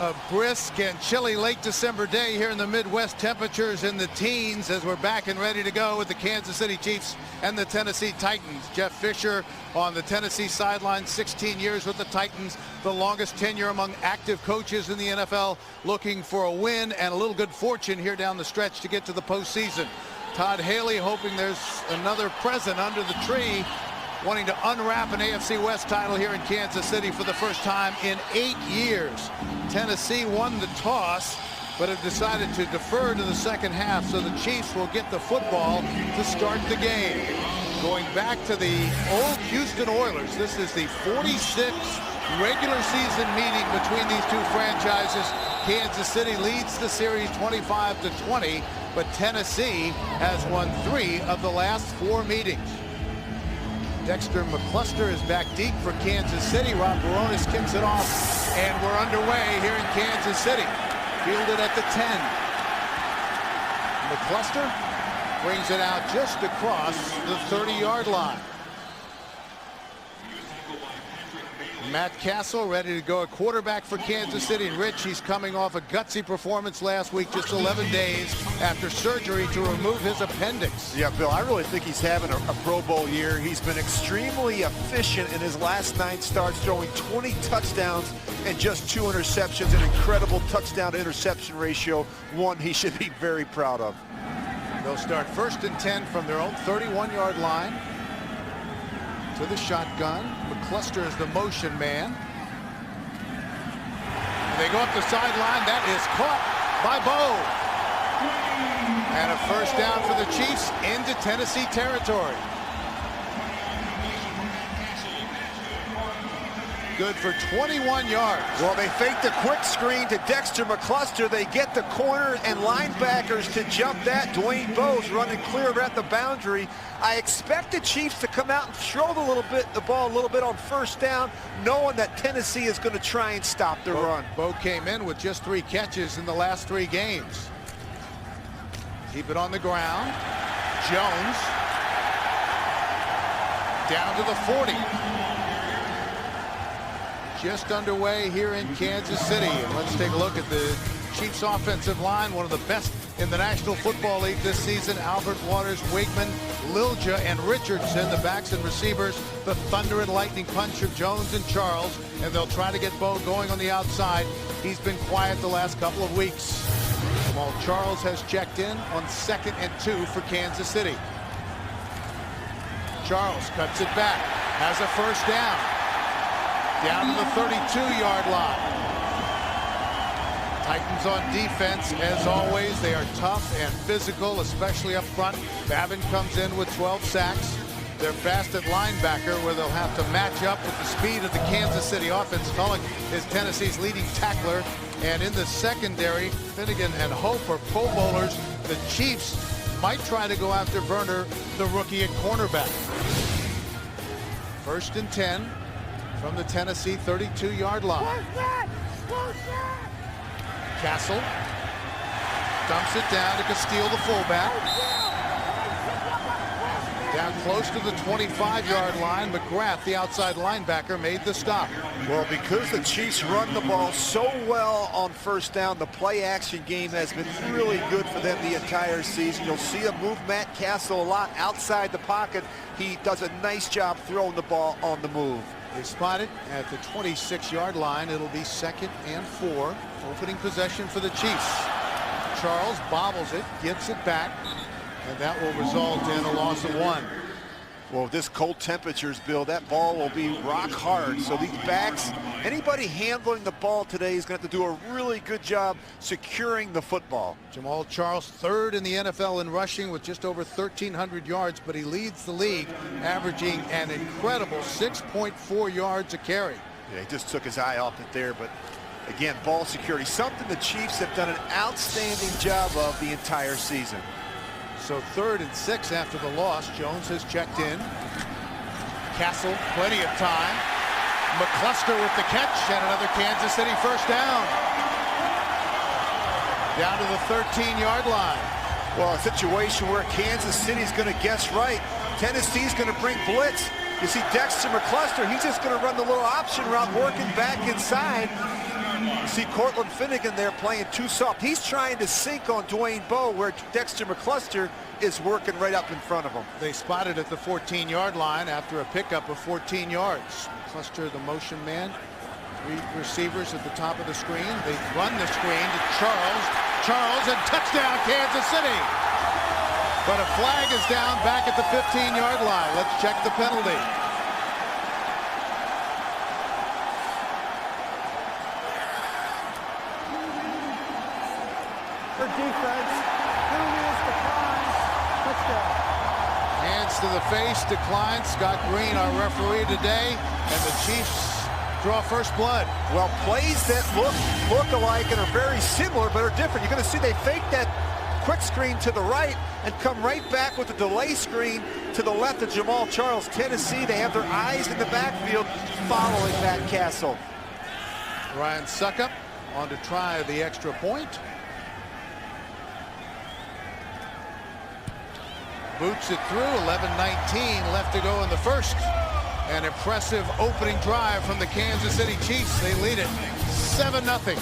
A brisk and chilly late December day here in the Midwest. Temperatures in the teens as we're back and ready to go with the Kansas City Chiefs and the Tennessee Titans. Jeff Fisher on the Tennessee sideline, 16 years with the Titans, the longest tenure among active coaches in the NFL, looking for a win and a little good fortune here down the stretch to get to the postseason. Todd Haley hoping there's another present under the tree, wanting to unwrap an AFC West title here in Kansas City for the first time in 8 years. Tennessee won the toss, but have decided to defer to the second half, so the Chiefs will get the football to start the game. Going back to the old Houston Oilers, this is the 46th regular season meeting between these two franchises. Kansas City leads the series 25-20, but Tennessee has won 3 of the last 4 meetings. Dexter McCluster is back deep for Kansas City. Rob Baronis kicks it off, and we're underway here in Kansas City. Fielded at the 10. McCluster brings it out just across the 30-yard line. Matt Castle ready to go, a quarterback for Kansas City. And Rich, he's coming off a gutsy performance last week, just 11 days after surgery to remove his appendix. Yeah, Bill, I really think he's having a Pro Bowl year. He's been extremely efficient in his last 9 starts, throwing 20 touchdowns and just 2 interceptions, an incredible touchdown-to-interception ratio, one he should be very proud of. They'll start 1st and 10 from their own 31-yard line. To the shotgun. McCluster is the motion man. They go up the sideline. That is caught by Bo. And a first down for the Chiefs into Tennessee territory. Good for 21 yards. Well, they fake the quick screen to Dexter McCluster. They get the corner and linebackers to jump that. Dwayne Bowe's running clear at the boundary. I expect the Chiefs to come out and throw the ball a little bit on first down, knowing that Tennessee is going to try and stop the run. Bo came in with just 3 catches in the last 3 games. Keep it on the ground. Jones down to the 40. Just underway here in Kansas City. And let's take a look at the Chiefs offensive line, one of the best in the National Football League this season. Albert, Waters, Wakeman, Lilja, and Richardson, the backs and receivers. The thunder and lightning punch of Jones and Charles, and they'll try to get Bo going on the outside. He's been quiet the last couple of weeks. Jamal Charles has checked in on 2nd and 2 for Kansas City. Charles cuts it back, has a first down. Down to the 32-yard line. Titans on defense, as always. They are tough and physical, especially up front. Babin comes in with 12 sacks. They're fast at linebacker, where they'll have to match up with the speed of the Kansas City offense. Tulloch is Tennessee's leading tackler. And in the secondary, Finnegan and Hope are Pro Bowlers. The Chiefs might try to go after Werner, the rookie at cornerback. 1st and 10. From the Tennessee 32-yard line. Castle dumps it down to Castile, the fullback. Down close to the 25-yard line. McGrath, the outside linebacker, made the stop. Well, because the Chiefs run the ball so well on first down, the play-action game has been really good for them the entire season. You'll see them move Matt Castle a lot outside the pocket. He does a nice job throwing the ball on the move. They spot it at the 26-yard line. It'll be 2nd and 4. Opening possession for the Chiefs. Charles bobbles it, gets it back, and that will result in a loss of 1. Well, this cold temperatures, Bill, that ball will be rock hard. So these backs, anybody handling the ball today is going to have to do a really good job securing the football. Jamal Charles, 3rd in the NFL in rushing with just over 1,300 yards, but he leads the league, averaging an incredible 6.4 yards a carry. Yeah, he just took his eye off it there, but again, ball security, something the Chiefs have done an outstanding job of the entire season. So 3rd and 6 after the loss. Jones has checked in. Castle, plenty of time. McCluster with the catch, and another Kansas City first down. Down to the 13-yard line. Well, a situation where Kansas City's going to guess right. Tennessee's going to bring blitz. You see Dexter McCluster, he's just going to run the little option route, working back inside. You see Cortland Finnegan there playing too soft. He's trying to sink on Dwayne Bowe where Dexter McCluster is working right up in front of him. They spotted at the 14-yard line after a pickup of 14 yards. McCluster, the motion man. 3 receivers at the top of the screen. They run the screen to Charles. Charles, and touchdown Kansas City. But a flag is down back at the 15-yard line. Let's check the penalty. For defense, penalty is declined. Touchdown. Hands to the face, declined. Scott Green, our referee today, and the Chiefs draw first blood. Well, plays that look alike and are very similar but are different. You're going to see they fake that quick screen to the right and come right back with the delay screen to the left of Jamal Charles. Tennessee, they have their eyes in the backfield following Matt Castle. Ryan Suckup on to try the extra point. Boots it through. 11-19 left to go in the first. An impressive opening drive from the Kansas City Chiefs. They lead it 7-0.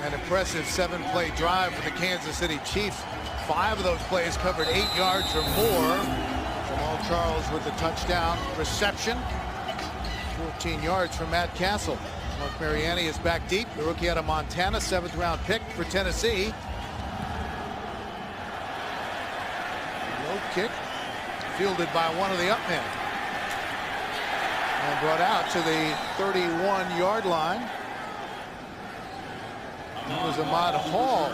An impressive 7-play drive for the Kansas City Chiefs. 5 of those plays covered 8 yards or more. Jamal Charles with the touchdown reception. 14 yards from Matt Castle. Mark Mariani is back deep. The rookie out of Montana, 7th round pick for Tennessee. Low kick fielded by one of the up men. And brought out to the 31-yard line. That was Ahmad Hall.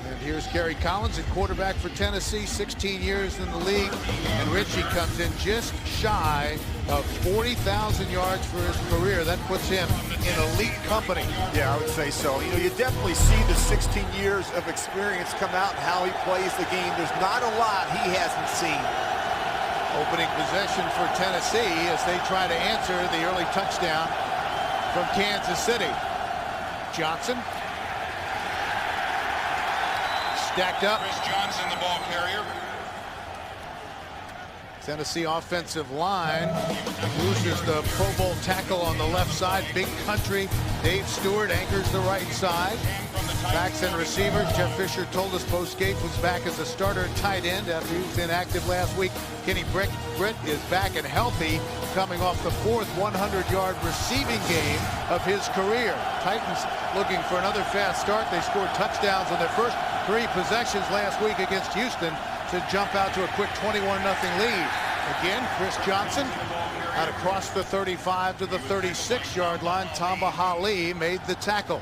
And here's Kerry Collins at quarterback for Tennessee, 16 years in the league. And Richie comes in just shy of 40,000 yards for his career. That puts him in elite company. Yeah, I would say so. You know, you definitely see the 16 years of experience come out and how he plays the game. There's not a lot he hasn't seen. Opening possession for Tennessee as they try to answer the early touchdown from Kansas City. Johnson. Stacked up. Chris Johnson, the ball carrier. Tennessee offensive line loses the Pro Bowl tackle on the left side. Big country. Dave Stewart anchors the right side. Backs and receivers. Jeff Fisher told us post-game was back as a starter tight end after he was inactive last week. Kenny Britt is back and healthy, coming off the 4th 100-yard receiving game of his career. Titans looking for another fast start. They scored touchdowns on their first 3 possessions last week against Houston to jump out to a quick 21-0 lead. Again, Chris Johnson out across the 35 to the 36-yard line. Tamba Hali made the tackle.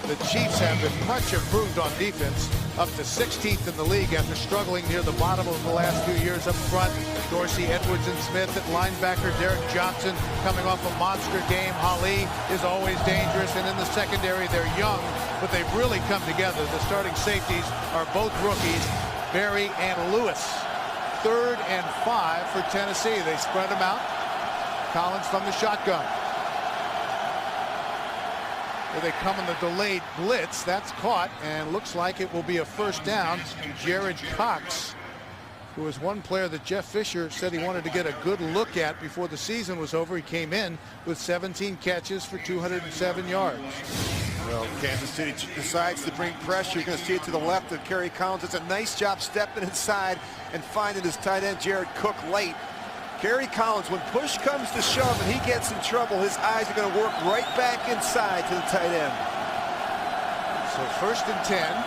The Chiefs have been much improved on defense, up to 16th in the league after struggling near the bottom of the last few years up front. Dorsey, Edwards, and Smith at linebacker. Derek Johnson coming off a monster game. Hali is always dangerous, and in the secondary they're young, but they've really come together. The starting safeties are both rookies, Berry and Lewis. 3rd and 5 for Tennessee. They spread them out. Collins from the shotgun. They come in the delayed blitz. That's caught and looks like it will be a first down. Jared Cox, who was one player that Jeff Fisher said he wanted to get a good look at before the season was over. He came in with 17 catches for 207 yards. Well, Kansas City decides to bring pressure. You're going to see it to the left of Kerry Collins. It's a nice job stepping inside and finding his tight end Jared Cook late. Kerry Collins, when push comes to shove and he gets in trouble, his eyes are going to work right back inside to the tight end. So 1st and 10.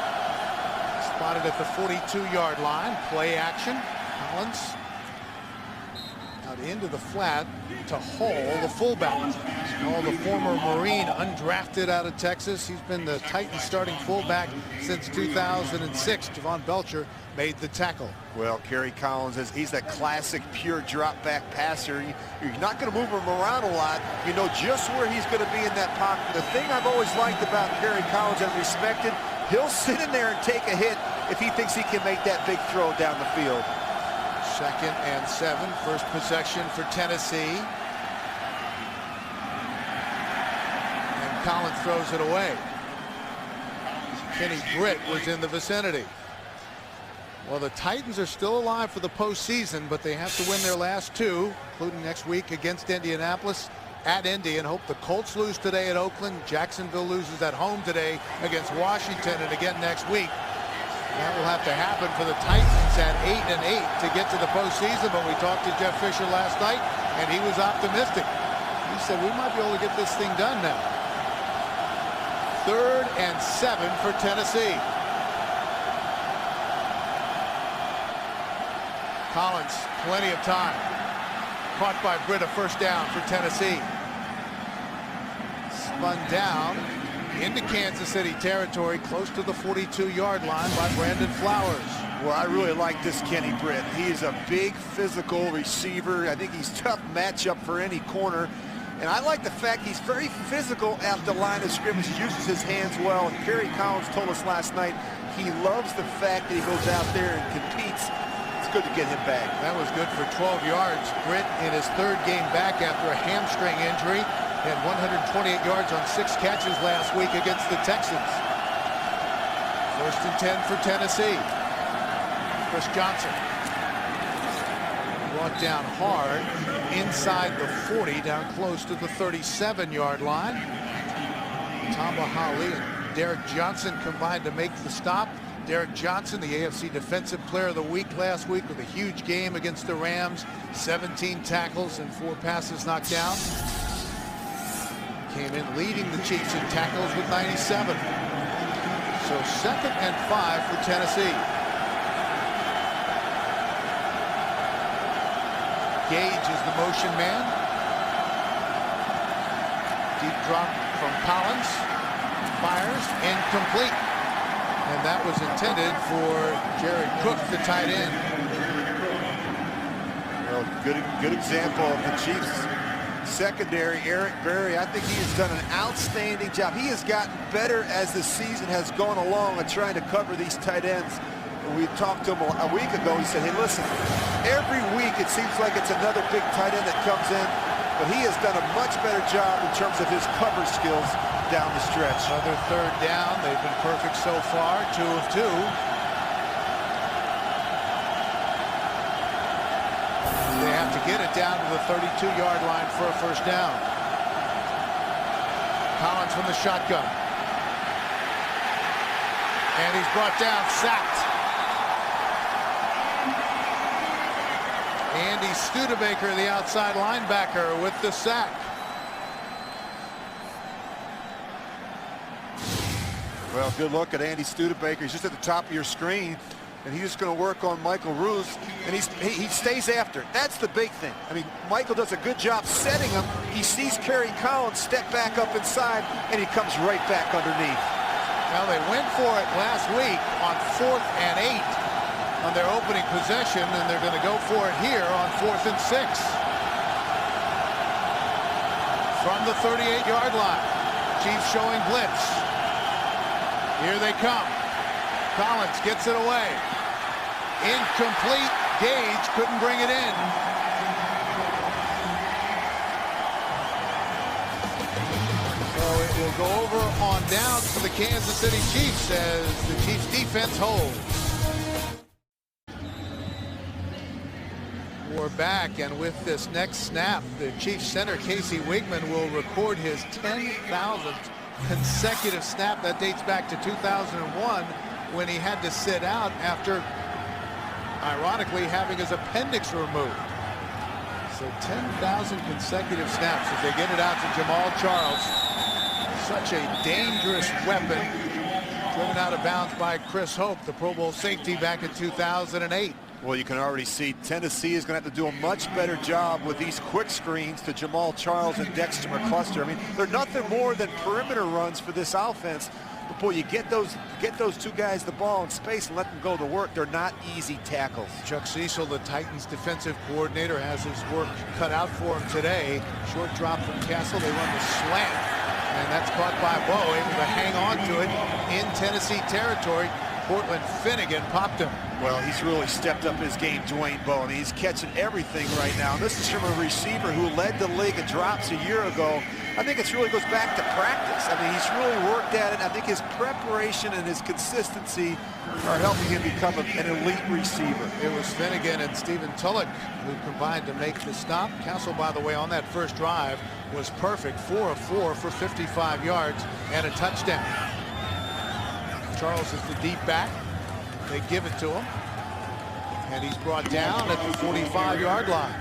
Spotted at the 42-yard line. Play action. Collins out into the flat to Hall, the fullback. Hall, the former Marine, undrafted out of Texas. He's been the Titans starting fullback since 2006. Javon Belcher made the tackle. Well, Kerry Collins, he's that classic pure drop back passer. You're not going to move him around a lot. You know just where he's going to be in that pocket. The thing I've always liked about Kerry Collins and respected, he'll sit in there and take a hit if he thinks he can make that big throw down the field. 2nd and 7. First possession for Tennessee. And Collins throws it away. Kenny Britt was in the vicinity. Well, the Titans are still alive for the postseason, but they have to win their last two, including next week against Indianapolis at Indy, and hope the Colts lose today at Oakland. Jacksonville loses at home today against Washington, and again next week. That will have to happen for the Titans at 8-8 to get to the postseason. But we talked to Jeff Fisher last night, and he was optimistic. He said we might be able to get this thing done now. 3rd and 7 for Tennessee. Collins, plenty of time. Caught by Britta, first down for Tennessee. Spun down into Kansas City territory, close to the 42-yard line by Brandon Flowers. Well, I really like this Kenny Britt. He's a big physical receiver. I think he's tough matchup for any corner. And I like the fact he's very physical at the line of scrimmage, uses his hands well. And Kerry Collins told us last night he loves the fact that he goes out there and competes. It's good to get him back. That was good for 12 yards. Britt in his 3rd game back after a hamstring injury. Had 128 yards on 6 catches last week against the Texans. 1st and 10 for Tennessee. Chris Johnson brought down hard inside the 40, down close to the 37-yard line. Tamba Hali and Derek Johnson combined to make the stop. Derek Johnson, the AFC Defensive Player of the Week last week with a huge game against the Rams. 17 tackles and 4 passes knocked down. Came in leading the Chiefs in tackles with 97. So 2nd and 5 for Tennessee. Gage is the motion man. Deep drop from Collins. Fires, incomplete. And that was intended for Jared Cook, the tight end. Well, good example of the Chiefs secondary. Eric Berry, I think he has done an outstanding job. He has gotten better as the season has gone along at trying to cover these tight ends. And we talked to him a week ago. He said, hey, listen, every week it seems like it's another big tight end that comes in, but he has done a much better job in terms of his cover skills down the stretch. Another 3rd down. They've been perfect so far, 2 of 2. They have to get it down to the 32-yard line for a 1st down. Collins from the shotgun. And he's brought down, sacked. Andy Studebaker, the outside linebacker, with the sack. Well, good look at Andy Studebaker. He's just at the top of your screen, and he's just going to work on Michael Roos, and he stays after. That's the big thing. I mean, Michael does a good job setting him. He sees Kerry Collins step back up inside, and he comes right back underneath. Well, they went for it last week on 4th and 8 on their opening possession, and they're going to go for it here on 4th and 6. From the 38-yard line, Chiefs showing blitz. Here they come. Collins gets it away. Incomplete. Gage couldn't bring it in. So it will go over on downs for the Kansas City Chiefs as the Chiefs defense holds. We're back, and with this next snap, the Chiefs center Casey Wigman will record his 10,000th consecutive snap. That dates back to 2001 when he had to sit out after, ironically, having his appendix removed. So 10,000 consecutive snaps as they get it out to Jamal Charles. Such a dangerous weapon. Driven out of bounds by Chris Hope, the Pro Bowl safety back in 2008. Well, you can already see Tennessee is going to have to do a much better job with these quick screens to Jamal Charles and Dexter McCluster. I mean, they're nothing more than perimeter runs for this offense. But boy, you get those two guys the ball in space and let them go to work. They're not easy tackles. Chuck Cecil, the Titans defensive coordinator, has his work cut out for him today. Short drop from Castle. They run the slant, and that's caught by Bo, able to hang on to it in Tennessee territory. Cortland Finnegan popped him. Well, he's really stepped up his game, Dwayne Bowe. I mean, he's catching everything right now. And this is from a receiver who led the league in drops a year ago. I think it really goes back to practice. I mean, he's really worked at it. I think his preparation and his consistency are helping him become an elite receiver. It was Finnegan and Stephen Tulloch who combined to make the stop. Castle, by the way, on that first drive was perfect, 4 of 4 for 55 yards and a touchdown. Charles is the deep back. They give it to him, and he's brought down at the 45-yard line.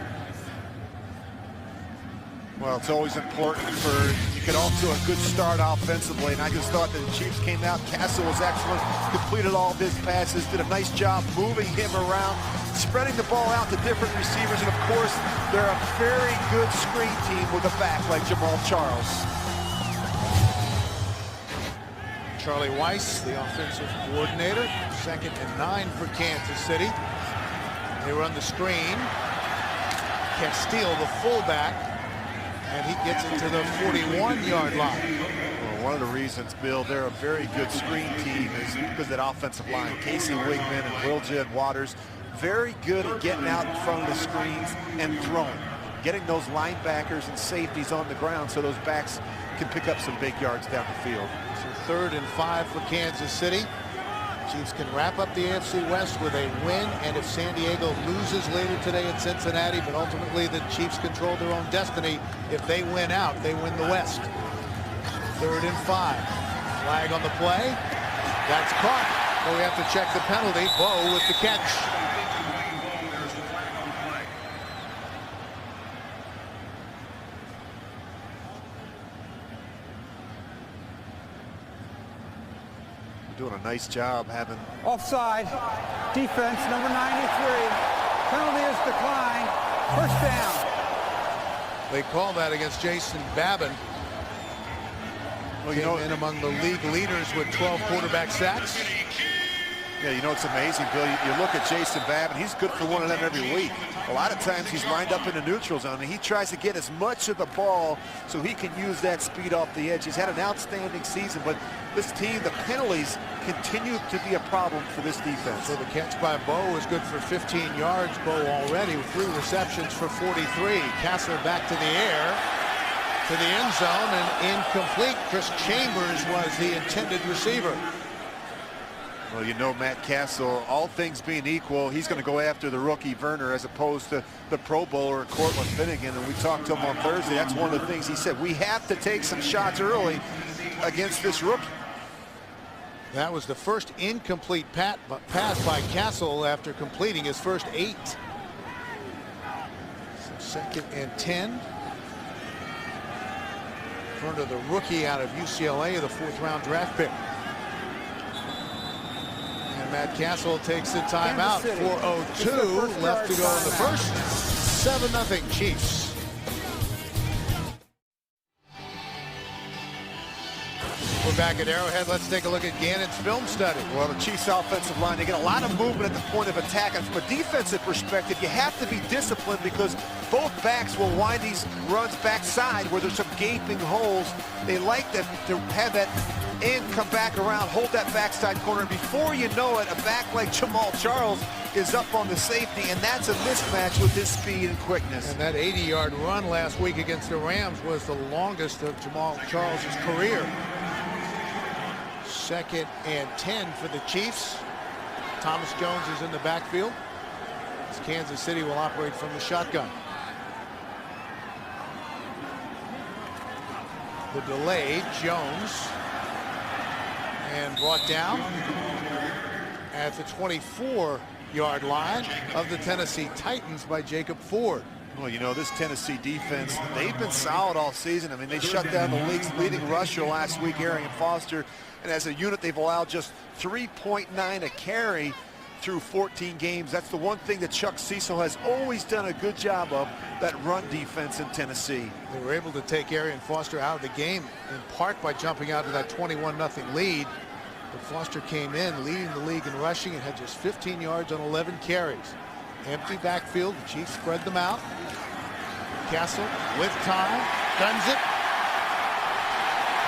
Well, it's always important to get off to a good start offensively, and I just thought that the Chiefs came out. Castle was excellent, completed all of his passes, did a nice job moving him around, spreading the ball out to different receivers, and of course, they're a very good screen team with a back like Jamaal Charles. Charlie Weiss, the offensive coordinator, 2nd and 9 for Kansas City. They run the screen. Castile, the fullback, and he gets it to the 41-yard line. Well, one of the reasons, Bill, they're a very good screen team is because of that offensive line. Casey Wigman and Will Jed Waters, very good at getting out in front of the screens and throwing, getting those linebackers and safeties on the ground so those backs can pick up some big yards down the field. So 3rd and 5 for Kansas City. Chiefs can wrap up the AFC West with a win, and if San Diego loses later today at Cincinnati, but ultimately the Chiefs control their own destiny. If they win out, they win the West. 3rd and 5. Flag on the play. That's caught. But we have to check the penalty. Bowe with the catch. Doing a nice job having Offside. Defense, number 93. Penalty is declined. First down. They call that against Jason Babin. Well, Came in among the league leaders with 12 quarterback sacks. Yeah, you know, it's amazing, Bill. You look at Jason Babin, he's good for one of them every week. A lot of times he's lined up in the neutral zone, and he tries to get as much of the ball so he can use that speed off the edge. He's had an outstanding season, but this team, the penalties continue to be a problem for this defense. So the catch by Bowe is good for 15 yards. Bowe already with 3 receptions for 43. Castle back to the air, to the end zone, and incomplete. Chris Chambers was the intended receiver. Well, you know, Matt Castle, all things being equal, he's going to go after the rookie Werner as opposed to the Pro Bowler Cortland Finnegan. And we talked to him on Thursday. That's one of the things he said. We have to take some shots early against this rookie. That was the first incomplete pass by Castle after completing his first 8. So 2nd and 10. In front of the rookie out of UCLA, the 4th-round draft pick. And Matt Castle takes the timeout. 4:02 left to go in the first. 7-0 Chiefs. We're back at Arrowhead. Let's take a look at Gannon's film study. Well, the Chiefs offensive line, they get a lot of movement at the point of attack. And from a defensive perspective, you have to be disciplined because both backs will wind these runs backside where there's some gaping holes. They like to have that end come back around, hold that backside corner. And before you know it, a back like Jamaal Charles is up on the safety, and that's a mismatch with his speed and quickness. And that 80-yard run last week against the Rams was the longest of Jamaal Charles' career. 2nd and 10 for the Chiefs. Thomas Jones is in the backfield as Kansas City will operate from the shotgun. The delay, Jones, and brought down at the 24-yard line of the Tennessee Titans by Jacob Ford. Well, you know, this Tennessee defense, they've been solid all season. I mean, they shut down the league's leading rusher last week, Arian Foster. And as a unit, they've allowed just 3.9 a carry through 14 games. That's the one thing that Chuck Cecil has always done a good job of, that run defense in Tennessee. They were able to take Arian Foster out of the game in part by jumping out to that 21-0 lead. But Foster came in leading the league in rushing and had just 15 yards on 11 carries. Empty backfield. The Chiefs spread them out. Castle with time, guns it.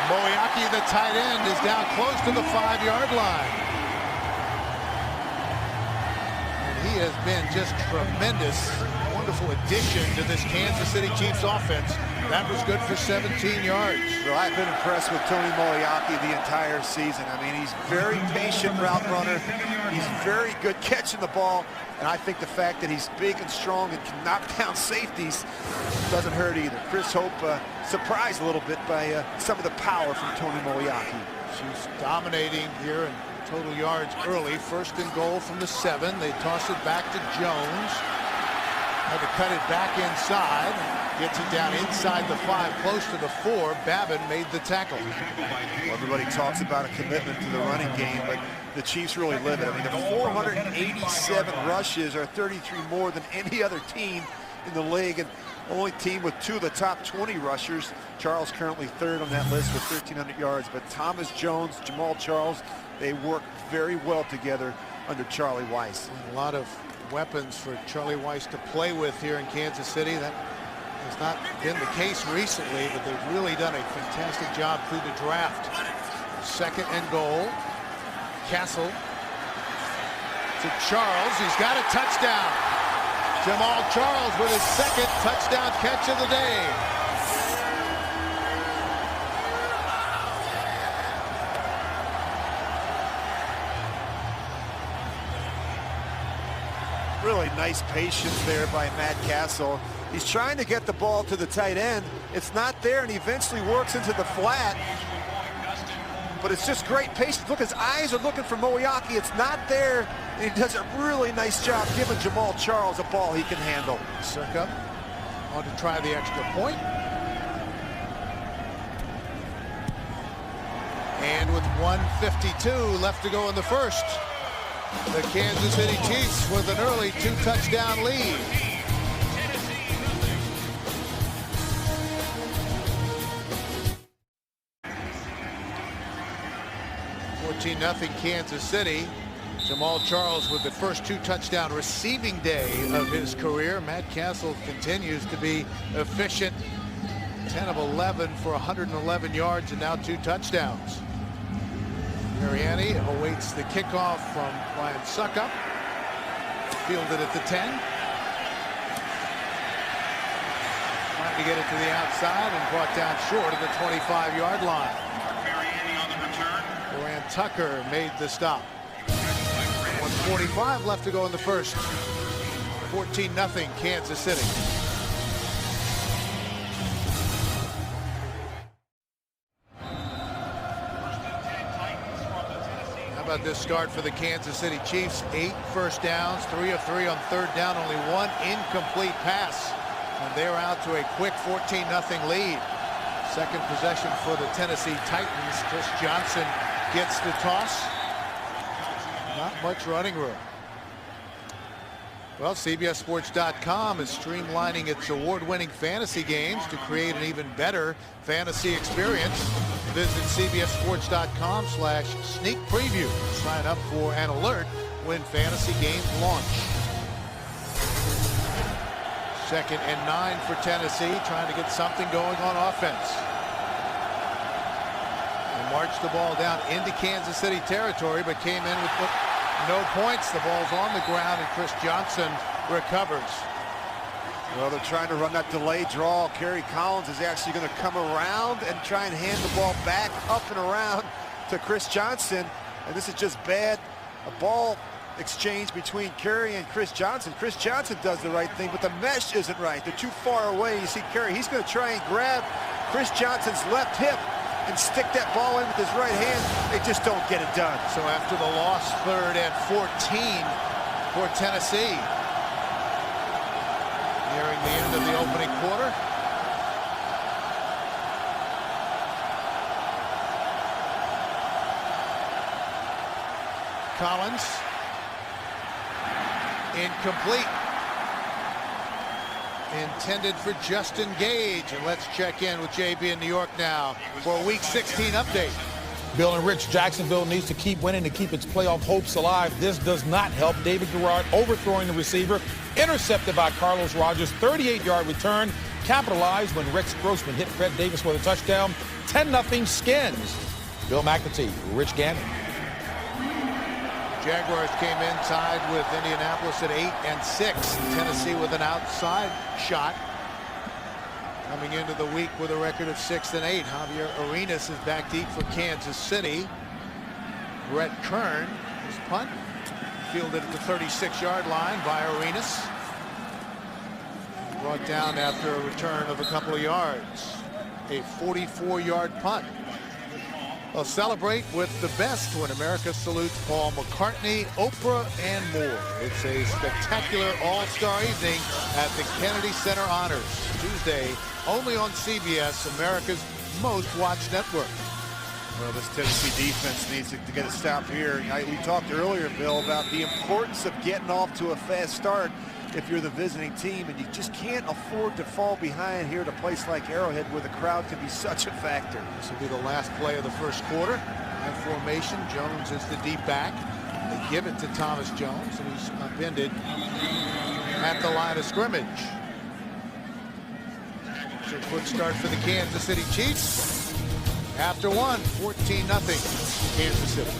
Moeaki, the tight end, is down close to the 5-yard line. he has been just tremendous, wonderful addition to this Kansas City Chiefs offense. That was good for 17 yards. Well, I've been impressed with Tony Moeaki the entire season. I mean, he's very patient route runner. He's very good catching the ball. And I think the fact that he's big and strong and can knock down safeties doesn't hurt either. Chris Hope surprised a little bit by some of the power from Tony Moeaki. She's dominating here in total yards early. First and goal from the 7. They toss it back to Jones. Had to cut it back inside. Gets it down inside the 5, close to the 4. Babin made the tackle. Well, everybody talks about a commitment to the running game, but the Chiefs really live it. I mean, the 487 rushes are 33 more than any other team in the league, and only team with 2 of the top 20 rushers. Charles currently 3rd on that list with 1,300 yards, but Thomas Jones, Jamal Charles, they work very well together under Charlie Weis. A lot of weapons for Charlie Weis to play with here in Kansas City. That has not been the case recently, but they've really done a fantastic job through the draft. Second and goal. Castle to Charles. He's got a touchdown. Jamal Charles with his second touchdown catch of the day. Really nice patience there by Matt Castle. He's trying to get the ball to the tight end. It's not there, and he eventually works into the flat. But it's just great patience. Look, his eyes are looking for Moeaki. It's not there, and he does a really nice job giving Jamal Charles a ball he can handle. Succop on to try the extra point. And with 1:52 left to go in the first, the Kansas City Chiefs with an early 2-touchdown lead. Nothing Kansas City. Jamal Charles with the first 2-touchdown receiving day of his career. Matt Castle continues to be efficient. 10 of 11 for 111 yards and now 2 touchdowns. Mariani awaits the kickoff from Ryan Succop. Fielded at the 10. Trying to get it to the outside and brought down short of the 25-yard line. Duran Tucker made the stop. 1:45 left to go in the first. 14-0 Kansas City. How about this start for the Kansas City Chiefs? 8 first downs, 3 of 3 on 3rd down, only 1 incomplete pass. And they're out to a quick 14-0 lead. Second possession for the Tennessee Titans. Chris Johnson gets the toss. Not much running room. Well, CBSSports.com is streamlining its award-winning fantasy games to create an even better fantasy experience. Visit CBSSports.com/sneak preview. Sign up for an alert when fantasy games launch. 2nd and 9 for Tennessee, trying to get something going on offense. Marched the ball down into Kansas City territory, but came in with no points. The ball's on the ground, and Chris Johnson recovers. Well, they're trying to run that delay draw. Kerry Collins is actually going to come around and try and hand the ball back up and around to Chris Johnson. And this is just bad. A ball exchange between Kerry and Chris Johnson. Chris Johnson does the right thing, but the mesh isn't right. They're too far away. You see Kerry, he's going to try and grab Chris Johnson's left hip and stick that ball in with his right hand. They just don't get it done. So after the loss, 3rd and 14 for Tennessee. Nearing the end of the opening quarter. Collins. Incomplete. Intended for Justin Gage. And let's check in with JB in New York now for a Week 16 update. Bill and Rich, Jacksonville needs to keep winning to keep its playoff hopes alive. This does not help. David Garrard overthrowing the receiver. Intercepted by Carlos Rogers. 38-yard return. Capitalized when Rex Grossman hit Fred Davis for the touchdown. 10-0 Skins. Bill McAtee, Rich Gannon. Jaguars came in tied with Indianapolis at 8-6. Tennessee with an outside shot. Coming into the week with a record of 6-8. Javier Arenas is back deep for Kansas City. Brett Kern, his punt, fielded at the 36-yard line by Arenas. Brought down after a return of a couple of yards. A 44-yard punt. They'll celebrate with the best when America salutes Paul McCartney, Oprah, and more. It's a spectacular all-star evening at the Kennedy Center Honors. Tuesday, only on CBS, America's most watched network. Well, this Tennessee defense needs to get a stop here. We talked earlier, Bill, about the importance of getting off to a fast start if you're the visiting team, and you just can't afford to fall behind here at a place like Arrowhead where the crowd can be such a factor. This will be the last play of the first quarter. In formation, Jones is the deep back. They give it to Thomas Jones, and he's upended at the line of scrimmage. So a quick start for the Kansas City Chiefs. After one, 14-0 Kansas City.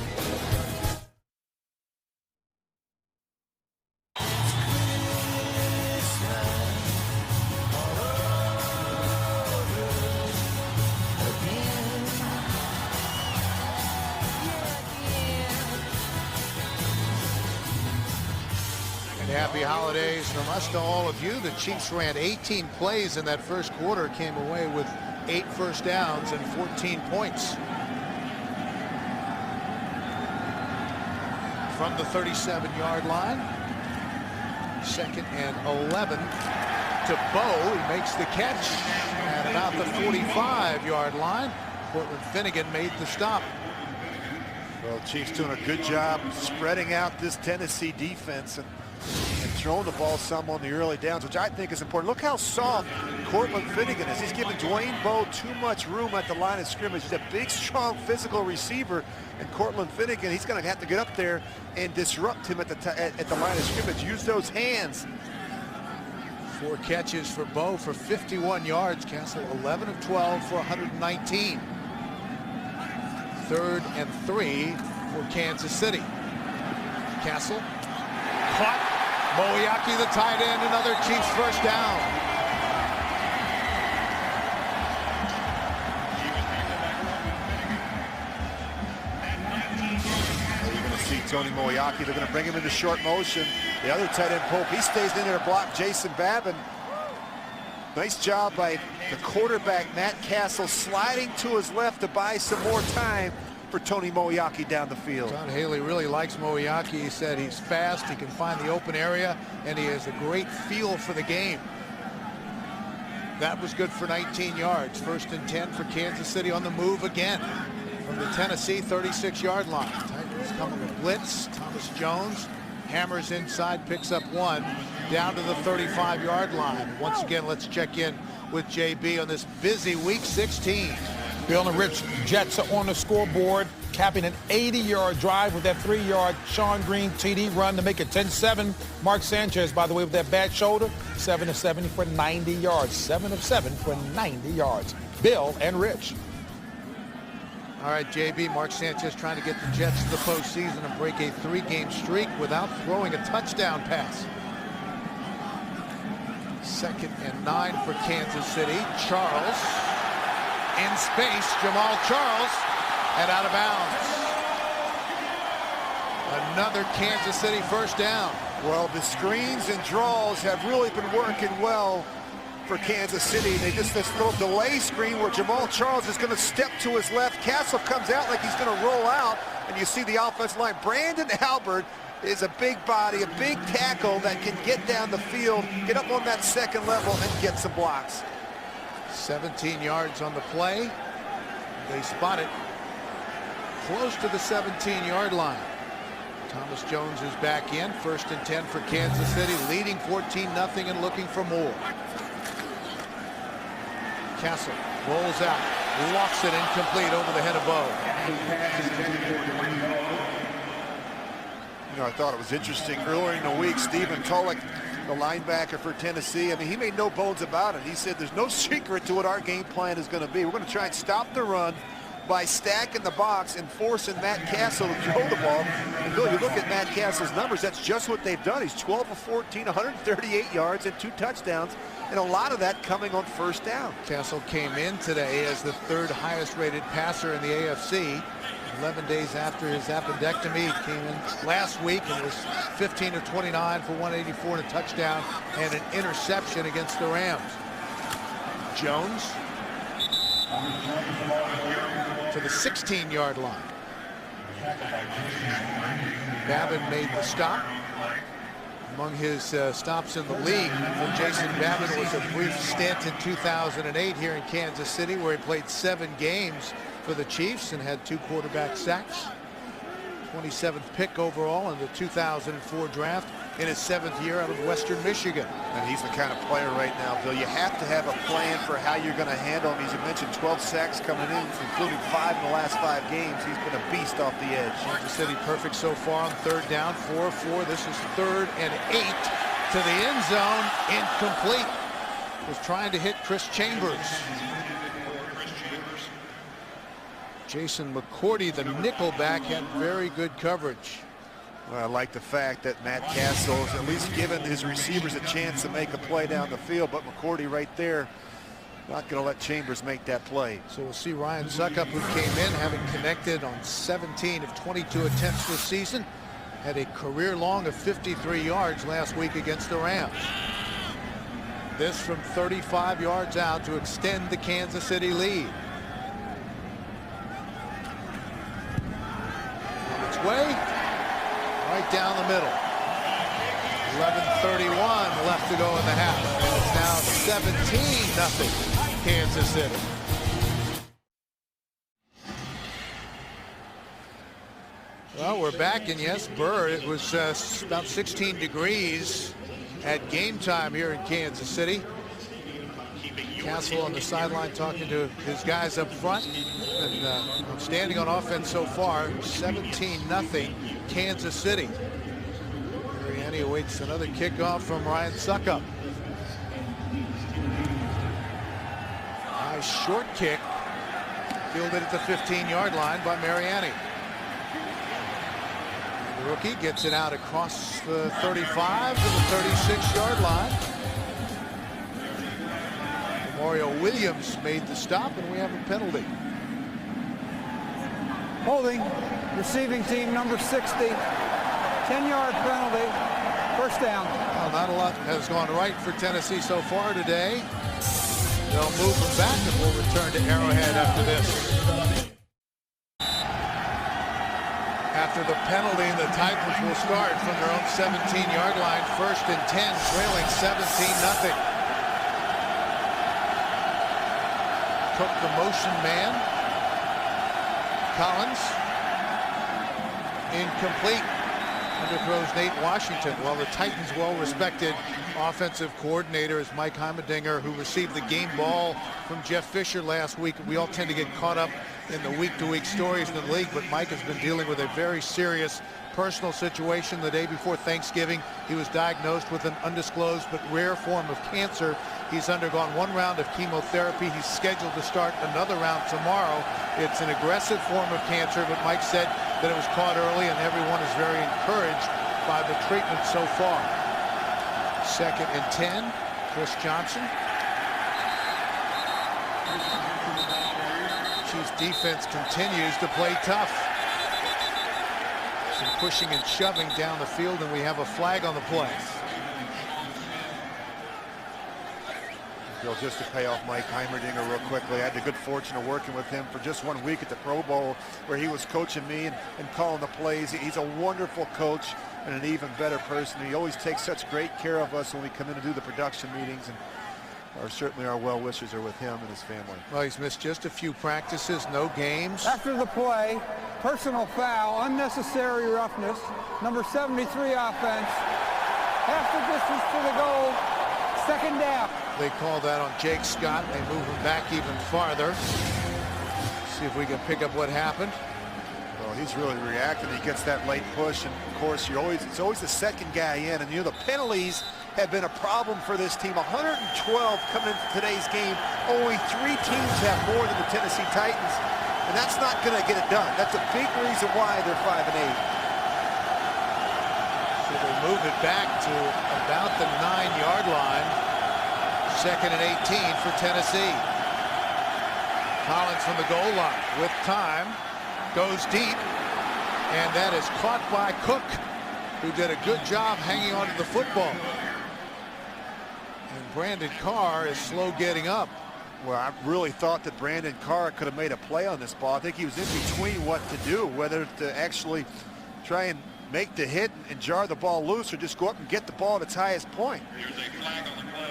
Happy holidays from us to all of you. The Chiefs ran 18 plays in that first quarter, came away with 8 first downs and 14 points. From the 37-yard line, 2nd and 11 to Bowe. He makes the catch at about the 45-yard line. Cortland Finnegan made the stop. Well, the Chiefs doing a good job spreading out this Tennessee defense and throwing the ball some on the early downs, which I think is important. Look how soft Cortland Finnegan is. He's giving Dwayne Bowe too much room at the line of scrimmage. He's a big, strong, physical receiver, and Cortland Finnegan, he's going to have to get up there and disrupt him at the line of scrimmage. Use those hands. 4 catches for Bowe for 51 yards. Castle 11 of 12 for 119. 3rd and 3 for Kansas City. Castle caught. Moiaki, the tight end, another Chiefs first down. You're going to see Tony Moiaki. They're going to bring him into short motion. The other tight end, Pope, he stays in there to block Jason Babin. Nice job by the quarterback, Matt Castle, sliding to his left to buy some more time for Tony Moiaki down the field. John Haley really likes Moiaki. He said he's fast, he can find the open area, and he has a great feel for the game. That was good for 19 yards. 1st and 10 for Kansas City on the move again from the Tennessee 36-yard line. Titans coming with blitz. Thomas Jones hammers inside, picks up 1 down to the 35-yard line. Once again, let's check in with JB on this busy week 16. Bill and Rich, Jets are on the scoreboard, capping an 80-yard drive with that 3-yard Sean Green TD run to make it 10-7. Mark Sanchez, by the way, with that bad shoulder, 7 of 7 for 90 yards. 7 of 7 for 90 yards. Bill and Rich. All right, JB, Mark Sanchez trying to get the Jets to the postseason and break a 3-game streak without throwing a touchdown pass. 2nd and 9 for Kansas City. Charles in space, Jamal Charles, and out of bounds. Another Kansas City first down. Well, the screens and draws have really been working well for Kansas City. They just this little delay screen where Jamal Charles is going to step to his left. Castle comes out like he's going to roll out, and you see the offensive line. Brandon Albert is a big body, a big tackle that can get down the field, get up on that second level, and get some blocks. 17 yards on the play. They spot it close to the 17-yard line. Thomas Jones is back in. 1st and 10 for Kansas City, leading 14-0 and looking for more. Castle rolls out, lofts it incomplete over the head of Bowe. You know, I thought it was interesting earlier in the week, Stephen Tulloch, the linebacker for Tennessee, I mean, he made no bones about it. He said there's no secret to what our game plan is going to be. We're going to try and stop the run by stacking the box and forcing Matt Cassel to throw the ball. And Bill, you look at Matt Cassel's numbers, that's just what they've done. He's 12 of 14, 138 yards and 2 touchdowns, and a lot of that coming on first down. Cassel came in today as the 3rd highest rated passer in the AFC. 11 days after his appendectomy, he came in last week and was 15 of 29 for 184 and a touchdown and an interception against the Rams. Jones to the 16-yard line. Babin made the stop. Among his stops in the league for Jason Babin was a brief stint in 2008 here in Kansas City, where he played 7 games for the Chiefs and had 2 quarterback sacks. 27th pick overall in the 2004 draft in his 7th year out of Western Michigan. And he's the kind of player right now, Bill. You have to have a plan for how you're going to handle him. As you mentioned, 12 sacks coming in, including 5 in the last 5 games. He's been a beast off the edge. Kansas City perfect so far on 3rd down, 4 of 4. This is 3rd and 8 to the end zone. Incomplete. Was trying to hit Chris Chambers. Jason McCourty, the nickelback, had very good coverage. Well, I like the fact that Matt Cassel has at least given his receivers a chance to make a play down the field, but McCourty right there, not going to let Chambers make that play. So we'll see Ryan Succop, who came in having connected on 17 of 22 attempts this season, had a career long of 53 yards last week against the Rams. This from 35 yards out to extend the Kansas City lead. On its way, right down the middle. 11:31 left to go in the half. And it's now 17-0 Kansas City. Well, we're back, and yes, Burr, it was about 16 degrees at game time here in Kansas City. Cassel on the sideline talking to his guys up front, and standing on offense so far, 17-0 Kansas City. Mariani awaits another kickoff from Ryan Succop. Nice short kick, fielded at the 15-yard line by Mariani. The rookie gets it out across the 35 to the 36-yard line. Mario Williams made the stop, and we have a penalty. Holding, receiving team number 60. 10-yard penalty, first down. Well, not a lot has gone right for Tennessee so far today. They'll move them back, and we'll return to Arrowhead after this. After the penalty, the Titans will start from their own 17-yard line, 1st and 10, trailing 17-0. Took the motion man. Collins. Incomplete. Underthrows Nate Washington. Well, the Titans' well-respected offensive coordinator is Mike Heimerdinger, who received the game ball from Jeff Fisher last week. We all tend to get caught up in the week-to-week stories in the league, but Mike has been dealing with a very serious personal situation. The day before Thanksgiving, he was diagnosed with an undisclosed but rare form of cancer. He's undergone 1 round of chemotherapy. He's scheduled to start another round tomorrow. It's an aggressive form of cancer, but Mike said that it was caught early, and everyone is very encouraged by the treatment so far. 2nd and 10, Chris Johnson. Chiefs defense continues to play tough. Some pushing and shoving down the field, and we have a flag on the play. Bill, just to pay off Mike Heimerdinger real quickly, I had the good fortune of working with him for just 1 week at the Pro Bowl, where he was coaching me and calling the plays. He's a wonderful coach and an even better person. He always takes such great care of us when we come in to do the production meetings, and certainly our well wishes are with him and his family. Well, he's missed just a few practices, no games. After the play, personal foul, unnecessary roughness, number 73 offense, half the distance to the goal, 2nd down. They call that on Jake Scott. They move him back even farther. See if we can pick up what happened. Well, he's really reacting. He gets that late push, and of course, it's always the 2nd guy in. And the penalties have been a problem for this team. 112 coming into today's game. Only 3 teams have more than the Tennessee Titans. and that's not going to get it done. That's a big reason why they're 5-8. So they move it back to about the 9-yard line. 2nd and 18 for Tennessee. Collins from the goal line with time, goes deep, and that is caught by Cook, who did a good job hanging onto the football. And Brandon Carr is slow getting up. Well, I really thought that Brandon Carr could have made a play on this ball. I think he was in between what to do, whether to actually try and make the hit and jar the ball loose, or just go up and get the ball at its highest point. Here's a flag on the play.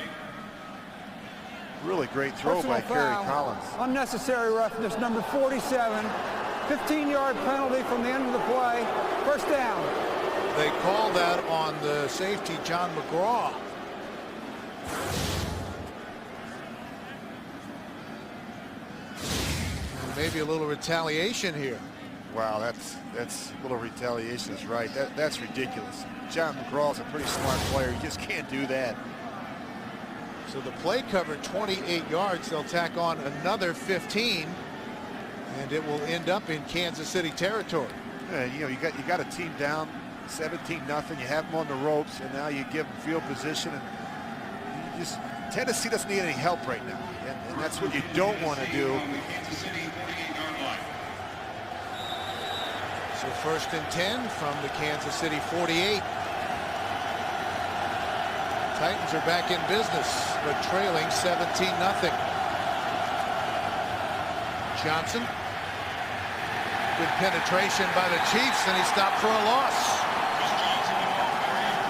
Really great throw by Kerry Collins. Unnecessary roughness, number 47. 15-yard penalty from the end of the play. First down. They call that on the safety, John McGraw. And maybe a little retaliation here. Wow, that's a little retaliation is right. That's ridiculous. John McGraw's a pretty smart player. You just can't do that. So the play covered 28 yards. They'll tack on another 15, and it will end up in Kansas City territory. Yeah, you know, you got a team down 17-0. You have them on the ropes, and now you give them field position. And you just, Tennessee doesn't need any help right now, and that's what you don't want to do. So 1st and 10 from the Kansas City 48. Titans are back in business, but trailing 17-0. Johnson. Good penetration by the Chiefs, and he stopped for a loss.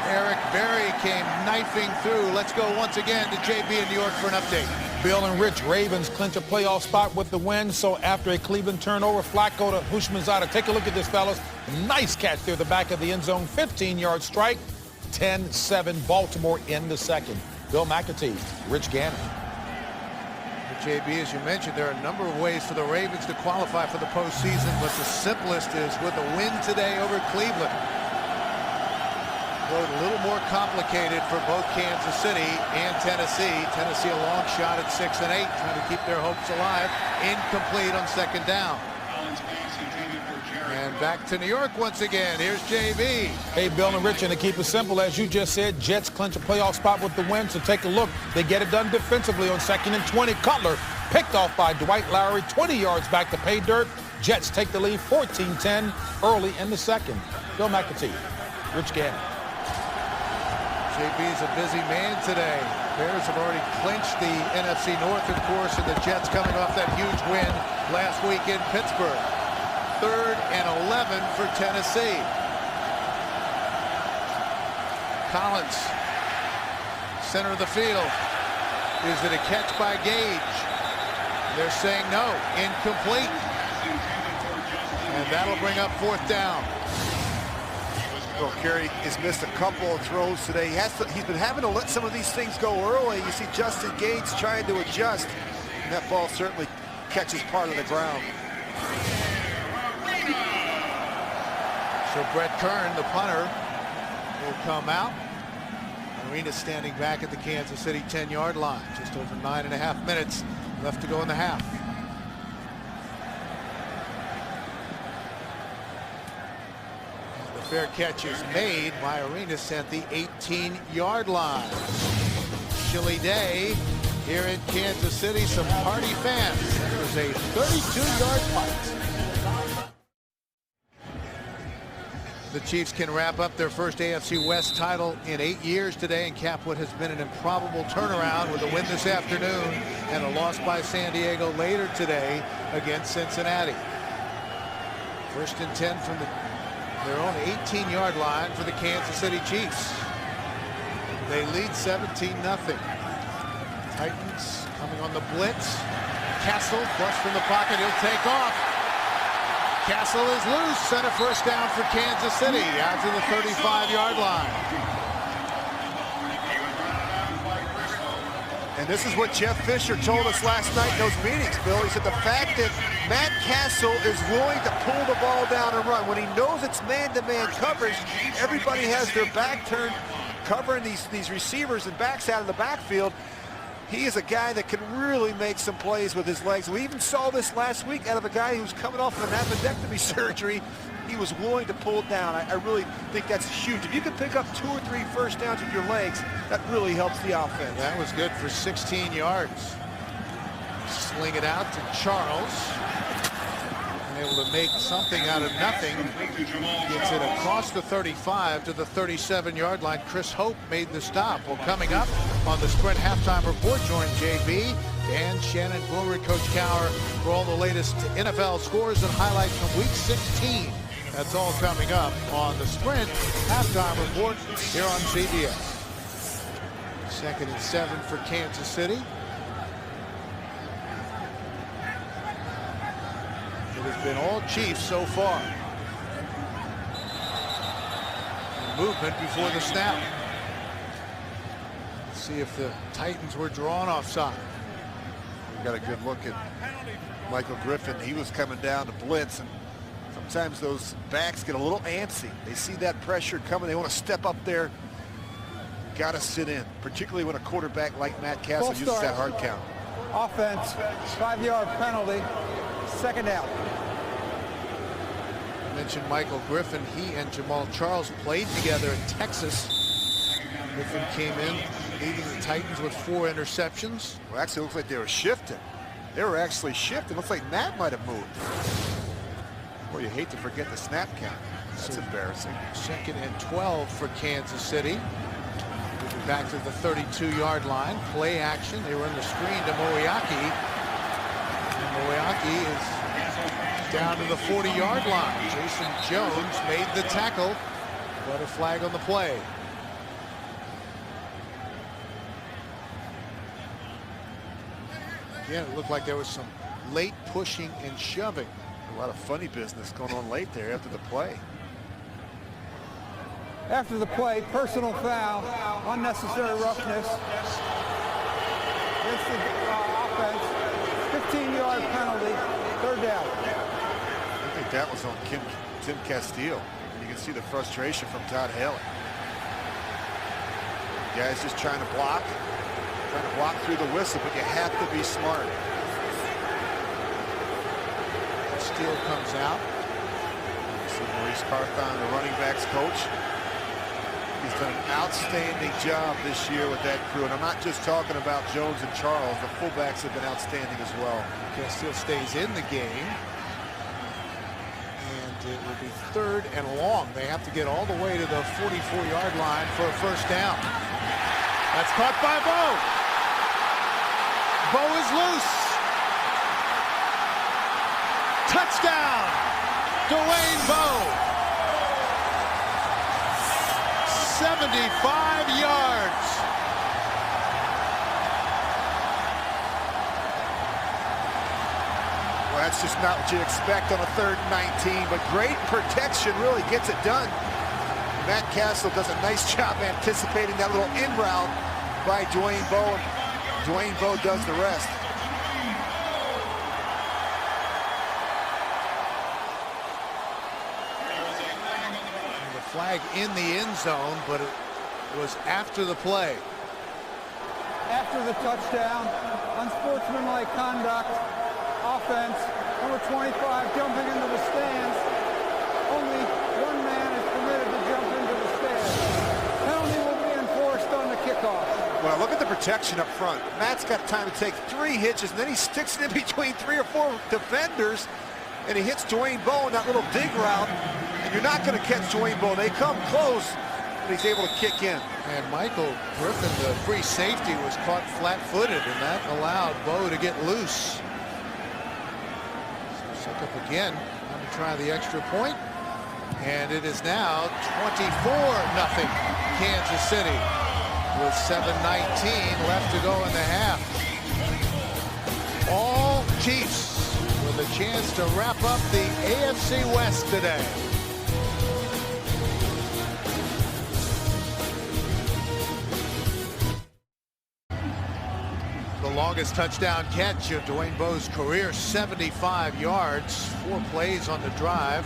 Eric Berry came knifing through. Let's go once again to JB in New York for an update. Bill and Rich, Ravens clinch a playoff spot with the win. So after a Cleveland turnover, Flacco to Houshmandzadeh. Take a look at this, fellas. Nice catch there, the back of the end zone. 15-yard strike. 10-7 Baltimore in the second. Bill McAtee, Rich Gannon. JB, as you mentioned, there are a number of ways for the Ravens to qualify for the postseason, but the simplest is with a win today over Cleveland. Road a little more complicated for both Kansas City and Tennessee. Tennessee a long shot at 6 and 8, trying to keep their hopes alive. Incomplete on 2nd down. And back to New York once again. Here's JB. Hey, Bill and Rich, and to keep it simple, as you just said, Jets clinch a playoff spot with the win. So take a look. They get it done defensively on 2nd and 20. Cutler picked off by Dwight Lowry, 20 yards back to pay dirt. Jets take the lead 14-10 early in the second. Bill McAtee, Rich Gannon. JB is a busy man today. Bears have already clinched the NFC North, of course, and the Jets coming off that huge win last week in Pittsburgh. 3rd and 11 for Tennessee. Collins, center of the field. Is it a catch by Gage? They're saying no, incomplete. And that'll bring up 4th down. Well, Kerry has missed a couple of throws today. He's been having to let some of these things go early. You see Justin Gates trying to adjust, and that ball certainly catches part of the ground. So Brett Kern, the punter, will come out. Arenas standing back at the Kansas City 10-yard line. Just over 9.5 minutes left to go in the half. And the fair catch is made by Arenas at the 18-yard line. Chilly day here in Kansas City. Some party fans. It was a 32-yard punt. The Chiefs can wrap up their first AFC West title in 8 years today and cap what has been an improbable turnaround with a win this afternoon and a loss by San Diego later today against Cincinnati. 1st and 10 from their own 18-yard line for the Kansas City Chiefs. They lead 17-0. Titans coming on the blitz. Castle flush from the pocket. He'll take off. Castle is loose. Center 1st down for Kansas City out to the 35-yard line. And this is what Jeff Fisher told us last night in those meetings, Bill. He said the fact that Matt Castle is willing to pull the ball down and run. When he knows it's man-to-man coverage, everybody has their back turned, covering these receivers and backs out of the backfield. He is a guy that can really make some plays with his legs. We even saw this last week out of a guy who's coming off of an appendectomy surgery. He was willing to pull it down. I really think that's huge. If you can pick up 2 or 3 first downs with your legs, that really helps the offense. That was good for 16 yards. Sling it out to Charles. Able to make something out of nothing. Gets it across the 35 to the 37-yard line. Chris Hope made the stop. Well, coming up on the Sprint halftime report, join JB and Shannon Boomer, Coach Cowher for all the latest NFL scores and highlights from Week 16. That's all coming up on the Sprint halftime report here on CBS. 2nd and 7 for Kansas City. It has been all Chiefs so far. Movement before the snap. Let's see if the Titans were drawn offside. We got a good look at Michael Griffin. He was coming down to blitz, and sometimes those backs get a little antsy. They see that pressure coming. They want to step up there. Got to sit in, particularly when a quarterback like Matt Castle uses that hard count. Offense, 5-yard penalty, 2nd down. I mentioned Michael Griffin. He and Jamal Charles played together in Texas. Griffin came in leading the Titans with 4 interceptions. Well, actually, it looks like they were shifting. They were actually shifting. Looks like Matt might have moved. Well, you hate to forget the snap count. That's embarrassing. 2nd and 12 for Kansas City. Moving back to the 32-yard line. Play action. They run the screen to Moeaki. And Moeaki is down to the 40-yard line. Jason Jones made the tackle, but a flag on the play. Again, it looked like there was some late pushing and shoving. A lot of funny business going on late there after the play. After the play, personal foul, unnecessary roughness against the offense, 15-yard penalty, 3rd down. I think that was on Tim Castile. And you can see the frustration from Todd Haley. The guy's just trying to block through the whistle, but you have to be smart. Steele comes out. See Maurice Carthon, the running backs coach. He's done an outstanding job this year with that crew. And I'm not just talking about Jones and Charles. The fullbacks have been outstanding as well. Castile stays in the game. And it will be 3rd and long. They have to get all the way to the 44-yard line for a 1st down. That's caught by Bo. Bo is loose. Touchdown, Dwayne Bowe. 75 yards. Well, that's just not what you expect on a 3rd and 19, but great protection really gets it done. Matt Castle does a nice job anticipating that little in route by Dwayne Bowe. Dwayne Bowe does the rest. Flag in the end zone, but it was after the play. After the touchdown, unsportsmanlike conduct, offense, number 25 jumping into the stands. Only 1 man is permitted to jump into the stands. Penalty will be enforced on the kickoff. Well, look at the protection up front. Matt's got time to take 3 hitches, and then he sticks it in between 3 or 4 defenders, and he hits Dwayne Bowe in that little dig route. And you're not going to catch Dwayne Bowe. They come close, but he's able to kick in. And Michael Griffin, the free safety, was caught flat-footed, and that allowed Bowe to get loose. So set up again. Time to try the extra point. And it is now 24-0 Kansas City with 7:19 left to go in the half. All Chiefs with a chance to wrap up the AFC West today. The longest touchdown catch of Dwayne Bowe's career, 75 yards, 4 plays on the drive,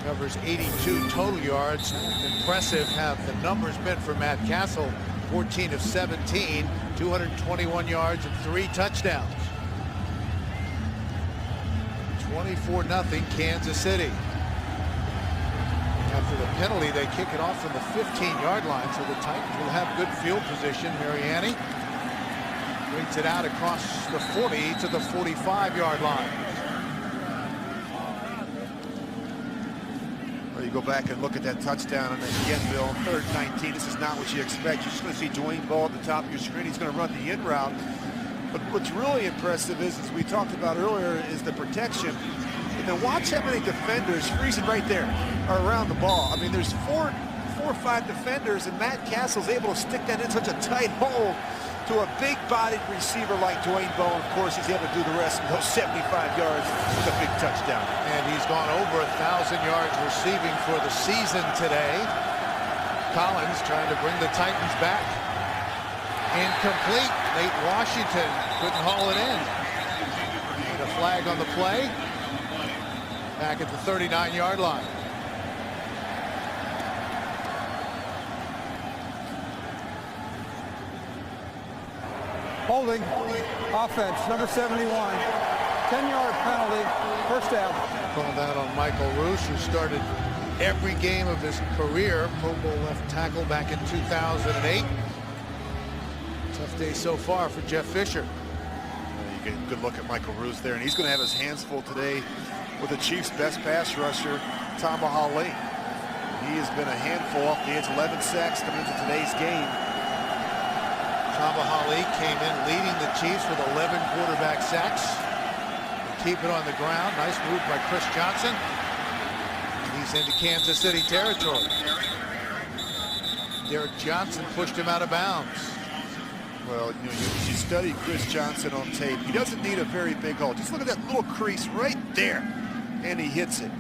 covers 82 total yards. Impressive have the numbers been for Matt Castle. 14 of 17, 221 yards and 3 touchdowns. 24-0 Kansas City. After the penalty, they kick it off from the 15-yard line, so the Titans will have good field position. Mariani brings it out across the 40 to the 45-yard line. Well, you go back and look at that touchdown, and again, Bill, 3rd and 19. This is not what you expect. You're just going to see Dwayne Bowe at the top of your screen. He's going to run the in route. But what's really impressive is, as we talked about earlier, is the protection. And then watch how many defenders freezing right there are around the ball. I mean, there's four or five defenders, and Matt Castle's able to stick that in such a tight hole to a big-bodied receiver like Dwayne Bowe. Of course, he's able to do the rest of those 75 yards with a big touchdown. And he's gone over 1,000 yards receiving for the season today. Collins trying to bring the Titans back. Incomplete. Nate Washington couldn't haul it in. And a flag on the play. Back at the 39-yard line. Holding, offense, number 71. 10-yard penalty, first down. Called that on Michael Roos, who started every game of his career. Pro Bowl left tackle back in 2008. Tough day so far for Jeff Fisher. You get a good look at Michael Roos there, and he's going to have his hands full today with the Chiefs' best pass rusher, Tamba Hali. He has been a handful off the edge, 11 sacks coming into today's game. Tamba Hali came in leading the Chiefs with 11 quarterback sacks. Keep it on the ground. Nice move by Chris Johnson. He's into Kansas City territory. Derek Johnson pushed him out of bounds. Well, you know, you study Chris Johnson on tape. He doesn't need a very big hole. Just look at that little crease right there, and he hits it.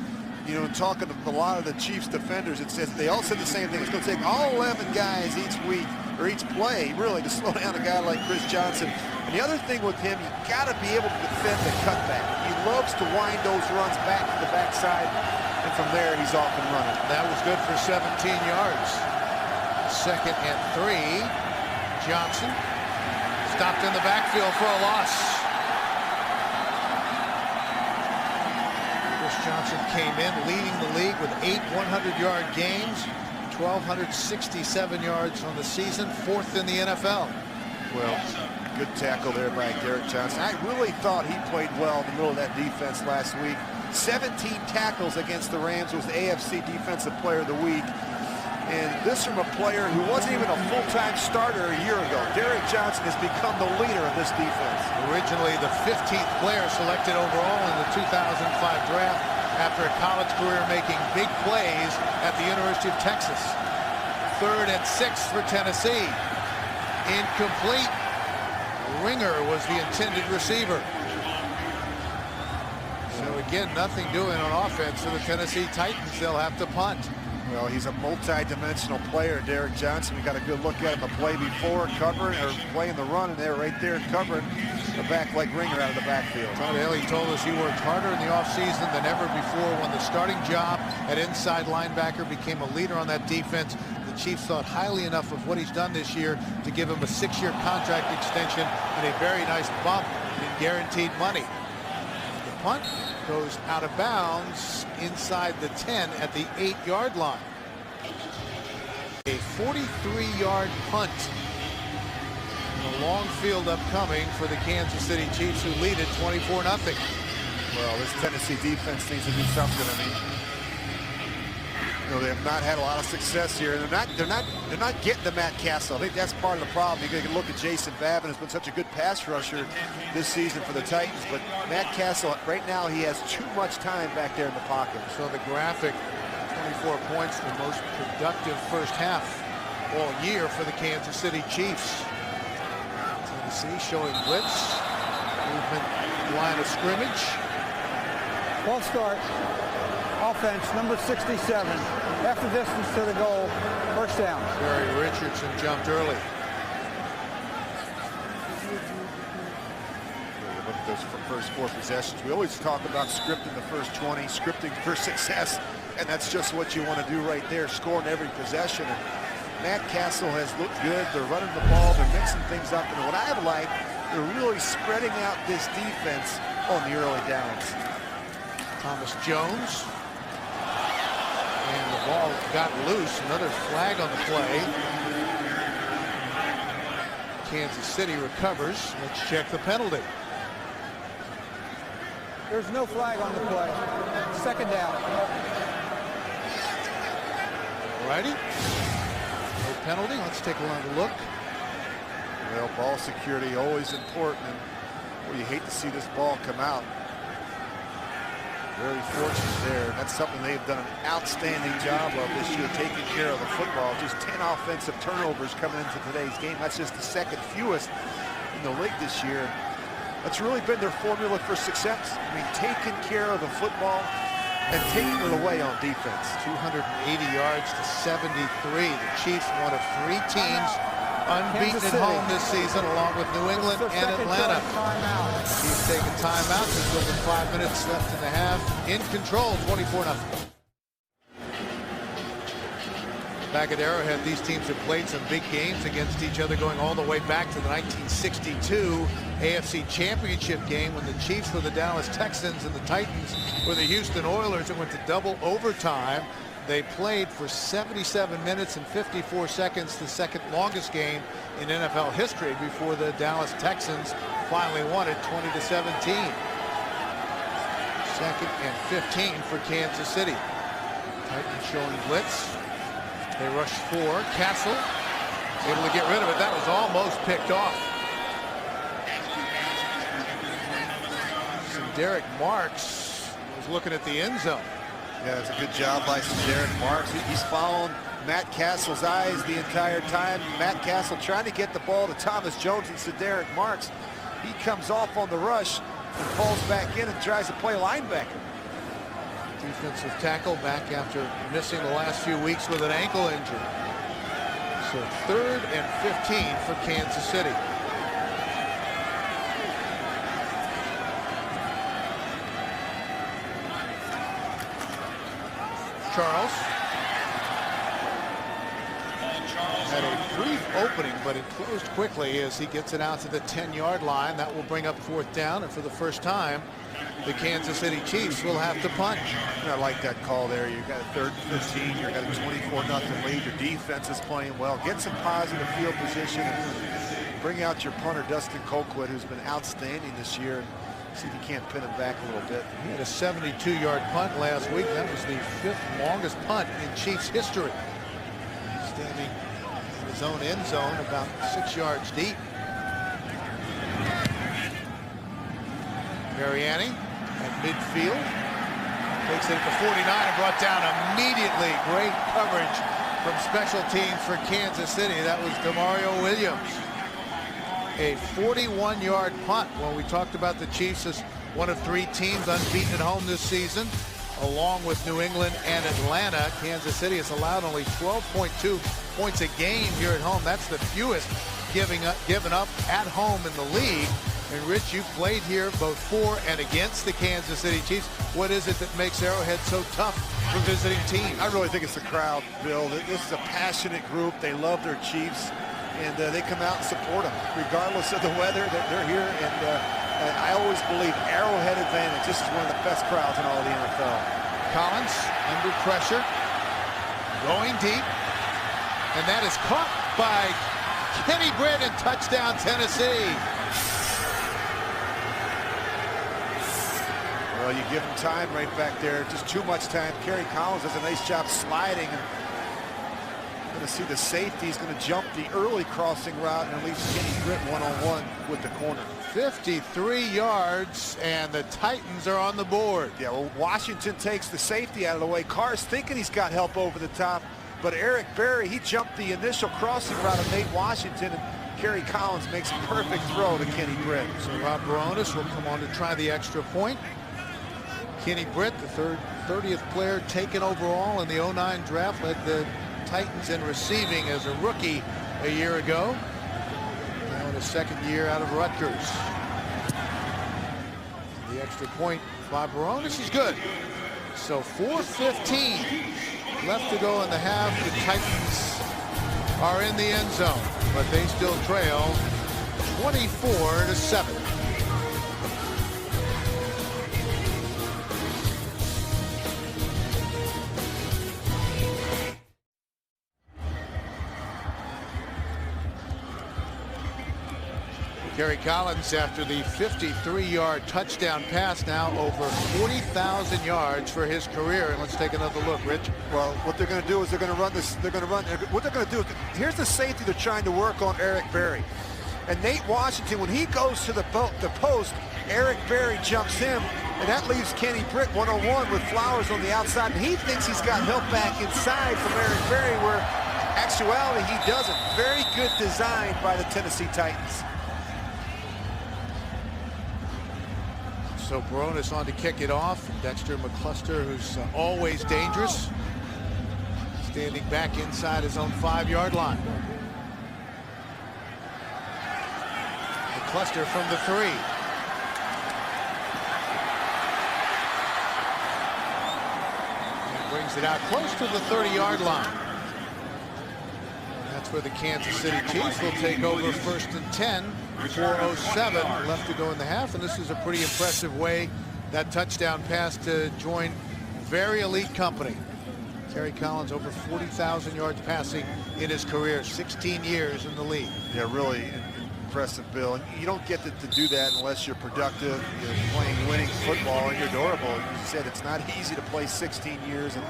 You know, talking to a lot of the Chiefs defenders, it says they all said the same thing. It's going to take all 11 guys each week or each play, really, to slow down a guy like Chris Johnson. And the other thing with him, you got to be able to defend the cutback. He loves to wind those runs back to the backside, and from there, he's off and running. That was good for 17 yards. 2nd and 3. Johnson stopped in the backfield for a loss. Chris Johnson came in leading the league with 8 100-yard games, 1,267 yards on the season, 4th in the NFL. Well, good tackle there by Derek Johnson. I really thought he played well in the middle of that defense last week. 17 tackles against the Rams, was the AFC Defensive Player of the Week. And this from a player who wasn't even a full-time starter a year ago. Derek Johnson has become the leader of this defense. Originally the 15th player selected overall in the 2005 draft after a college career making big plays at the University of Texas. 3rd and 6 for Tennessee. Incomplete. Ringer was the intended receiver. So again, nothing doing on offense for the Tennessee Titans. They'll have to punt. Well, he's a multi-dimensional player, Derek Johnson. We got a good look at him the play before, covering or playing the run, and they're right there covering the back leg Ringer out of the backfield. Todd Haley told us he worked harder in the offseason than ever before when the starting job at inside linebacker, became a leader on that defense. The Chiefs thought highly enough of what he's done this year to give him a 6-year contract extension and a very nice bump in guaranteed money. The punt goes out of bounds inside the 10 at the 8-yard line. A 43-yard punt. And a long field upcoming for the Kansas City Chiefs, who lead it 24-0. Well, this Tennessee defense needs to do something. I mean, you know, they have not had a lot of success here. They're not getting to Matt Castle. I think that's part of the problem. You can look at Jason Babin, who's been such a good pass rusher this season for the Titans, but Matt Castle, right now, he has too much time back there in the pocket. So the graphic, 24 points, the most productive first half all year for the Kansas City Chiefs. Tennessee showing blitz, movement, line of scrimmage. Ball start. Offense, number 67. Half the distance to the goal. First down. Barry Richardson jumped early. Look at those first 4 possessions. We always talk about scripting the first 20, scripting for success, and that's just what you want to do right there, scoring every possession. And Matt Castle has looked good. They're running the ball. They're mixing things up. And what I've liked, they're really spreading out this defense on the early downs. Thomas Jones. And the ball got loose. Another flag on the play. Kansas City recovers. Let's check the penalty. There's no flag on the play. Second down. Alrighty. No penalty. Let's take another look. Well, ball security always important. And well, you hate to see this ball come out. Very fortunate there. That's something they've done an outstanding job of this year, taking care of the football. Just 10 offensive turnovers coming into today's game. That's just the second fewest in the league this year. That's really been their formula for success. I mean, taking care of the football and taking it away on defense. 280 yards to 73. The Chiefs, one of 3 teams unbeaten at home this season, along with New England and Atlanta. Chiefs taking timeout. Just over 5 minutes left in the half. In control, 24-0. Back at Arrowhead, these teams have played some big games against each other, going all the way back to the 1962 AFC Championship game when the Chiefs were the Dallas Texans and the Titans were the Houston Oilers. It went to double overtime. They played for 77 minutes and 54 seconds, the second longest game in NFL history, before the Dallas Texans finally won it 20-17. Second and 15 for Kansas City. Titans showing blitz. They rush 4. Castle able to get rid of it. That was almost picked off. Derek Marks was looking at the end zone. Yeah, it's a good job by Derek Marks. He's following Matt Castle's eyes the entire time. Matt Castle trying to get the ball to Thomas Jones and Derek Marks. He comes off on the rush and falls back in and tries to play linebacker. Defensive tackle back after missing the last few weeks with an ankle injury. So 3rd and 15 for Kansas City. Charles had a brief opening, but it closed quickly as he gets it out to the 10-yard line. That will bring up 4th down, and for the first time, the Kansas City Chiefs will have to punt. And I like that call there. You've got a 3rd and 15. You've got a 24-0 lead. Your defense is playing well. Get some positive field position and bring out your punter, Dustin Colquitt, who's been outstanding this year. See if you can't pin him back a little bit. He had a 72-yard punt last week. That was the 5th longest punt in Chiefs history. Standing in his own end zone, about 6 yards deep. Mariani at midfield. Takes it at the 49 and brought down immediately. Great coverage from special teams for Kansas City. That was Demario Williams. A 41-yard punt. When we talked about the Chiefs as one of 3 teams unbeaten at home this season, along with New England and Atlanta, Kansas City has allowed only 12.2 points a game here at home. That's the fewest given up at home in the league. And Rich, you've played here both for and against the Kansas City Chiefs. What is it that makes Arrowhead so tough for visiting teams? I really think it's the crowd, Bill. This is a passionate group. They love their Chiefs, and they come out and support them regardless of the weather. They're here, and I always believe Arrowhead advantage. This is one of the best crowds in all of the NFL. Collins under pressure, going deep, and that is caught by Kenny Britt, and touchdown Tennessee. Well, you give him time right back there. Just too much time. Kerry Collins does a nice job sliding. Going to see the safety. He's going to jump the early crossing route and leaves Kenny Britt one-on-one with the corner. 53 yards, and the Titans are on the board. Yeah, well, Washington takes the safety out of the way. Carr's thinking he's got help over the top, but Eric Berry, he jumped the initial crossing route of Nate Washington, and Kerry Collins makes a perfect throw to Kenny Britt. So Rob Baronis will come on to try the extra point. Kenny Britt, the 30th player taken overall in the 09 draft, led the Titans in receiving as a rookie a year ago. Now in his 2nd year out of Rutgers. The extra point by Baronis is good. So 4:15 left to go in the half. The Titans are in the end zone, but they still trail 24-7. Kerry Collins, after the 53-yard touchdown pass, now over 40,000 yards for his career. And let's take another look, Rich. Well, what they're going to do is they're going to run this. They're going to run. What they're going to do is, here's the safety they're trying to work on, Eric Berry. And Nate Washington, when he goes to the post, Eric Berry jumps him, and that leaves Kenny Britt one-on-one with Flowers on the outside. And he thinks he's got help back inside from Eric Berry, where actuality he doesn't. Very good design by the Tennessee Titans. So Baronis on to kick it off. Dexter McCluster, who's always dangerous, standing back inside his own 5-yard line. McCluster from the 3. And brings it out close to the 30-yard line. That's where the Kansas City Chiefs will take over 1st and 10. 4:07 left to go in the half, and this is a pretty impressive way, that touchdown pass, to join very elite company. Kerry Collins, over 40,000 yards passing in his career, 16 years in the league. Yeah, really impressive, Bill. And you don't get to do that unless you're productive, you're playing winning football, and you're durable. As you said, it's not easy to play 16 years and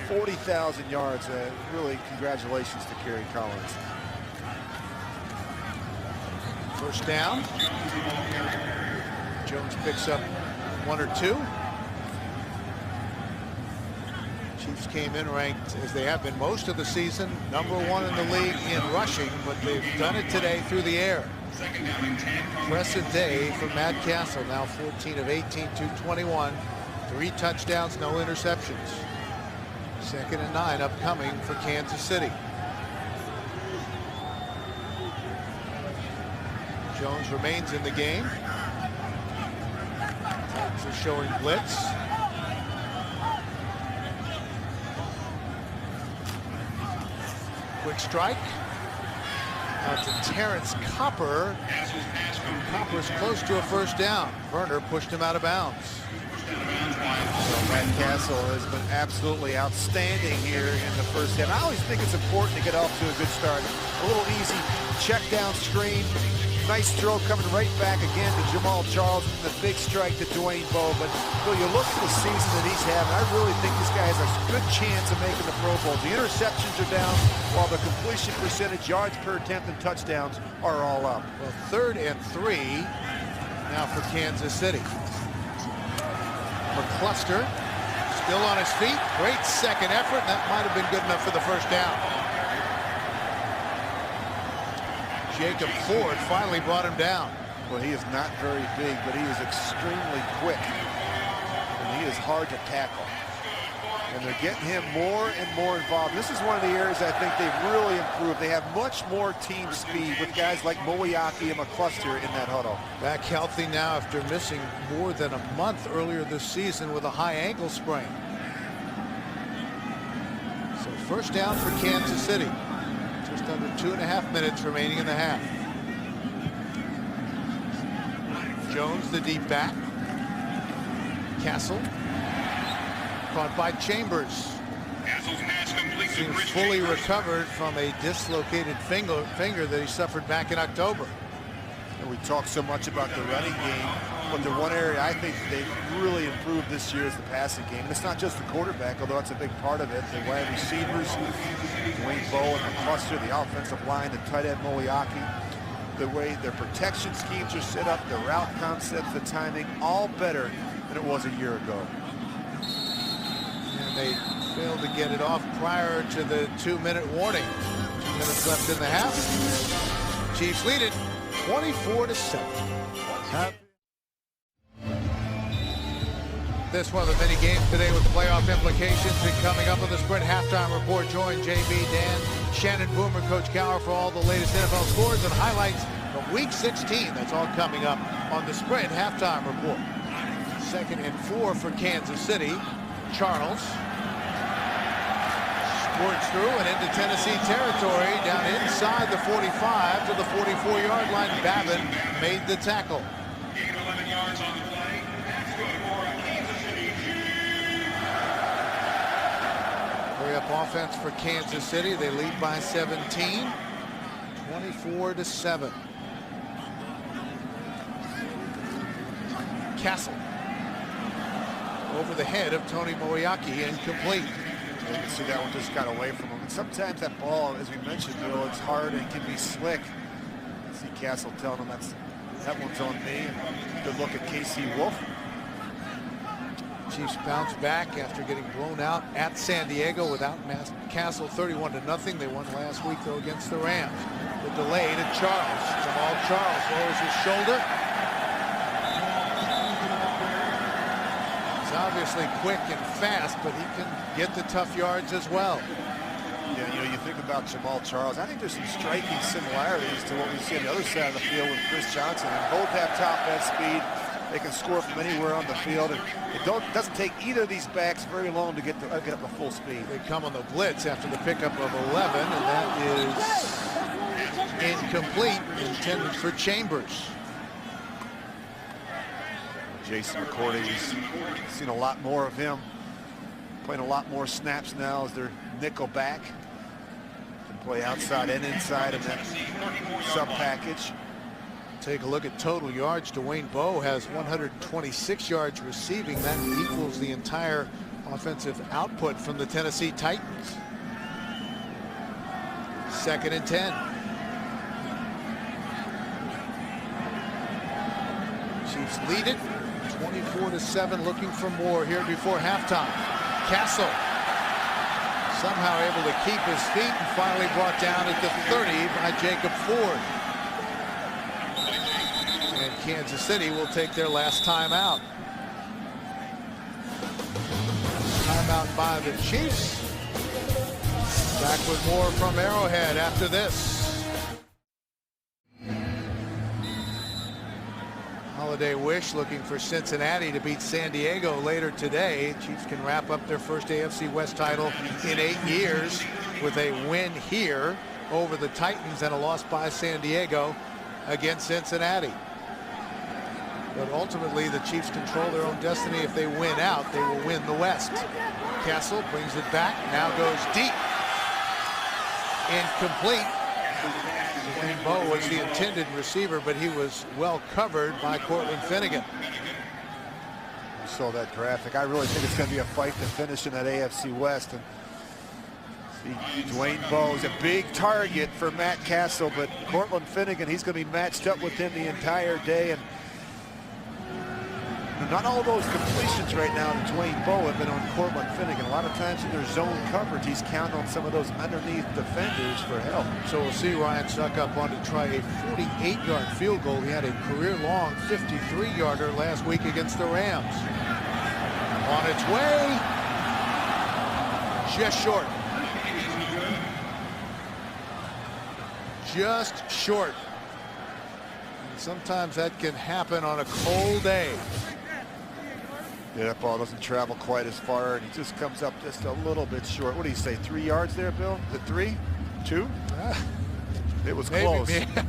40,000 yards. Really, congratulations to Kerry Collins. First down. Jones picks up 1 or 2. Chiefs came in ranked, as they have been most of the season, #1 in the league in rushing, but they've done it today through the air. Impressive day for Matt Castle, now 14 of 18, 221. 3 touchdowns, no interceptions. 2nd and 9 upcoming for Kansas City. Jones remains in the game. Titans are showing blitz. Quick strike. Out to Terrence Copper. Copper's close to a first down. Werner pushed him out of bounds. So Matt Castle has been absolutely outstanding here in the first half. I always think it's important to get off to a good start. A little easy check down screen. Nice throw coming right back again to Jamal Charles, and the big strike to Dwayne Bowe. But Bill, you look at the season that he's having, I really think this guy has a good chance of making the Pro Bowl. The interceptions are down, while the completion percentage, yards per attempt, and touchdowns are all up. Well, 3rd and 3 now for Kansas City. McCluster still on his feet. Great second effort. That might have been good enough for the first down. Jacob Ford finally brought him down. Well, he is not very big, but he is extremely quick, and he is hard to tackle. And they're getting him more and more involved. This is one of the areas I think they've really improved. They have much more team speed with guys like Moiaki and McCluster in that huddle. Back healthy now after missing more than a month earlier this season with a high ankle sprain. So first down for Kansas City. Just under 2.5 minutes remaining in the half. Jones, the deep back. Castle. Caught by Chambers. Seems fully recovered from a dislocated finger that he suffered back in October. And we talk so much about the running game, but the one area I think they've really improved this year is the passing game. And it's not just the quarterback, although that's a big part of it. The wide receivers, Dwayne Bowe and McCluster, the offensive line, the tight end Moiaki, the way their protection schemes are set up, the route concepts, the timing, all better than it was a year ago. And they failed to get it off prior to the 2-minute warning. 2 minutes left in the half. Chiefs lead it 24-7. This one of the many games today with playoff implications. And coming up on the Sprint Halftime Report, join JB, Dan, Shannon Boomer, Coach Cowher for all the latest NFL scores and highlights from Week 16. That's all coming up on the Sprint Halftime Report. 2nd and 4 for Kansas City. Charles squirts through and into Tennessee territory, down inside the 45 to the 44-yard line. Babin made the tackle. Gain 11 yards on the play. That's good for Kansas City. Hurry up offense for Kansas City. They lead by 17, 24-7. Castle over the head of Tony Moeaki, incomplete. You can see that one just got away from him. And sometimes that ball, as we mentioned, Bill, it's hard and can be slick. You see Castle telling him that one's on me. Good look at KC Wolf. Chiefs bounce back after getting blown out at San Diego without Castle, 31-0. They won last week, though, against the Rams. The delay to Charles. Jamal Charles lowers his shoulder. He's obviously quick and fast, but he can get the tough yards as well. Yeah, you know, you think about Jamal Charles. I think there's some striking similarities to what we see on the other side of the field with Chris Johnson. And both have top end speed. They can score from anywhere on the field. And it doesn't take either of these backs very long to get up to full speed. They come on the blitz after the pickup of 11, and that is incomplete, intended for Chambers. Jason McCourty, we've seen a lot more of him. Playing a lot more snaps now as their nickel back. Can play outside and inside in that sub package. Take a look at total yards. Dwayne Bowe has 126 yards receiving. That equals the entire offensive output from the Tennessee Titans. 2nd and 10. Chiefs lead it 24-7, looking for more here before halftime. Castle somehow able to keep his feet and finally brought down at the 30 by Jacob Ford. And Kansas City will take their last timeout. Timeout by the Chiefs. Back with more from Arrowhead after this. Holiday Wish looking for Cincinnati to beat San Diego later today. Chiefs can wrap up their first AFC West title in 8 years with a win here over the Titans and a loss by San Diego against Cincinnati. But ultimately, the Chiefs control their own destiny. If they win out, they will win the West. Castle brings it back, now goes deep. Incomplete. Dwayne Bowe was the intended receiver, but he was well covered by Cortland Finnegan. You saw that graphic. I really think it's going to be a fight to finish in that AFC West. And see, Dwayne Bowe is a big target for Matt Castle, but Cortland Finnegan, he's going to be matched up with him the entire day. And not all those completions right now to Dwayne Bowe have been on Cortland Finnegan. A lot of times in their zone coverage, he's counting on some of those underneath defenders for help. So we'll see Ryan Succop on to try a 48-yard field goal. He had a career-long 53-yarder last week against the Rams. On its way, just short. Just short. And sometimes that can happen on a cold day. Yeah, that ball doesn't travel quite as far, and he just comes up just a little bit short. What do you say, 3 yards there, Bill? Is it 3? 2? It was Maybe, close. Yeah.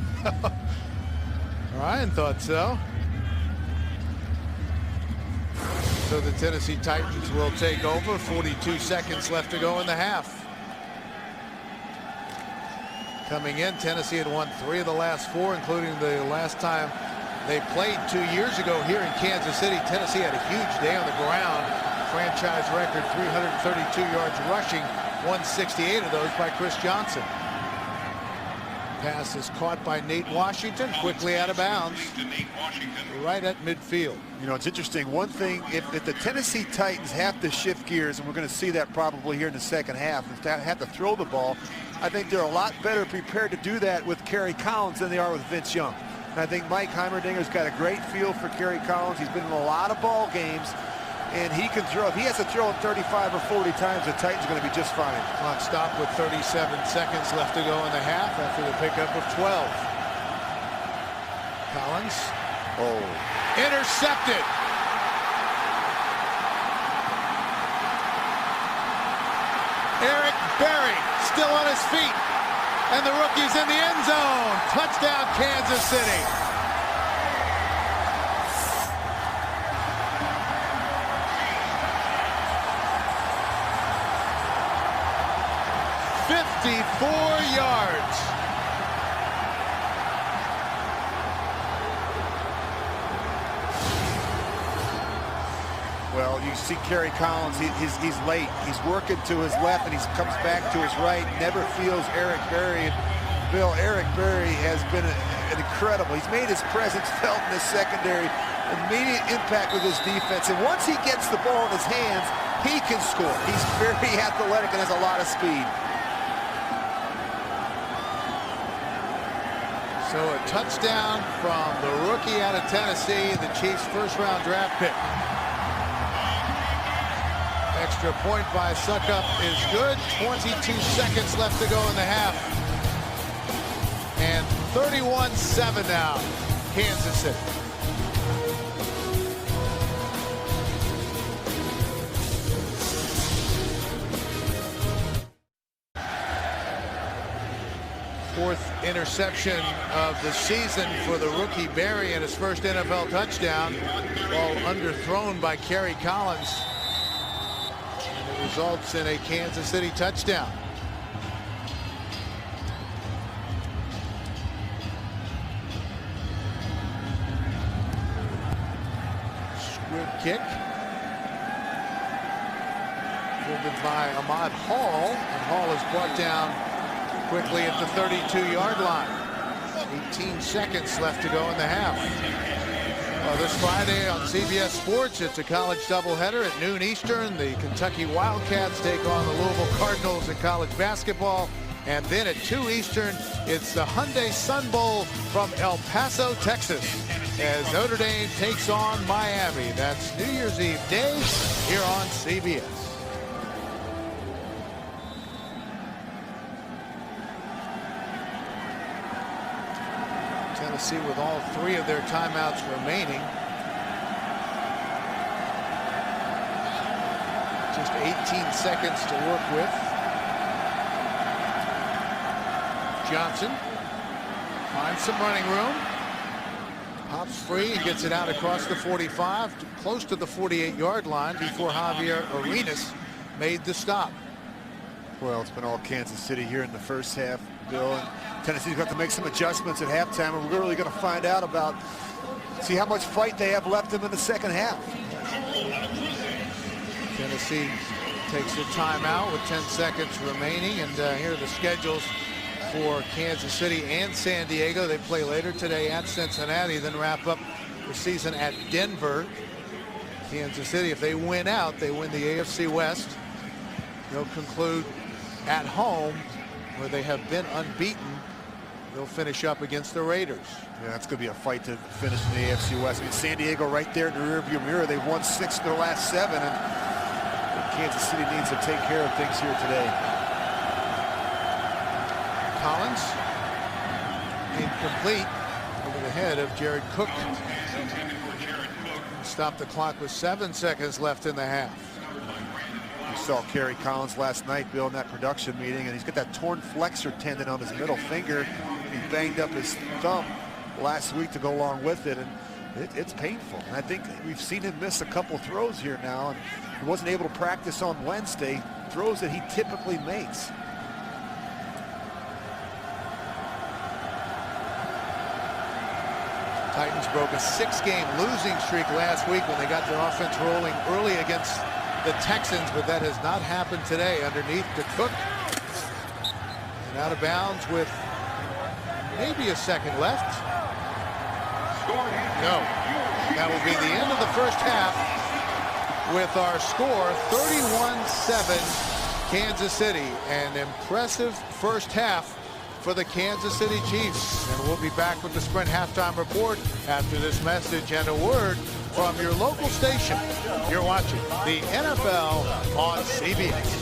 Ryan thought so. So the Tennessee Titans will take over. 42 seconds left to go in the half. Coming in, Tennessee had won 3 of the last 4, including the last time they played 2 years ago here in Kansas City. Tennessee had a huge day on the ground. Franchise record 332 yards rushing, 168 of those by Chris Johnson. Pass is caught by Nate Washington, quickly out of bounds, right at midfield. You know, it's interesting. One thing, if the Tennessee Titans have to shift gears, and we're going to see that probably here in the second half, if they have to throw the ball, I think they're a lot better prepared to do that with Kerry Collins than they are with Vince Young. And I think Mike Heimerdinger's got a great feel for Kerry Collins. He's been in a lot of ball games, and he can throw. If he has to throw it 35 or 40 times, the Titans are going to be just fine. Clock stopped with 37 seconds left to go in the half after the pickup of 12. Collins. Oh. Intercepted. Eric Berry his feet. And the rookie's in the end zone. Touchdown, Kansas City. "54 yards. Well, you see Kerry Collins, he's late. He's working to his left, and he comes back to his right. Never feels Eric Berry. And Bill, Eric Berry has been an incredible. He's made his presence felt in the secondary. Immediate impact with his defense. And once he gets the ball in his hands, he can score. He's very athletic and has a lot of speed. So a touchdown from the rookie out of Tennessee, the Chiefs' first-round draft pick. Extra point by Succop is good. 22 seconds left to go in the half. And 31-7 now, Kansas City. Fourth interception of the season for the rookie Berry and his first NFL touchdown. Ball underthrown by Kerry Collins. And it results in a Kansas City touchdown. Squib kick. Fielded by Ahmad Hall. And Hall is brought down quickly at the 32-yard line. 18 seconds left to go in the half. This Friday on CBS Sports, it's a college doubleheader at noon Eastern. The Kentucky Wildcats take on the Louisville Cardinals in college basketball. And then at 2 Eastern, it's the Hyundai Sun Bowl from El Paso, Texas, as Notre Dame takes on Miami. That's New Year's Eve day here on CBS. Tennessee with all 3 of their timeouts remaining. Just 18 seconds to work with. Johnson finds some running room. Pops free and gets it out across the 45, close to the 48-yard line before Javier Arenas made the stop. Well, it's been all Kansas City here in the first half, Bill. And Tennessee's got to make some adjustments at halftime, and we're really going to find out see how much fight they have left in the second half. Tennessee takes a timeout with 10 seconds remaining, and here are the schedules for Kansas City and San Diego. They play later today at Cincinnati, then wrap up the season at Denver. Kansas City, if they win out, they win the AFC West. They'll conclude at home, where they have been unbeaten. They'll finish up against the Raiders. Yeah, it's going to be a fight to finish in the AFC West. I mean, San Diego right there in the rearview mirror. They've won 6 of their last 7, and Kansas City needs to take care of things here today. Collins, incomplete, over the head of Jared Cook. Stop the clock with 7 seconds left in the half. You saw Kerry Collins last night, Bill, in that production meeting, and he's got that torn flexor tendon on his middle finger. He banged up his thumb last week to go along with it, and it's painful. And I think we've seen him miss a couple throws here now, and he wasn't able to practice on Wednesday, throws that he typically makes. Titans broke a 6-game losing streak last week when they got their offense rolling early against the Texans, but that has not happened today. Underneath to Cook, and out of bounds with maybe a second left. No, that will be the end of the first half with our score 31-7 Kansas City. An impressive first half for the Kansas City Chiefs. And we'll be back with the Sprint halftime report after this message and a word from your local station. You're watching the NFL on CBS.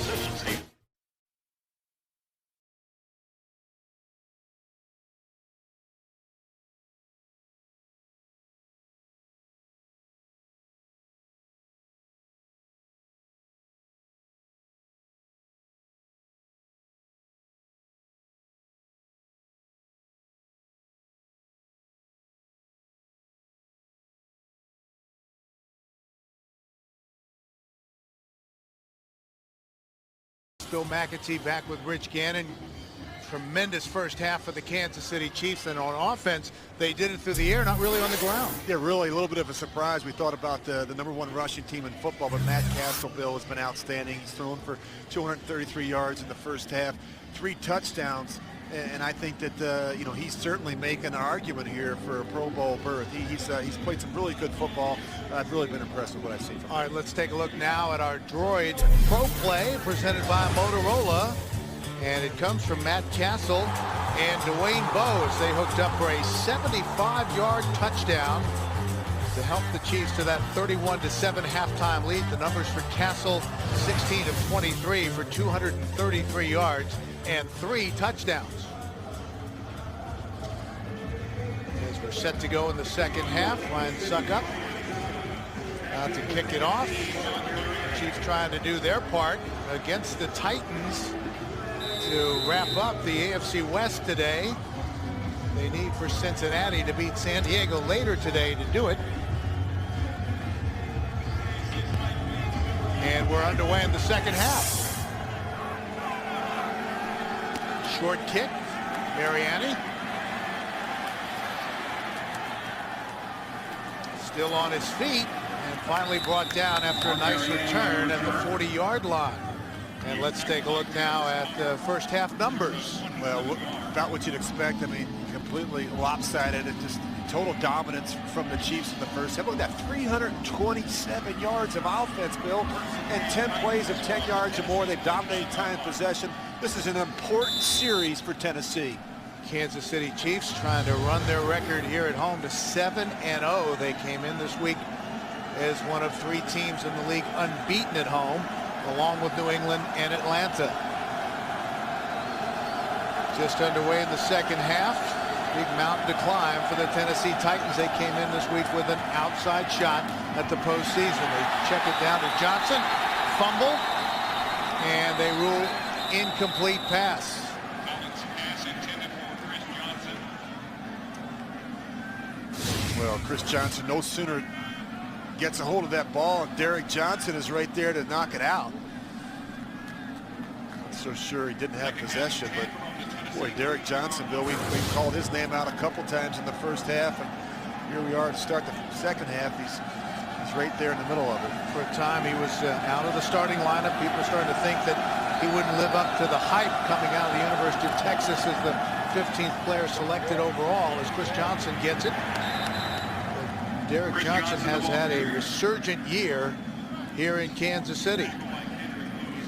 Bill McAtee back with Rich Gannon. Tremendous first half for the Kansas City Chiefs, and on offense they did it through the air, not really on the ground. Yeah, really a little bit of a surprise. We thought about the #1 rushing team in football, but Matt Castle, Bill, has been outstanding. He's thrown for 233 yards in the first half, 3 touchdowns, and I think that you know, he's certainly making an argument here for a Pro Bowl berth. He's played some really good football. I've really been impressed with what I've seen from him. All right, let's take a look now at our Droid Pro Play presented by Motorola. And it comes from Matt Castle and Dwayne Bowe as they hooked up for a 75-yard touchdown to help the Chiefs to that 31-7 halftime lead. The numbers for Castle, 16 of 23 for 233 yards and 3 touchdowns. As we're set to go in the second half, Ryan Suckup out to kick it off. The Chiefs trying to do their part against the Titans to wrap up the AFC West today. They need for Cincinnati to beat San Diego later today to do it. And we're underway in the second half. Short kick, Mariani. Still on his feet and finally brought down after a nice return at the 40-yard line. And let's take a look now at the first half numbers. Well, about what you'd expect. I mean, completely lopsided and just total dominance from the Chiefs in the first half. Look at that, 327 yards of offense, Bill, and 10 plays of 10 yards or more. They've dominated time possession. This is an important series for Tennessee. Kansas City Chiefs trying to run their record here at home to 7-0. They came in this week as one of 3 teams in the league unbeaten at home, along with New England and Atlanta. Just underway in the second half. Big mountain to climb for the Tennessee Titans. They came in this week with an outside shot at the postseason. They check it down to Johnson, fumble, and they rule incomplete pass. Well, Chris Johnson no sooner gets a hold of that ball, and Derek Johnson is right there to knock it out. Not so sure he didn't have possession, but boy, Derek Johnson, Bill, we called his name out a couple times in the first half, and here we are to start the second half. He's right there in the middle of it. For a time, he was out of the starting lineup. People starting to think that he wouldn't live up to the hype coming out of the University of Texas as the 15th player selected overall, as Chris Johnson gets it. Derek Johnson has had a resurgent year here in Kansas City.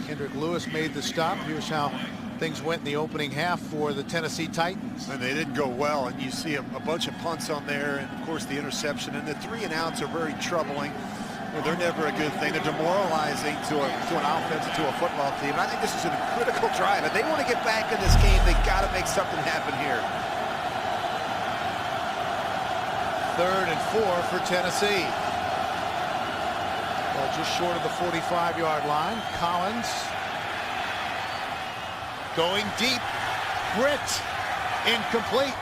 Kendrick Lewis made the stop. Here's how things went in the opening half for the Tennessee Titans. And they didn't go well, and you see a bunch of punts on there, and of course the interception, and the 3 and outs are very troubling. Well, they're never a good thing. They're demoralizing to an offense, to a football team. I think this is a critical drive. If they want to get back in this game, they got to make something happen here. 3rd and 4 for Tennessee. Well, just short of the 45-yard line. Collins going deep. Britt incomplete.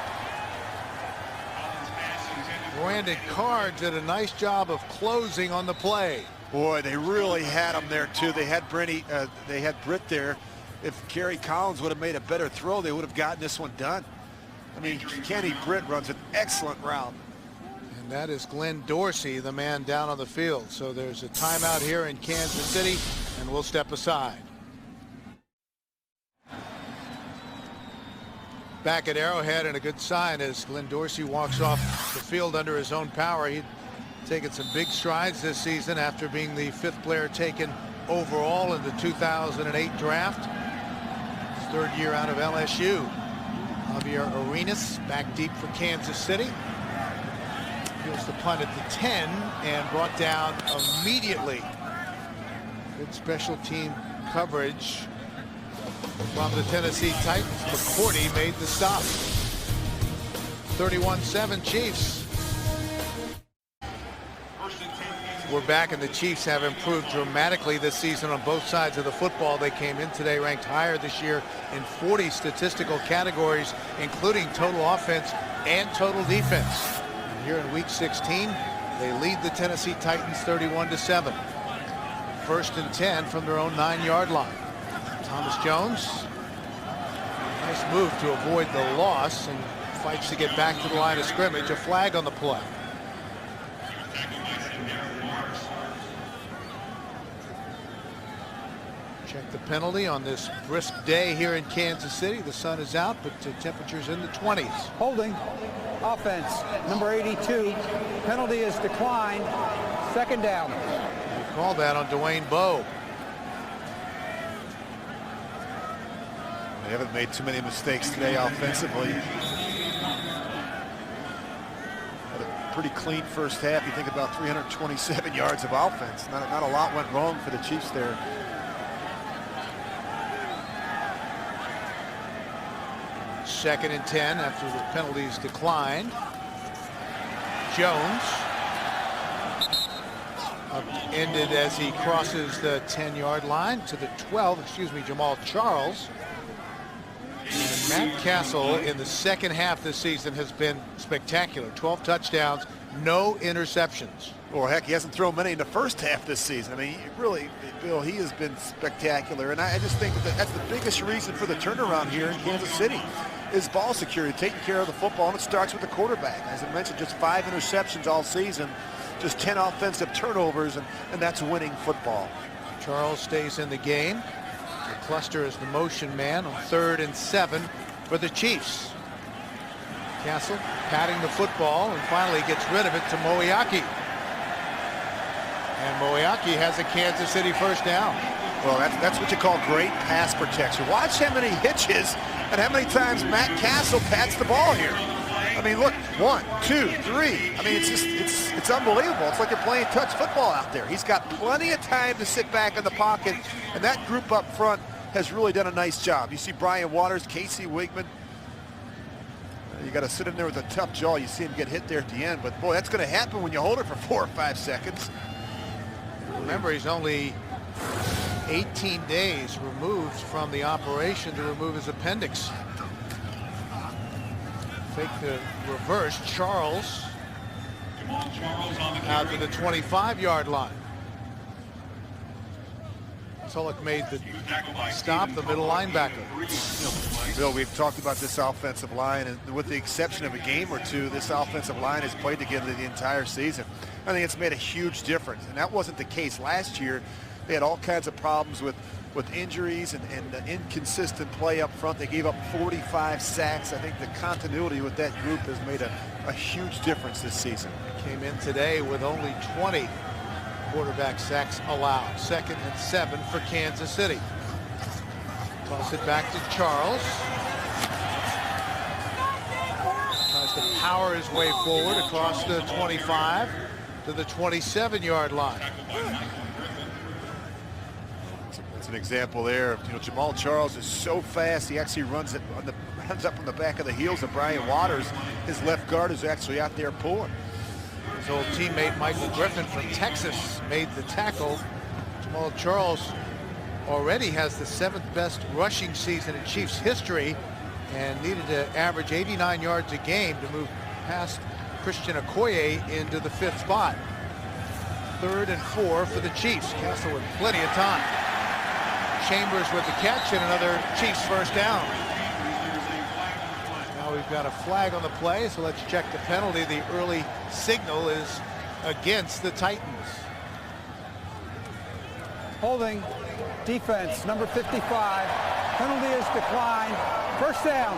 Brandon Carr did a nice job of closing on the play. Boy, they really had him there too. They had Britt there. If Kerry Collins would have made a better throw, they would have gotten this one done. I mean, Kenny Britt runs an excellent route. And that is Glenn Dorsey, the man down on the field. So there's a timeout here in Kansas City, and we'll step aside. Back at Arrowhead, and a good sign as Glenn Dorsey walks off the field under his own power. He'd taken some big strides this season after being the 5th player taken overall in the 2008 draft. His 3rd year out of LSU. Javier Arenas back deep for Kansas City. Feels the punt at the 10 and brought down immediately. Good special team coverage from the Tennessee Titans. McCourty made the stop. 31-7 Chiefs. We're back, and the Chiefs have improved dramatically this season on both sides of the football. They came in today ranked higher this year in 40 statistical categories, including total offense and total defense. And here in week 16, they lead the Tennessee Titans 31-7. 1st and 10 from their own 9-yard line. Thomas Jones. Nice move to avoid the loss and fights to get back to the line of scrimmage. A flag on the play. Check the penalty on this brisk day here in Kansas City. The sun is out, but the temperature's in the 20s. Holding. Offense. Number 82. Penalty is declined. Second down. They call that on Dwayne Bowe. They haven't made too many mistakes today offensively. Had a pretty clean first half. You think about 327 yards of offense. Not a lot went wrong for the Chiefs there. Second and 10 after the penalties declined. Jones ended as he crosses the 10-yard line to the 12. Jamal Charles. And Matt Castle in the second half this season has been spectacular. 12 touchdowns, no interceptions. Well, heck, he hasn't thrown many in the first half this season. I mean, really, Bill, he has been spectacular. And I just think that's the biggest reason for the turnaround here in Kansas City is ball security, taking care of the football, and it starts with the quarterback. As I mentioned, just 5 interceptions all season, just 10 offensive turnovers, and that's winning football. Charles stays in the game. Cluster is the motion man on 3rd and 7 for the Chiefs. Castle patting the football and finally gets rid of it to Moeaki. And Moeaki has a Kansas City first down. Well, that's what you call great pass protection. Watch how many hitches and how many times Matt Castle pats the ball here. I mean, look, 1, 2, 3. I mean, it's unbelievable. It's like you're playing touch football out there. He's got plenty of time to sit back in the pocket, and that group up front has really done a nice job. You see Brian Waters, Casey Wigman. You got to sit in there with a tough jaw. You see him get hit there at the end, but boy, that's going to happen when you hold it for 4 or 5 seconds. Remember, he's only 18 days removed from the operation to remove his appendix. Fake the reverse. Charles out to the 25-yard line. Tulloch made the stop, the middle linebacker. Bill, we've talked about this offensive line, and with the exception of a game or two, this offensive line has played together the entire season. I think it's made a huge difference, and that wasn't the case last year. They had all kinds of problems with injuries and inconsistent play up front. They gave up 45 sacks. I think the continuity with that group has made a huge difference this season. Came in today with only 20 quarterback sacks allowed. 2nd and 7 for Kansas City. Toss it back to Charles. Tries to power his way forward across the 25 to the 27-yard line. That's an example there. You know, Jamal Charles is so fast. He actually runs up on the back of the heels of Brian Waters. His left guard is actually out there pulling. His old teammate Michael Griffin from Texas made the tackle. Jamal Charles already has the 7th best rushing season in Chiefs history and needed to average 89 yards a game to move past Christian Okoye into the 5th spot. 3rd and 4 for the Chiefs. Castle with plenty of time. Chambers with the catch and another Chiefs first down. Now we've got a flag on the play, so let's check the penalty. The early signal is against the Titans. Holding. Defense, number 55. Penalty is declined. First down.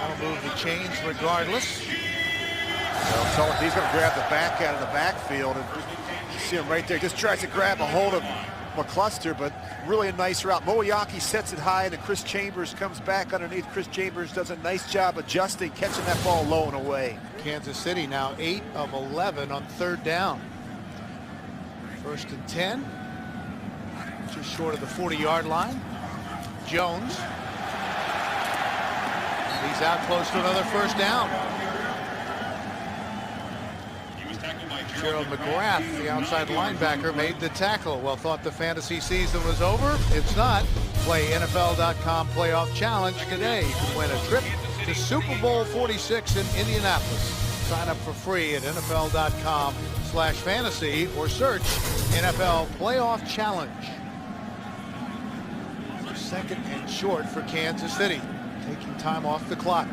That'll move the chains regardless. Well, he's going to grab the back out of the backfield, and you see him right there. Just tries to grab a hold of McCluster, but really a nice route. Moeaki sets it high, and then Chris Chambers comes back underneath. Chris Chambers does a nice job adjusting, catching that ball low and away. Kansas City now 8 of 11 on 3rd down. 1st and 10. Just short of the 40-yard line. Jones. He's out close to another first down. Gerald McGrath, the outside linebacker, made the tackle. Well, thought the fantasy season was over. It's not. Play NFL.com Playoff Challenge today. You can win a trip to Super Bowl 46 in Indianapolis. Sign up for free at NFL.com/fantasy or search NFL Playoff Challenge. Second and short for Kansas City, taking time off the clock.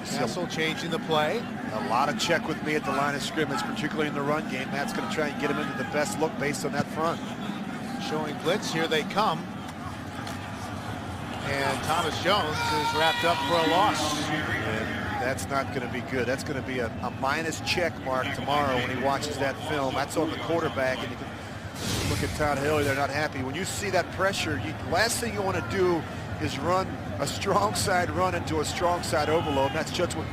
Castle changing the play. A lot of check with me at the line of scrimmage, particularly in the run game. Matt's going to try and get him into the best look based on that front. Showing blitz, here they come. And Thomas Jones is wrapped up for a loss. And that's not going to be good. That's going to be a minus check mark tomorrow when he watches that film. That's on the quarterback, and you can look at Todd Haley. They're not happy. When you see that pressure, last thing you want to do is run a strong side run into a strong side overload. And that's just what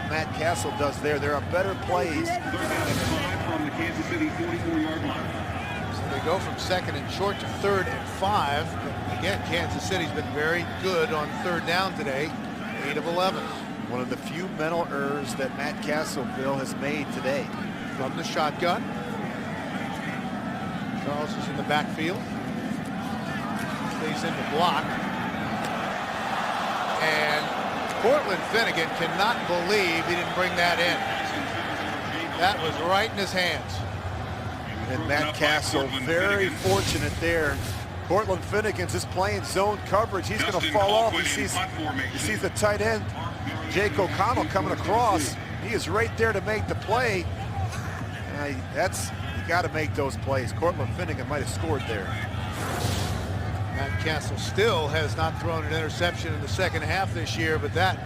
Matt Castle does there. There are better plays. From the Kansas City 44-yard line. So they go from second and short to 3rd and 5. But again, Kansas City's been very good on 3rd down today. 8 of 11. One of the few mental errors that Matt Castleville has made today. From the shotgun. Charles is in the backfield. Stays in the block. And Cortland Finnegan cannot believe he didn't bring that in. That was right in his hands. And Matt Castle very fortunate there. Cortland Finnegan's just playing zone coverage. He's going to fall off. He sees the tight end, Jake O'Connell, coming across. He is right there to make the play. You got to make those plays. Cortland Finnegan might have scored there. Matt Castle still has not thrown an interception in the second half this year, but that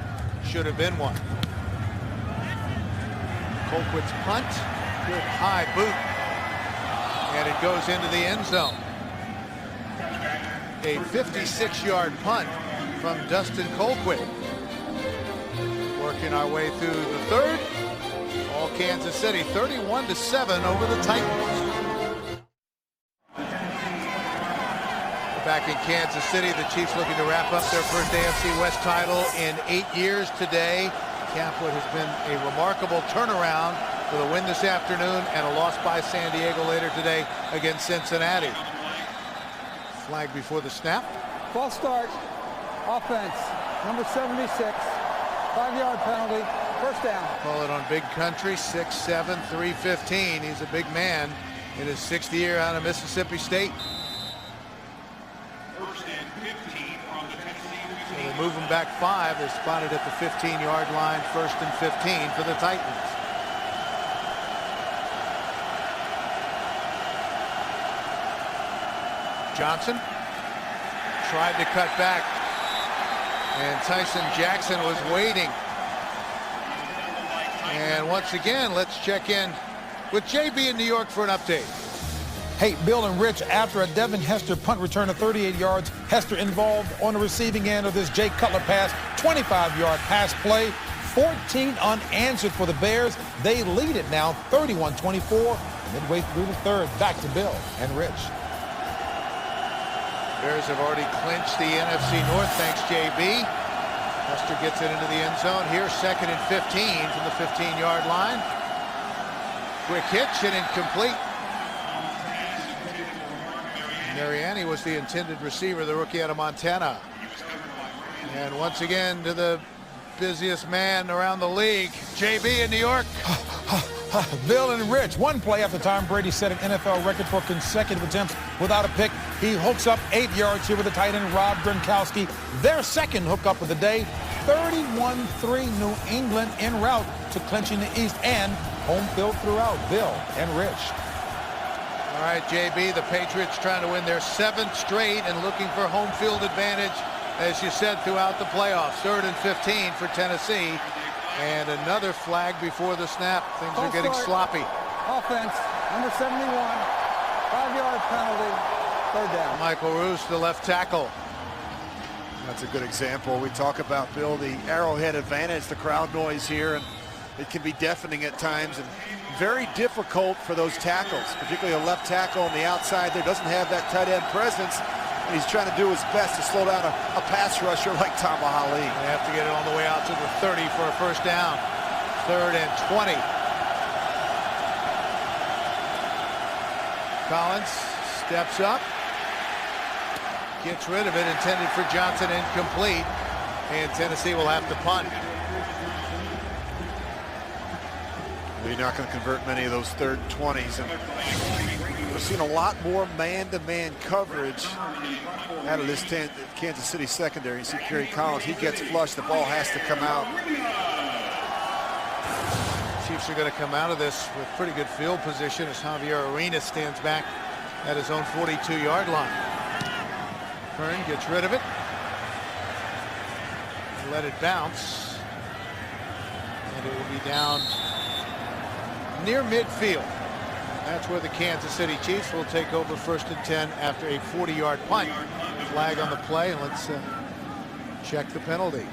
should have been one. Colquitt's punt, good high boot, and it goes into the end zone. A 56-yard punt from Dustin Colquitt. Working our way through the 3rd. All Kansas City 31-7 over the Titans. Back in Kansas City, the Chiefs looking to wrap up their first AFC West title in 8 years today. Camp Wood has been a remarkable turnaround with a win this afternoon and a loss by San Diego later today against Cincinnati. Flag before the snap. False start. Offense. Number 76. 5-yard penalty. First down. Call it on Big Country. 6'7", 315. He's a big man in his 6th year out of Mississippi State. So they move him back 5. They're spotted at the 15-yard line. 1st and 15 for the Titans. Johnson tried to cut back, and Tyson Jackson was waiting. And once again, let's check in with JB in New York for an update. Hey, Bill and Rich, after a Devin Hester punt return of 38 yards, Hester involved on the receiving end of this Jay Cutler pass, 25-yard pass play, 14 unanswered for the Bears. They lead it now 31-24, midway through the 3rd. Back to Bill and Rich. Bears have already clinched the NFC North, thanks JB. Hester gets it into the end zone. Here's 2nd and 15 from the 15-yard line. Quick hitch and incomplete. Mariani was the intended receiver, the rookie out of Montana. And once again to the busiest man around the league, JB in New York. Bill and Rich, one play after Tom Brady set an NFL record for consecutive attempts without a pick. He hooks up 8 yards here with the tight end Rob Gronkowski. Their second hookup of the day, 31-3 New England en route to clinching the East and home field throughout. Bill and Rich. All right, JB, the Patriots trying to win their 7th straight and looking for home field advantage, as you said, throughout the playoffs. 3rd and 15 for Tennessee. And another flag before the snap. Things are getting sloppy. Offense, number 71, 5-yard penalty, 3rd down. Michael Roos, the left tackle. That's a good example. We talk about, Bill, the Arrowhead advantage, the crowd noise here, and it can be deafening at times and very difficult for those tackles, particularly a left tackle on the outside there doesn't have that tight end presence, and he's trying to do his best to slow down a pass rusher like Tamahali. They have to get it on the way out to the 30 for a first down. 3rd and 20. Collins steps up, gets rid of it, intended for Johnson, incomplete, and Tennessee will have to punt. you're not going to convert many of those third 20s. And we're seeing a lot more man-to-man coverage out of this Kansas City secondary. You see Kerry Collins, he gets flushed, the ball has to come out. Chiefs are going to come out of this with pretty good field position as Javier Arenas stands back at his own 42-yard line. Kern gets rid of it. Let it bounce. And it will be down near midfield. That's where the Kansas City Chiefs will take over 1st and 10 after a 40-yard punt. Flag on the play, and let's check the penalty.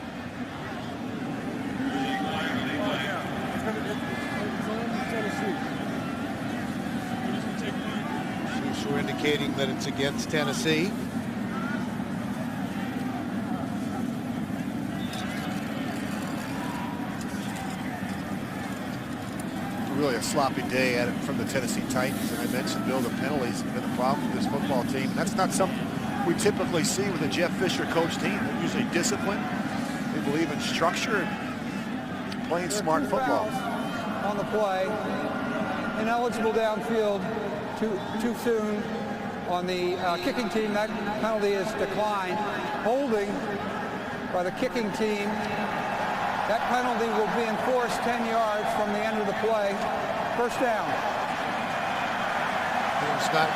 Chiefs were indicating that it's against Tennessee. Really a sloppy day at it from the Tennessee Titans. And I mentioned, Bill, the penalties have been a problem for this football team. And that's not something we typically see with a Jeff Fisher coach team. They're usually disciplined. They believe in structure and playing smart football. On the play, ineligible downfield too soon on the kicking team. That penalty is declined. Holding by the kicking team. That penalty will be enforced 10 yards from the end of the play. 1st down. It's not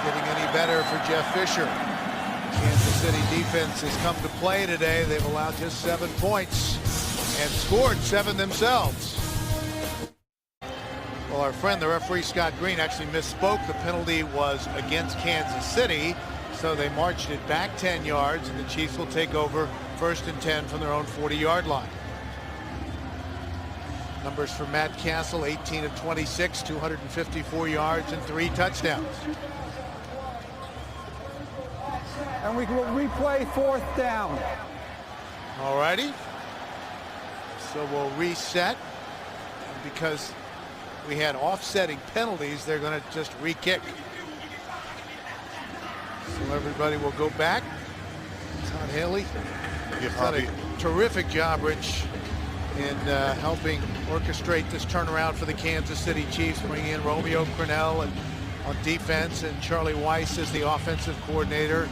getting any better for Jeff Fisher. Kansas City defense has come to play today. They've allowed just 7 points and scored 7 themselves. Well, our friend, the referee Scott Green, actually misspoke. The penalty was against Kansas City, so they marched it back 10 yards, and the Chiefs will take over 1st and 10 from their own 40-yard line. Numbers for Matt Castle, 18 of 26, 254 yards and 3 touchdowns. And we will replay 4th down. All righty. So we'll reset. Because we had offsetting penalties, they're going to just re-kick. So everybody will go back. Todd Haley, you've done a terrific job, Rich, in helping orchestrate this turnaround for the Kansas City Chiefs, bringing in Romeo Crennel on defense and Charlie Weiss as the offensive coordinator.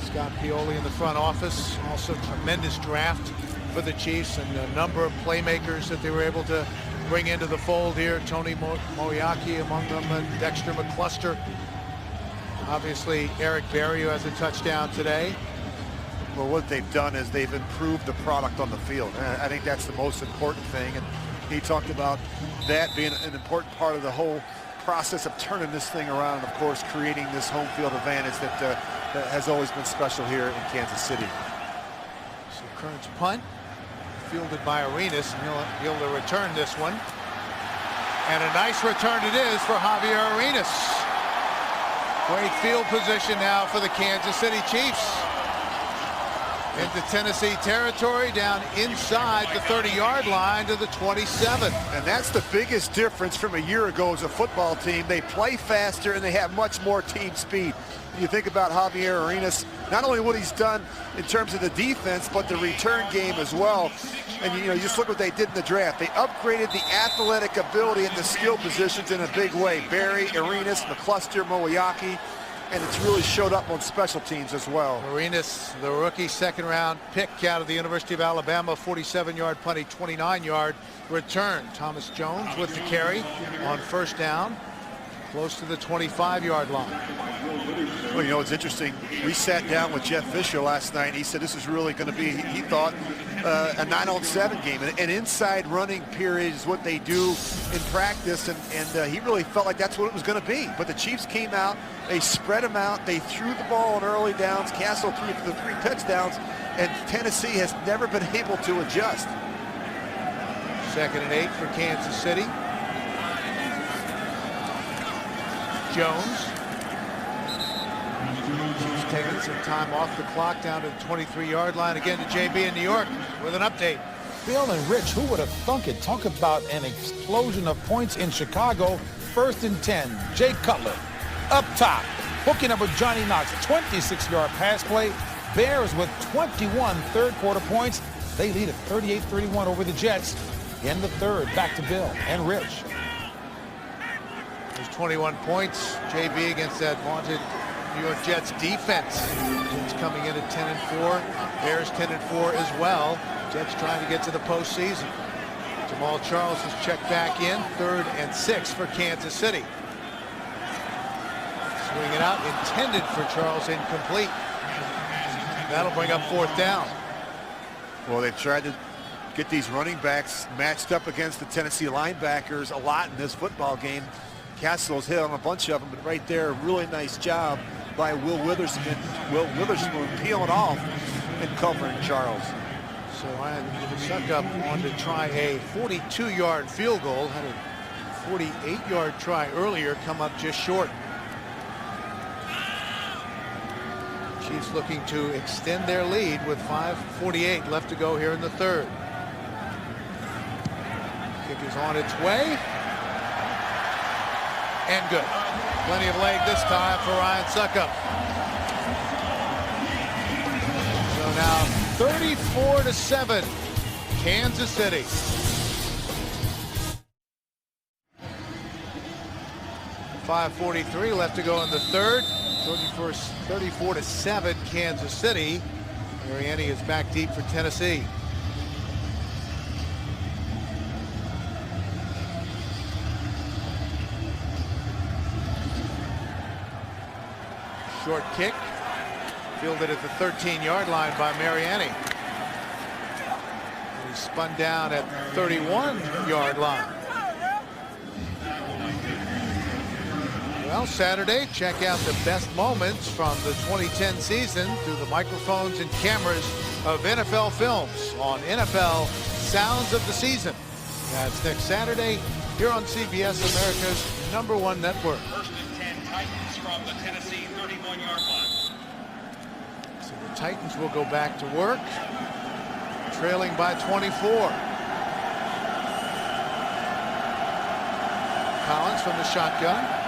Scott Pioli in the front office. Also tremendous draft for the Chiefs and a number of playmakers that they were able to bring into the fold here. Tony Moeaki among them, and Dexter McCluster. Obviously, Eric Berry, who has a touchdown today. Well, what they've done is they've improved the product on the field. And I think that's the most important thing. And he talked about that being an important part of the whole process of turning this thing around. And of course, creating this home field advantage that has always been special here in Kansas City. So Kern's punt, fielded by Arenas, and he'll be able to return this one. And a nice return it is for Javier Arenas. Great field position now for the Kansas City Chiefs. Into Tennessee territory, down inside the 30-yard line to the 27. And that's the biggest difference from a year ago as a football team. They play faster and they have much more team speed. You think about Javier Arenas, not only what he's done in terms of the defense, but the return game as well. And you just look what they did in the draft. They upgraded the athletic ability and the skill positions in a big way. Berry, Arenas, McCluster, Moeaki. And it's really showed up on special teams as well. Arenas, the rookie second-round pick out of the University of Alabama, 47-yard punt, 29-yard return. Thomas Jones with the carry on 1st down, close to the 25-yard line. Well, it's interesting. We sat down with Jeff Fisher last night. He said this is really going to be, he thought, a 9-on-7 game. An inside running period is what they do in practice, and he really felt like that's what it was going to be. But the Chiefs came out, they spread them out, they threw the ball on early downs. Castle threw for the 3 touchdowns, and Tennessee has never been able to adjust. 2nd and 8 for Kansas City. Jones. Chiefs taking some time off the clock down to the 23-yard line. Again to JB in New York with an update. Bill and Rich, who would have thunk it? Talk about an explosion of points in Chicago. 1st and 10. Jay Cutler up top, hooking up with Johnny Knox. 26-yard pass play. Bears with 21 third-quarter points. They lead at 38-31 over the Jets in the third. Back to Bill and Rich. 21 points. JV against that vaunted New York Jets defense. Jets coming in at 10-4. Bears 10-4 as well. Jets trying to get to the postseason. Jamal Charles has checked back in. 3rd and 6 for Kansas City. Swing it out, intended for Charles, incomplete. That'll bring up 4th down. Well, they've tried to get these running backs matched up against the Tennessee linebackers a lot in this football game. Castle's hit on a bunch of them, but right there, really nice job by Will Witherspoon peeling off and covering Charles. So Ryan Succop wanted to try a 42-yard field goal. Had a 48-yard try earlier, come up just short. Chiefs looking to extend their lead with 5:48 left to go here in the 3rd. Kick is on its way. And good. Plenty of leg this time for Ryan Succop. So now 34-7, Kansas City. .543 left to go in the 3rd. 34-7, Kansas City. Mariani is back deep for Tennessee. Short kick, fielded at the 13-yard line by Mariani. And he spun down at the 31-yard line. Well, Saturday, check out the best moments from the 2010 season through the microphones and cameras of NFL Films on NFL Sounds of the Season. That's next Saturday here on CBS, America's #1 network. 1st and 10 Titans from the Tennessee 31-yard line. So the Titans will go back to work, trailing by 24. Collins from the shotgun.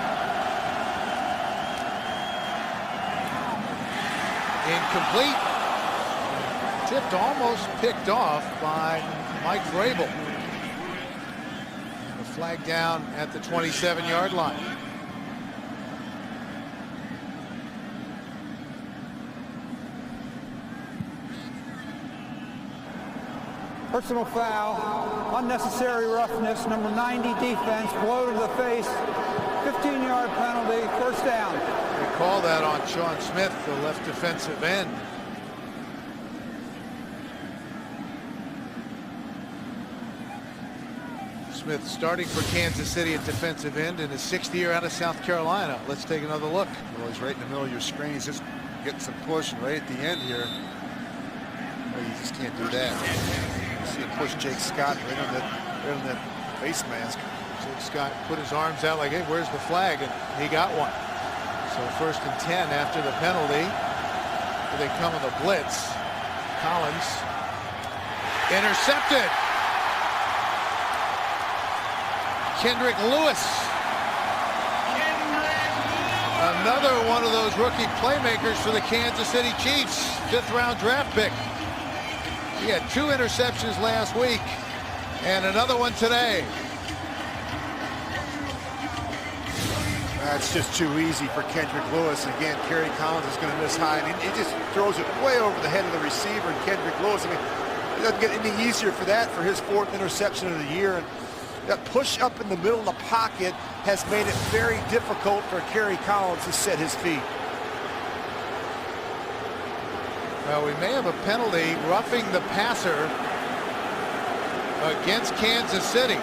Incomplete. Tipped, almost picked off by Mike Vrabel. A flag down at the 27-yard line. Personal foul, unnecessary roughness, number 90 defense, blow to the face, 15-yard penalty, 1st down. They call that on Sean Smith, the left defensive end. Smith starting for Kansas City at defensive end in his 6th year out of South Carolina. Let's take another look. Well, he's right in the middle of your screen. He's just getting some push, and right at the end here, well, you just can't do that. You see him push Jake Scott right on that face mask. Jake Scott put his arms out like, hey, where's the flag? And he got one. So 1st and 10 after the penalty. Here they come with a blitz. Collins intercepted. Kendrick Lewis. Another one of those rookie playmakers for the Kansas City Chiefs. 5th-round draft pick. He had 2 interceptions last week and another one today. That's just too easy for Kendrick Lewis. Again, Kerry Collins is going to miss high. And he just throws it way over the head of the receiver. And Kendrick Lewis, I mean, it doesn't get any easier for that for his 4th interception of the year. And that push up in the middle of the pocket has made it very difficult for Kerry Collins to set his feet. Well, we may have a penalty roughing the passer against Kansas City.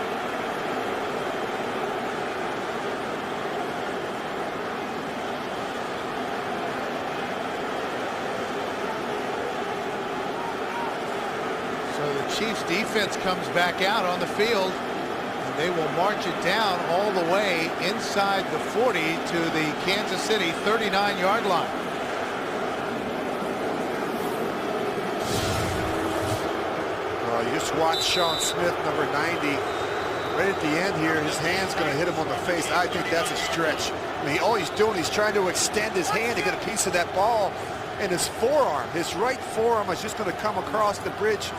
So the Chiefs defense comes back out on the field, and they will march it down all the way inside the 40 to the Kansas City 39-yard line. Well, you just watch Sean Smith, number 90, right at the end here. His hand's going to hit him on the face. I think that's a stretch. I mean, all he's doing, he's trying to extend his hand to get a piece of that ball. And his forearm, his right forearm, is just going to come across the bridge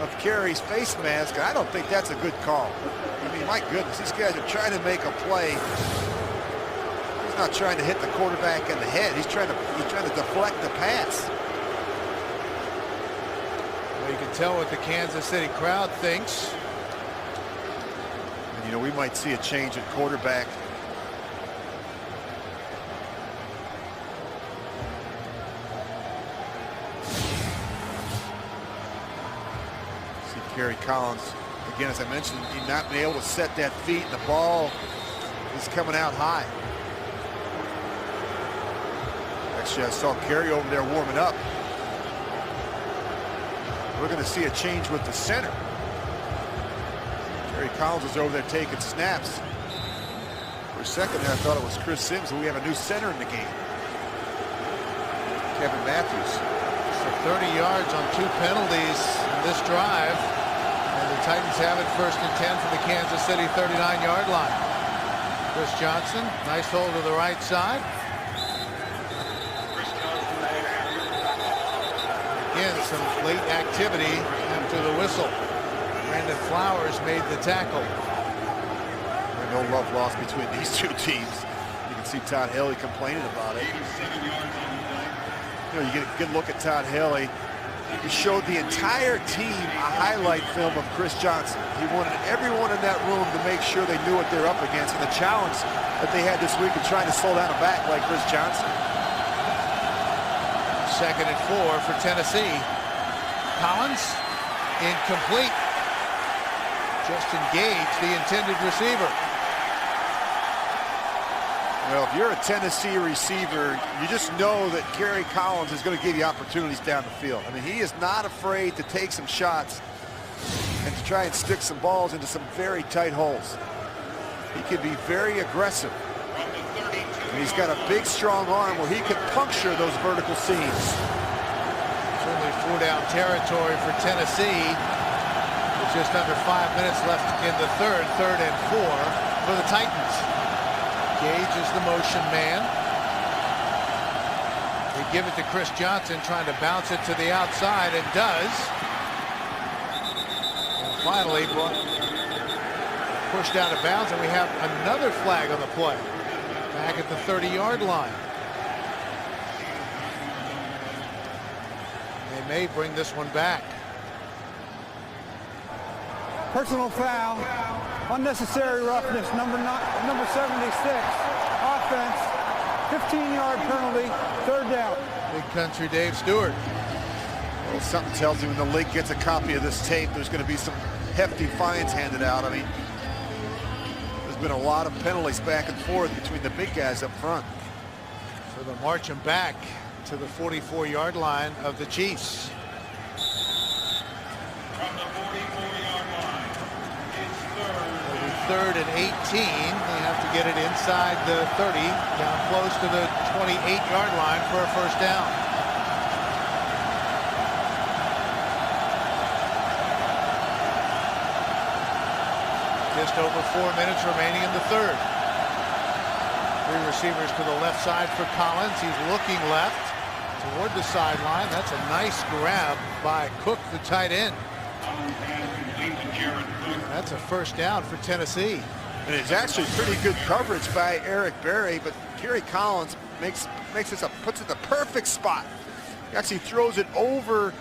of Kerry's face mask. I don't think that's a good call. I mean, my goodness, these guys are trying to make a play. He's not trying to hit the quarterback in the head. He's trying to deflect the pass. Well, you can tell what the Kansas City crowd thinks. And, you know, we might see a change at quarterback. Kerry Collins, again, as I mentioned, he's not been able to set that feet, and the ball is coming out high. Actually, I saw Kerry over there warming up. We're going to see a change with the center. Kerry Collins is over there taking snaps. For a second there, I thought it was Chris Sims, but we have a new center in the game. Kevin Matthews. So 30 yards on 2 penalties in this drive. And the Titans have it 1st and 10 from the Kansas City 39-yard line. Chris Johnson, nice hold to the right side. Again, some late activity after the whistle. Brandon Flowers made the tackle. And no love lost between these two teams. You can see Todd Haley complaining about it. You know, you get a good look at Todd Haley. He showed the entire team a highlight film of Chris Johnson. He wanted everyone in that room to make sure they knew what they're up against and the challenge that they had this week of trying to slow down a back like Chris Johnson. 2nd and 4 for Tennessee. Collins, incomplete. Just engaged the intended receiver. Well, if you're a Tennessee receiver, you just know that Kerry Collins is going to give you opportunities down the field. I mean, he is not afraid to take some shots and to try and stick some balls into some very tight holes. He can be very aggressive. And he's got a big, strong arm where he can puncture those vertical seams. Certainly 4-down territory for Tennessee. With just under 5 minutes left in the third. 3rd and 4 for the Titans. Gage is the motion man. They give it to Chris Johnson, trying to bounce it to the outside, and does. And finally pushed out of bounds, and we have another flag on the play. Back at the 30-yard line. They may bring this one back. Personal foul, unnecessary roughness, number 76, offense, 15-yard penalty, 3rd down. Big country Dave Stewart. Well, something tells me when the league gets a copy of this tape, there's going to be some hefty fines handed out. I mean, there's been a lot of penalties back and forth between the big guys up front. So they'll march him back to the 44-yard line of the Chiefs. From the 44-yard line, it's 3rd and 18. They have to get it inside the 30, down close to the 28-yard line for a 1st down. Just over 4 minutes remaining in the 3rd. 3 receivers to the left side for Collins. He's looking left toward the sideline. That's a nice grab by Cook, the tight end. That's a 1st down for Tennessee. And it's actually pretty good coverage by Eric Berry, but Kerry Collins puts it in the perfect spot. He actually throws it over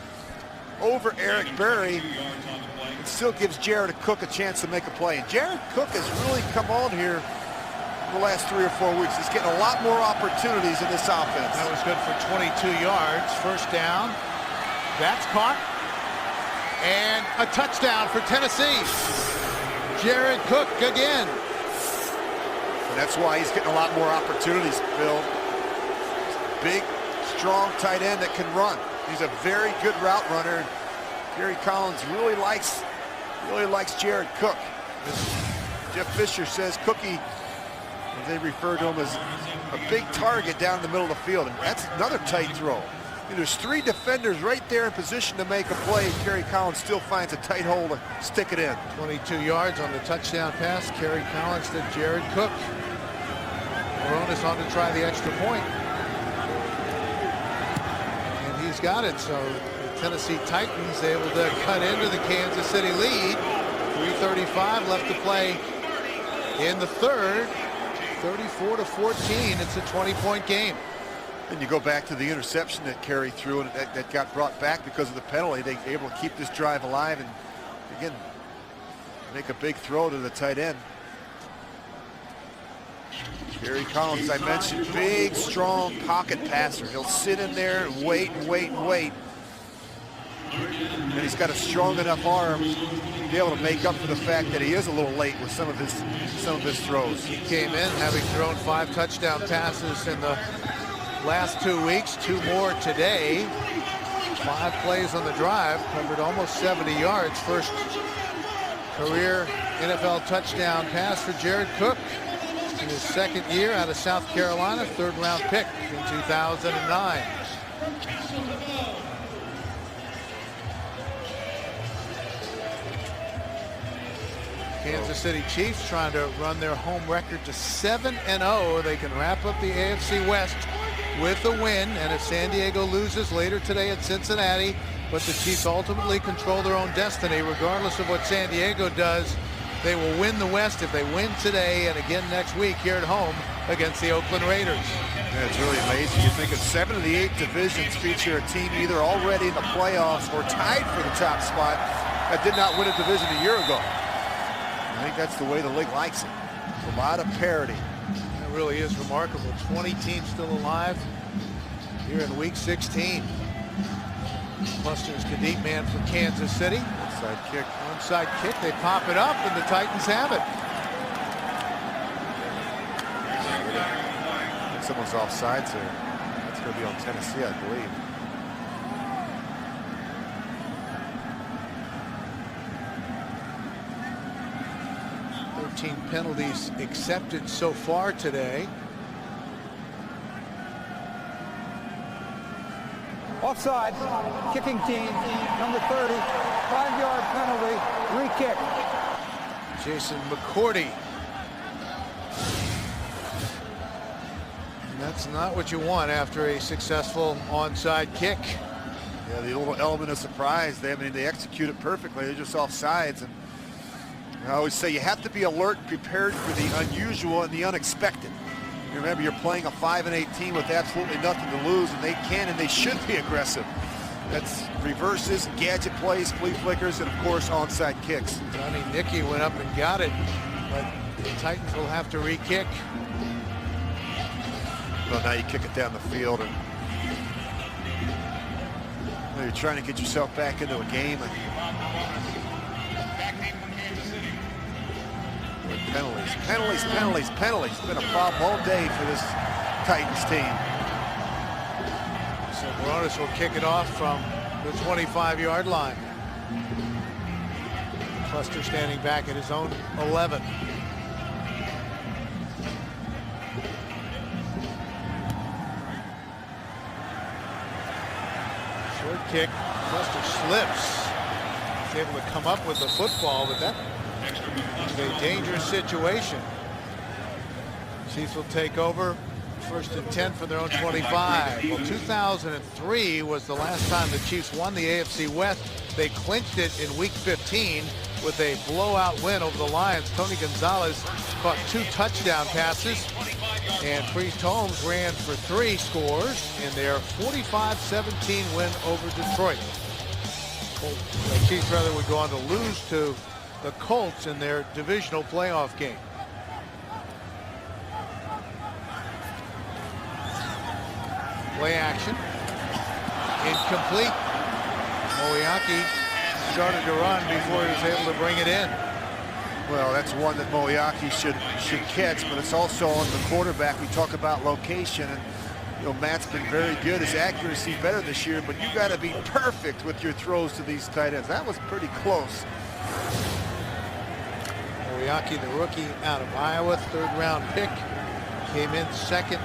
Eric Berry. It still gives Jared Cook a chance to make a play. And Jared Cook has really come on here in the last 3 or 4 weeks. He's getting a lot more opportunities in this offense. That was good for 22 yards. 1st down. That's caught. And a touchdown for Tennessee. Jared Cook again. And that's why he's getting a lot more opportunities, Bill. Big, strong tight end that can run. He's a very good route runner. Kerry Collins really likes Jared Cook. Jeff Fisher says Cookie, as they refer to him, as a big target down the middle of the field. And that's another tight throw. And there's 3 defenders right there in position to make a play. Kerry Collins still finds a tight hole to stick it in. 22 yards on the touchdown pass. Kerry Collins to Jared Cook. Moronis on to try the extra point. And he's he's got it. So the Tennessee Titans able to cut into the Kansas City lead. 3:35 left to play in the third. 34-14. It's a 20-point game. And you go back to the interception that Carey threw and that got brought back because of the penalty. They were able to keep this drive alive and again make a big throw to the tight end. Gary Collins, as I mentioned, big, strong pocket passer. He'll sit in there and wait and wait and wait. And he's got a strong enough arm to be able to make up for the fact that he is a little late with some of his throws. He came in having thrown 5 touchdown passes in the last 2 weeks, 2 more today. 5 plays on the drive, covered almost 70 yards. First career NFL touchdown pass for Jared Cook in his second year out of South Carolina, 3rd round pick in 2009. Kansas City Chiefs trying to run their home record to 7-0. They can wrap up the AFC West with a win, and if San Diego loses later today at Cincinnati, but the Chiefs ultimately control their own destiny regardless of what San Diego does. They will win the West if they win today and again next week here at home against the Oakland Raiders. Yeah, it's really amazing. You think of 7 of the 8 divisions feature a team either already in the playoffs or tied for the top spot that did not win a division a year ago. I think that's the way the league likes it. It's a lot of parity. That really is remarkable. 20 teams still alive here in week 16. Clusters the deep man for Kansas City. Onside kick. Onside kick. They pop it up, and the Titans have it. I think someone's offsides there. That's going to be on Tennessee, I believe. Penalties accepted so far today. Offside, kicking team, number 30, 5-yard penalty, re-kick. Jason McCourty. And that's not what you want after a successful onside kick. Yeah, the little element of surprise. They execute it perfectly. They're just offsides. And I always say you have to be alert and prepared for the unusual and the unexpected. You remember, you're playing a 5-8 team with absolutely nothing to lose, and they can and they should be aggressive. That's reverses, gadget plays, flea flickers, and of course onside kicks. Johnny Nicky went up and got it, but the Titans will have to re-kick. Well, now you kick it down the field, and you're trying to get yourself back into a game. And penalties. It's been a problem all day for this Titans team. So Moronis will kick it off from the 25-yard line. Cluster standing back at his own 11. Short kick. Cluster slips. He's able to come up with the football, but that is a dangerous situation. Chiefs will take over. 1st and 10 for their own 25. Well, 2003 was the last time the Chiefs won the AFC West. They clinched it in week 15 with a blowout win over the Lions. Tony Gonzalez caught 2 touchdown passes, and Priest Holmes ran for 3 scores in their 45-17 win over Detroit. The Chiefs rather would go on to lose to the Colts in their divisional playoff game. Play action. Incomplete. Moeaki started to run before he was able to bring it in. Well, that's one that Moeaki should catch, but it's also on the quarterback. We talk about location, and you know, Matt's been very good. His accuracy better this year, but you got to be perfect with your throws to these tight ends. That was pretty close. Moeaki, the rookie out of Iowa, 3rd round pick, came in 2nd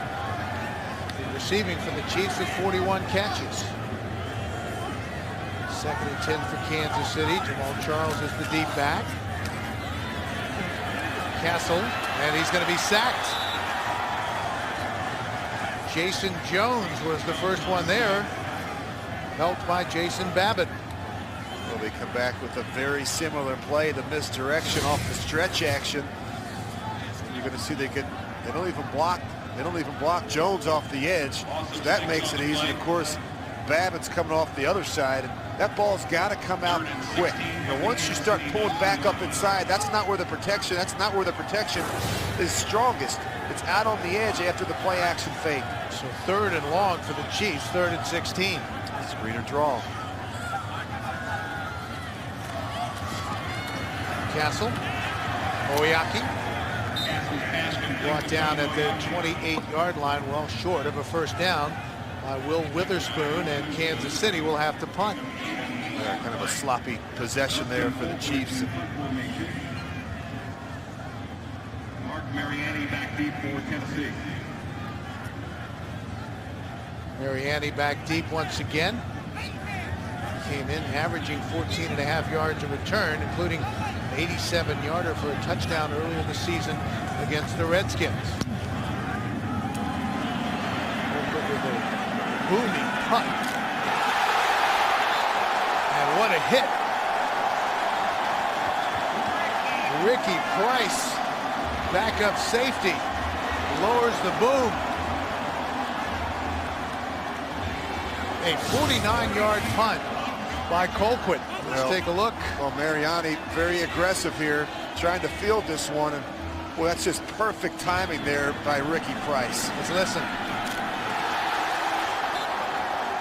in receiving for the Chiefs with 41 catches. 2nd and 10 for Kansas City. Jamal Charles is the deep back. Castle, and he's going to be sacked. Jason Jones was the first one there. helped by Jason Babbitt. Well, they come back with a very similar play, the misdirection off the stretch action. And you're going to see they don't even block Jones off the edge, so that makes it easy. Of course, Babbitt's coming off the other side, and that ball's got to come out quick. You know, once you start pulling back up inside, that's not where the protection is strongest. It's out on the edge after the play action fake. So 3rd and long for the Chiefs, 3rd and 16. Screen or draw. Castle, Oyaki, brought down at the 28-yard line, well short of a first down by Will Witherspoon, and Kansas City will have to punt. Kind of a sloppy possession there for the Chiefs. Mark Mariani back deep for Tennessee. Mariani back deep once again. Came in averaging 14.5 yards a return, including an 87-yarder for a touchdown earlier this season against the Redskins. With a booming punt. And what a hit. Ricky Price, backup safety, lowers the boom. A 49-yard punt by Colquitt. Let's take a look. Well, Mariani very aggressive here, trying to field this one, and well, that's just perfect timing there by Ricky Price. Let's listen.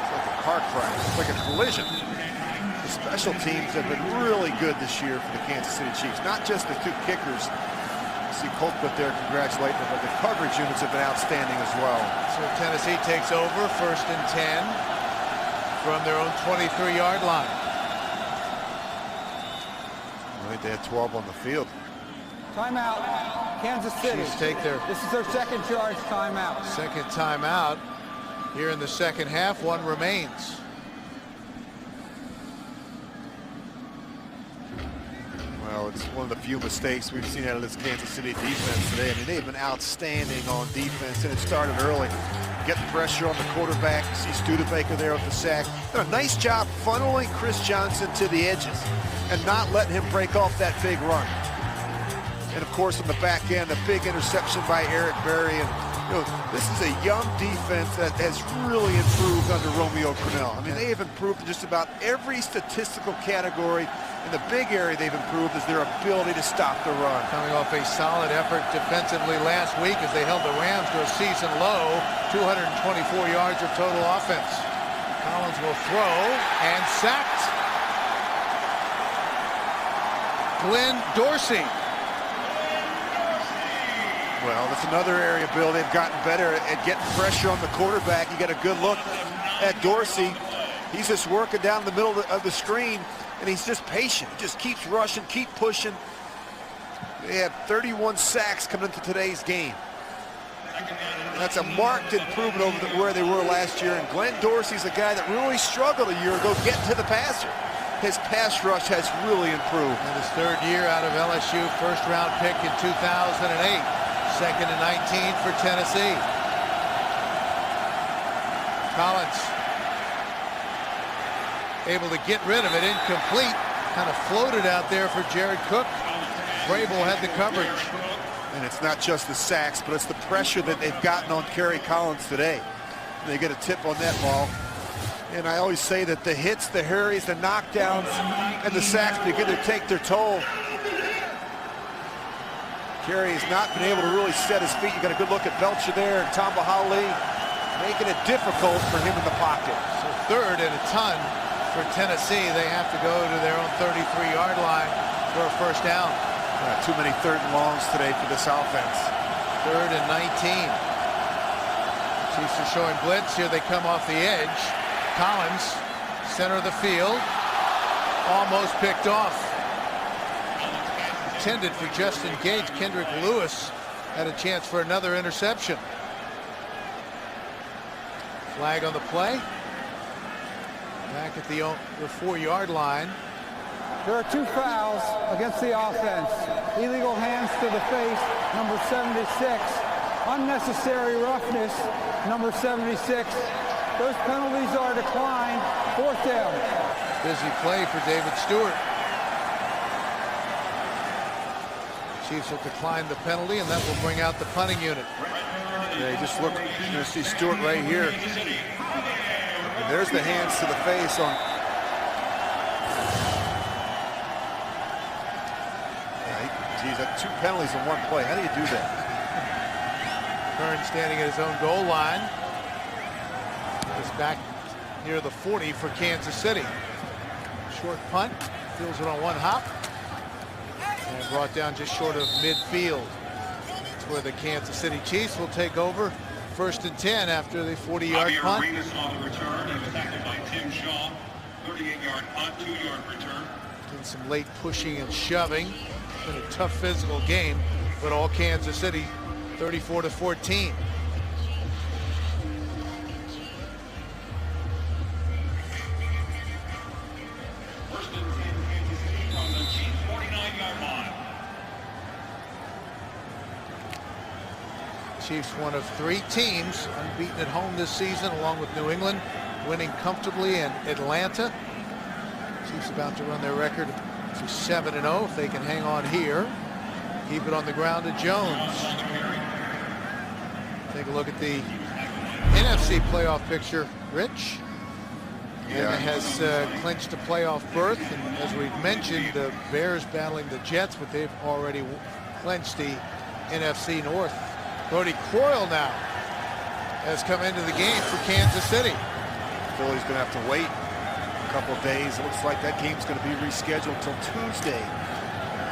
It's like a car crash. It's like a collision. The special teams have been really good this year for the Kansas City Chiefs. Not just the 2 kickers. You see Colquitt there congratulating them, but the coverage units have been outstanding as well. So Tennessee takes over, 1st and 10. From their own 23-yard line. I think they had 12 on the field. Timeout, Kansas City. Chiefs take their This is their 2nd charge timeout. second timeout here in the second half. 1 remains. Well, it's one of the few mistakes we've seen out of this Kansas City defense today. I mean, they've been outstanding on defense, and it started early. Getting pressure on the quarterback. You see Studebaker there with the sack. Done a nice job funneling Chris Johnson to the edges and not letting him break off that big run. And of course, on the back end, a big interception by Eric Berry. And you know, this is a young defense that has really improved under Romeo Crennel. I mean, they have improved in just about every statistical category. And the big area they've improved is their ability to stop the run. Coming off a solid effort defensively last week as they held the Rams to a season low, 224 yards of total offense. Collins will throw and sacked. Glenn Dorsey. Well, that's another area, Bill. They've gotten better at getting pressure on the quarterback. You get a good look at Dorsey. He's just working down the middle of the screen, and he's just patient. He just keeps rushing, keep pushing. They have 31 sacks coming into today's game. That's a marked improvement over where they were last year. And Glenn Dorsey's a guy that really struggled a year ago getting to the passer. His pass rush has really improved. In his 3rd year out of LSU, 1st-round pick in 2008. 2nd and 19 for Tennessee. Collins able to get rid of it, incomplete. Kind of floated out there for Jared Cook. Vrabel had the coverage. And it's not just the sacks, but it's the pressure that they've gotten on Kerry Collins today. They get a tip on that ball. And I always say that the hits, the hurries, the knockdowns, and the sacks begin to take their toll. Kerry has not been able to really set his feet. You got a good look at Belcher there and Tom Bahali, making it difficult for him in the pocket. So 3rd and a ton for Tennessee. They have to go to their own 33-yard line for a first down. Too many 3rd and longs today for this offense. 3rd and 19. Chiefs are showing blitz. Here they come off the edge. Collins, center of the field, almost picked off. Intended for Justin Gage. Kendrick Lewis had a chance for another interception. Flag on the play. Back at the 4-yard line. There are 2 fouls against the offense. Illegal hands to the face, number 76. Unnecessary roughness, number 76. Those penalties are declined. 4th down. Busy play for David Stewart. Chiefs will decline the penalty, and that will bring out the punting unit. Yeah, you just look, you're going to see Stewart right here. And there's the hands to the face on. Geez, that's 2 penalties in 1 play. How do you do that? Kern standing at his own goal line. Is back near the 40 for Kansas City. Short punt, fields it on 1 hop. And brought down just short of midfield. That's where the Kansas City Chiefs will take over. 1st and 10 after the 40-yard punt. Arenas on the return. He was tackled by Tim Shaw. 38-yard punt, 2-yard return. Did some late pushing and shoving. Been a tough physical game, but all Kansas City 34-14. First and 10, Kansas City from the Chiefs' 49-yard line. Chiefs, one of 3 teams unbeaten at home this season, along with New England, winning comfortably in Atlanta. Chiefs about to run their record to 7-0 if they can hang on here. Keep it on the ground to Jones. Take a look at the NFC playoff picture, Rich. Yeah. And has clinched a playoff berth, and as we've mentioned, the Bears battling the Jets, but they've already clinched the NFC North. Brody Croyle now has come into the game for Kansas City. Philly's going to have to wait a couple of days. It looks like that game's going to be rescheduled until Tuesday.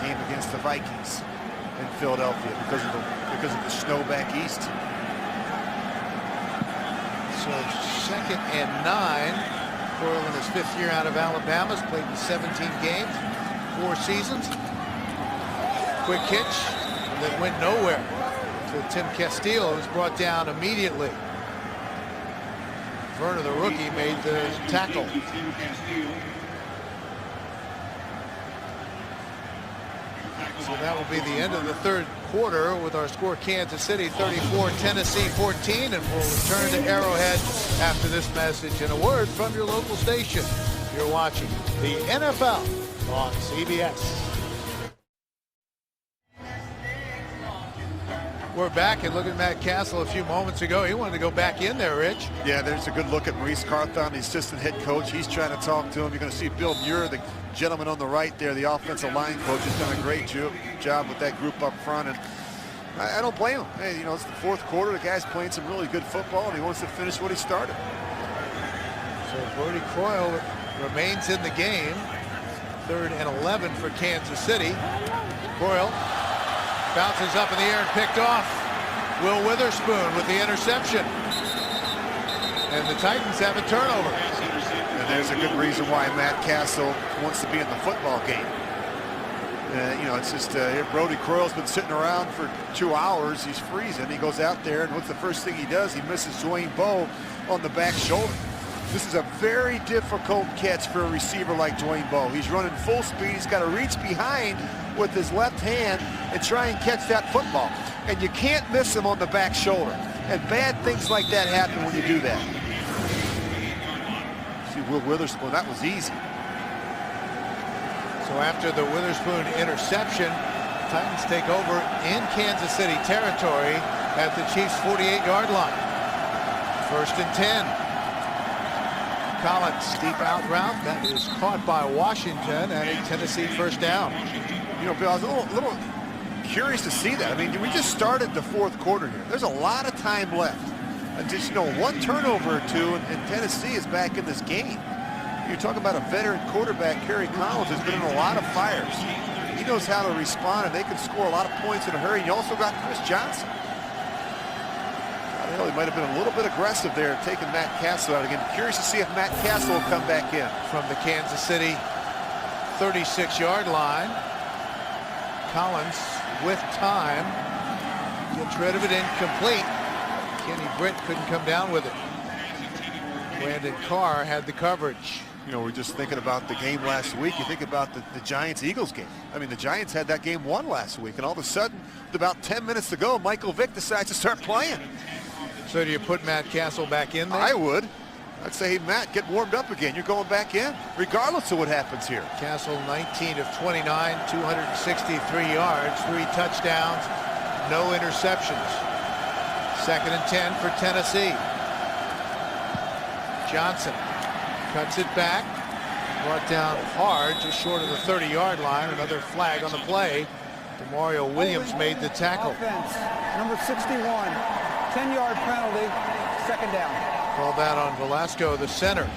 Game against the Vikings in Philadelphia because of the snow back east. So 2nd and 9. Croyle in his 5th year out of Alabama, has played in 17 games, 4 seasons. Quick hitch that went nowhere to Tim Castile, who was brought down immediately. Werner, the rookie, made the tackle. So that will be the end of the 3rd quarter with our score Kansas City 34, Tennessee 14, and we'll return to Arrowhead after this message and a word from your local station. You're watching the NFL on CBS. We're back, and look at Matt Castle a few moments ago. He wanted to go back in there, Rich. Yeah, there's a good look at Maurice Carthon, the assistant head coach. He's trying to talk to him. You're going to see Bill Muir, the gentleman on the right there, the offensive line coach, has done a great job with that group up front. And I don't blame him. Hey, you know, it's the 4th quarter. The guy's playing some really good football, and he wants to finish what he started. So Brody Croyle remains in the game. 3rd and 11 for Kansas City. Croyle bounces up in the air and picked off. Will Witherspoon with the interception. And the Titans have a turnover. And there's a good reason why Matt Castle wants to be in the football game. You know, it's just Brody Croyle's been sitting around for 2 hours. He's freezing. He goes out there, and what's the first thing he does? He misses Dwayne Bowe on the back shoulder. This is a very difficult catch for a receiver like Dwayne Bowe. He's running full speed. He's got to reach behind with his left hand and try and catch that football. And you can't miss him on the back shoulder. And bad things like that happen when you do that. See Will Witherspoon, that was easy. So after the Witherspoon interception, Titans take over in Kansas City territory at the Chiefs' 48-yard line. 1st and 10. Collins, deep out route. That is caught by Washington, and a Tennessee 1st down. You know, Bill, I was a little curious to see that. I mean, we just started the 4th quarter here. There's a lot of time left. And just, you know, 1 turnover or 2, and Tennessee is back in this game. You're talking about a veteran quarterback, Kerry Collins, has been in a lot of fires. He knows how to respond, and they can score a lot of points in a hurry. And you also got Chris Johnson. He might have been a little bit aggressive there, taking Matt Castle out again. Curious to see if Matt Castle will come back in. From the Kansas City 36-yard line. Collins with time. Gets rid of it, incomplete. Kenny Britt couldn't come down with it. Brandon Carr had the coverage. You know, we're just thinking about the game last week. You think about the Giants-Eagles game. I mean, the Giants had that game won last week, and all of a sudden, with about 10 minutes to go, Michael Vick decides to start playing. So do you put Matt Castle back in there? I would. I'd say, hey, Matt, get warmed up again. You're going back in, regardless of what happens here. Castle 19 of 29, 263 yards, 3 touchdowns, no interceptions. 2nd and 10 for Tennessee. Johnson cuts it back, brought down hard, just short of the 30-yard line. Another flag on the play. Demario Williams made the tackle. Offense, number 61, 10-yard penalty, 2nd down. Call that on Velasco, the center.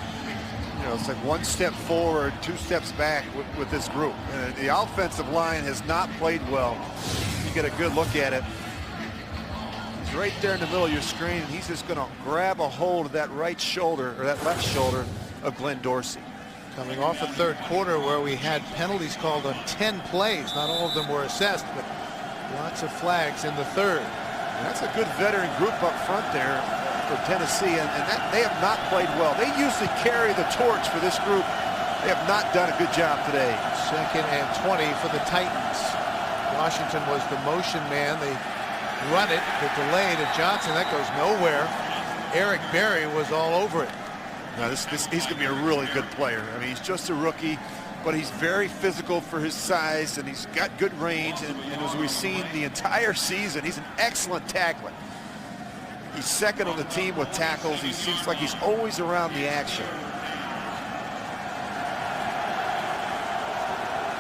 You know, it's like 1 step forward, 2 steps back with this group. The offensive line has not played well. You get a good look at it. He's right there in the middle of your screen, and he's just going to grab a hold of that right shoulder, or that left shoulder of Glenn Dorsey. Coming off a 3rd quarter where we had penalties called on 10 plays. Not all of them were assessed, but lots of flags in the 3rd. And that's a good veteran group up front there for Tennessee, and that, they have not played well. They usually carry the torch for this group. They have not done a good job today. 2nd and 20 for the Titans. Washington was the motion man. They run it, the delay to Johnson. That goes nowhere. Eric Berry was all over it. Now he's going to be a really good player. I mean, he's just a rookie, but he's very physical for his size, and he's got good range. And as we've seen the entire season, he's an excellent tackler. He's 2nd on the team with tackles. He seems like he's always around the action.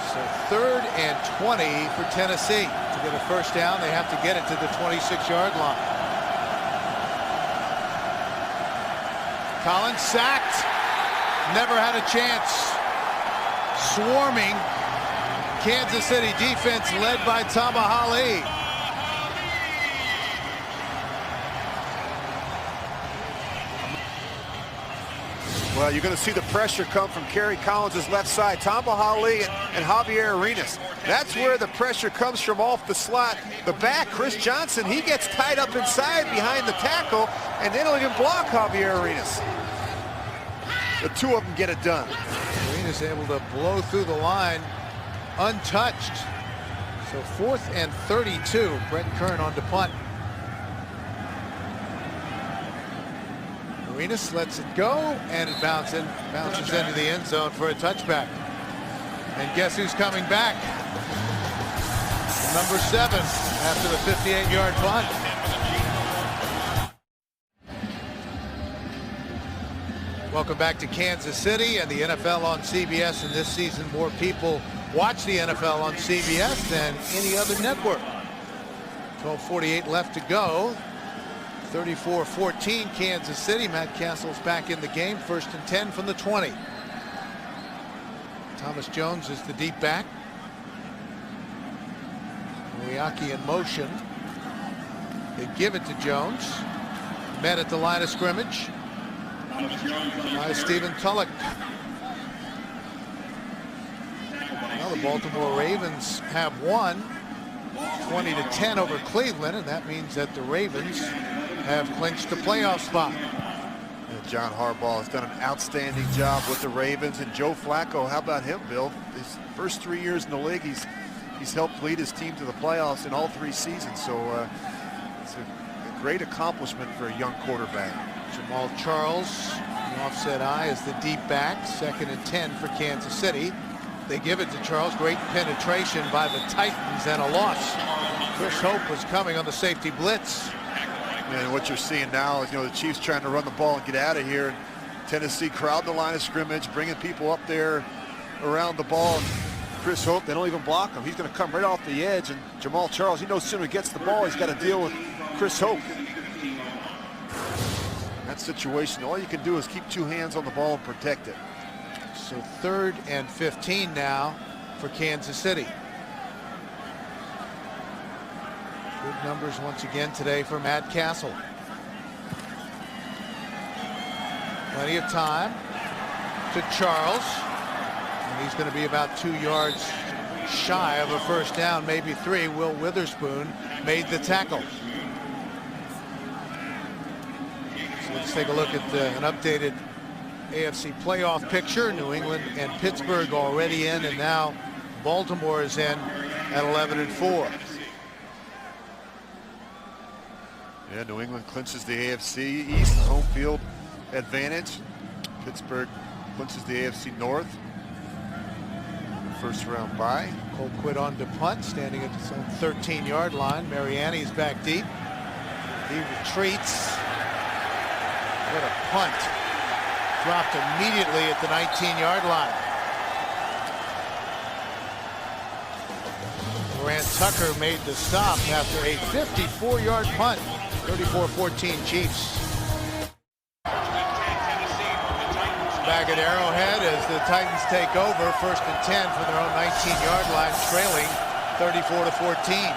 So 3rd and 20 for Tennessee. To get a 1st down, they have to get it to the 26-yard line. Collins sacked. Never had a chance. Swarming Kansas City defense led by Tamba Hali. Well, you're going to see the pressure come from Kerry Collins' left side. Tamba Hali and Javier Arenas. That's where the pressure comes from off the slot. The back, Chris Johnson, he gets tied up inside behind the tackle, and they don't even block Javier Arenas. The 2 of them get it done. Arenas able to blow through the line untouched. So 4th and 32. Brett Kern on to punt. Arenas lets it go, and it bounces into the end zone for a touchback. And guess who's coming back? Number 7 after the 58-yard punt. Welcome back to Kansas City and the NFL on CBS. And this season, more people watch the NFL on CBS than any other network. 12:48 left to go. 34-14 Kansas City. Matt Castle's back in the game. 1st and 10 from the 20. Thomas Jones is the deep back. Moriaki in motion. They give it to Jones. Met at the line of scrimmage by Stephen Tulloch. Well, the Baltimore Ravens have won 20-10 over Cleveland, and that means that the Ravens have clinched the playoff spot. John Harbaugh has done an outstanding job with the Ravens, and Joe Flacco, how about him, Bill? His first 3 years in the league, he's helped lead his team to the playoffs in all 3 seasons. So it's a great accomplishment for a young quarterback. Jamal Charles, the offset eye, is the deep back. 2nd and 10 for Kansas City. They give it to Charles. Great penetration by the Titans and a loss. Chris Hope was coming on the safety blitz. And what you're seeing now is, you know, the Chiefs trying to run the ball and get out of here. And Tennessee crowding the line of scrimmage, bringing people up there around the ball. Chris Hope, they don't even block him. He's going to come right off the edge. And Jamal Charles, he knows sooner he gets the ball, he's got to deal with Chris Hope. In that situation, all you can do is keep 2 hands on the ball and protect it. So 3rd and 15 now for Kansas City. Good numbers once again today for Matt Castle. Plenty of time to Charles. And he's going to be about 2 yards shy of a 1st down, maybe 3. Will Witherspoon made the tackle. So let's take a look at an updated AFC playoff picture. New England and Pittsburgh already in, and now Baltimore is in at 11-4. Yeah, New England clinches the AFC East home field advantage. Pittsburgh clinches the AFC North. First round bye. Colquitt on to punt, standing at his own 13-yard line. Mariani's back deep. He retreats. What a punt. Dropped immediately at the 19-yard line. Grant Tucker made the stop after a 54-yard punt. 34-14 Chiefs. Back at Arrowhead as the Titans take over, 1st and 10 from their own 19-yard line, trailing 34-14.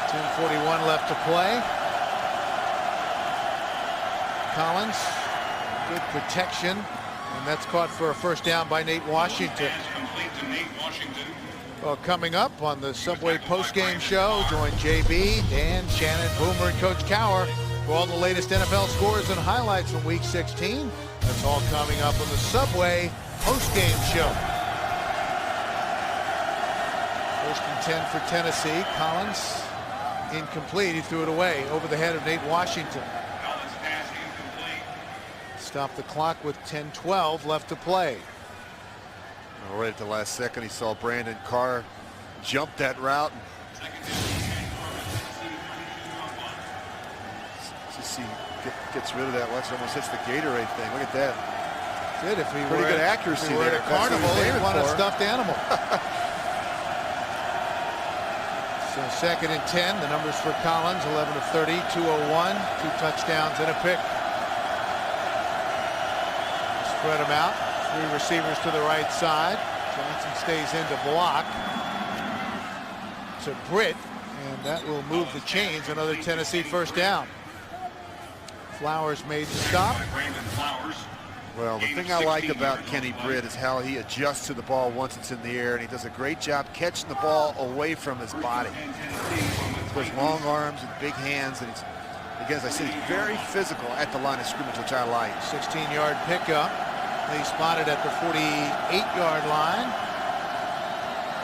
10:41 left to play. Collins, good protection, and that's caught for a first down by Nate Washington. Well, coming up on the Subway postgame show, join JB, Dan, Shannon, Boomer, and Coach Cower for all the latest NFL scores and highlights from Week 16. That's all coming up on the Subway postgame show. 1st and 10 for Tennessee. Collins, incomplete. He threw it away over the head of Nate Washington. Stop the clock with 10:12 left to play. Right at the last second, he saw Brandon Carr jump that route. Just see, gets rid of that. Watch, almost hits the Gatorade thing. Look at that. Did if we pretty were good at, accuracy if we were there. at a carnival, he'd want a stuffed animal. So 2nd and 10. The numbers for Collins: 11 of 30, 201, 2 touchdowns and a pick. Spread them out. 3 receivers to the right side. Johnson stays in to block. To Britt, and that will move the chains. Another Tennessee first down. Flowers made the stop. Well, the thing I like about Kenny Britt is how he adjusts to the ball once it's in the air, and he does a great job catching the ball away from his body. Those long arms and big hands, and he's, again, as I said, he's very physical at the line of scrimmage, which I like. 16-yard pickup. They spotted at the 48-yard line.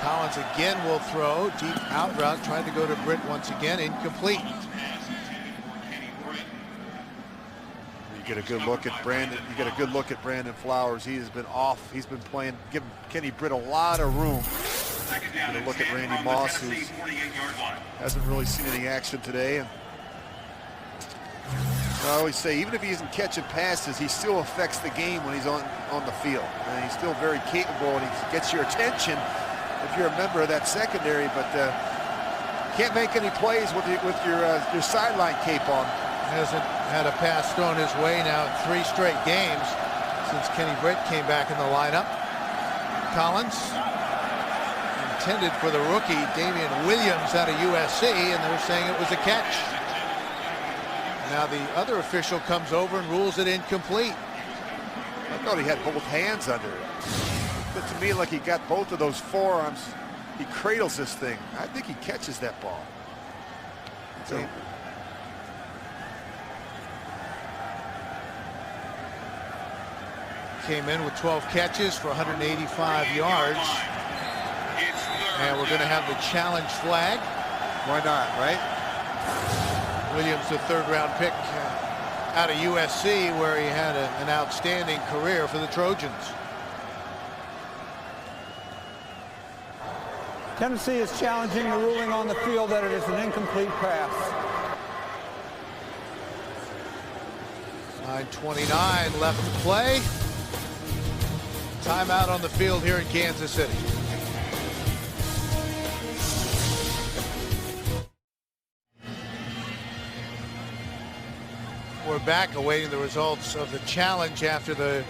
Collins again will throw. Deep out route. Tried to go to Britt once again. Incomplete. You get a good look at Brandon. You get a good look at Brandon Flowers. He has been off. He's been playing, giving Kenny Britt a lot of room. Get a look at Randy Moss, who hasn't really seen any action today. I always say, even if he isn't catching passes, he still affects the game when he's on the field. And he's still very capable, and he gets your attention if you're a member of that secondary. But can't make any plays with your sideline cape on. Hasn't had a pass thrown his way now in 3 straight games since Kenny Britt came back in the lineup. Collins, intended for the rookie Damian Williams out of USC, and they're saying it was a catch. Now the other official comes over and rules it incomplete. I thought he had both hands under it. But to me, like he got both of those forearms. He cradles this thing. I think he catches that ball. So, came in with 12 catches for 185 yards. And we're going to have the challenge flag. Why not, right? Williams, the 3rd-round pick out of USC, where he had an outstanding career for the Trojans. Tennessee is challenging the ruling on the field that it is an incomplete pass. 9:29 left to play. Timeout on the field here in Kansas City. We're back awaiting the results of the challenge after the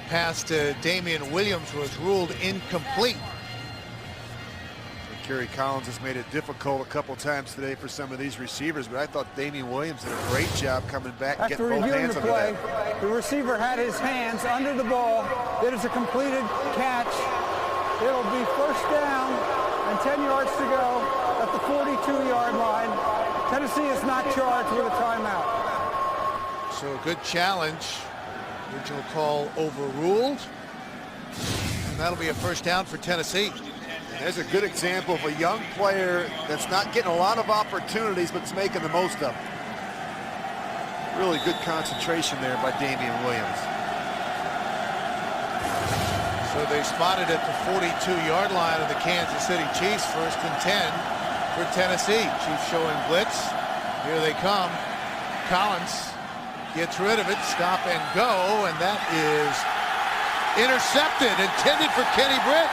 pass to Damian Williams was ruled incomplete. Kerry Collins has made it difficult a couple times today for some of these receivers, but I thought Damian Williams did a great job coming back and getting both hands the play, the receiver had his hands under the ball. It is a completed catch. It'll be first down and 10 yards to go at the 42-yard line. Tennessee is not charged with a timeout. So a good challenge. Original call overruled. And that'll be a first down for Tennessee. There's a good example of a young player that's not getting a lot of opportunities, but is making the most of them. Really good concentration there by Damian Williams. So they spotted at the 42-yard line of the Kansas City Chiefs, 1st and 10 for Tennessee. Chiefs showing blitz. Here they come. Collins gets rid of it, stop and go, and that is intercepted, intended for Kenny Britt.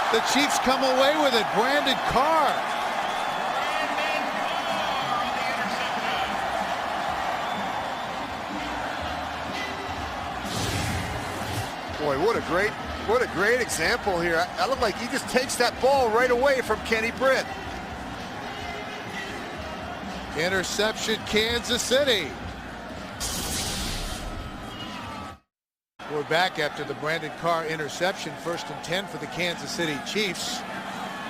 The Chiefs come away with it. Brandon Carr. Boy, what a great example here. I look like he just takes that ball right away from Kenny Britt. Interception, Kansas City. We're back after the Brandon Carr interception. 1st and 10 for the Kansas City Chiefs.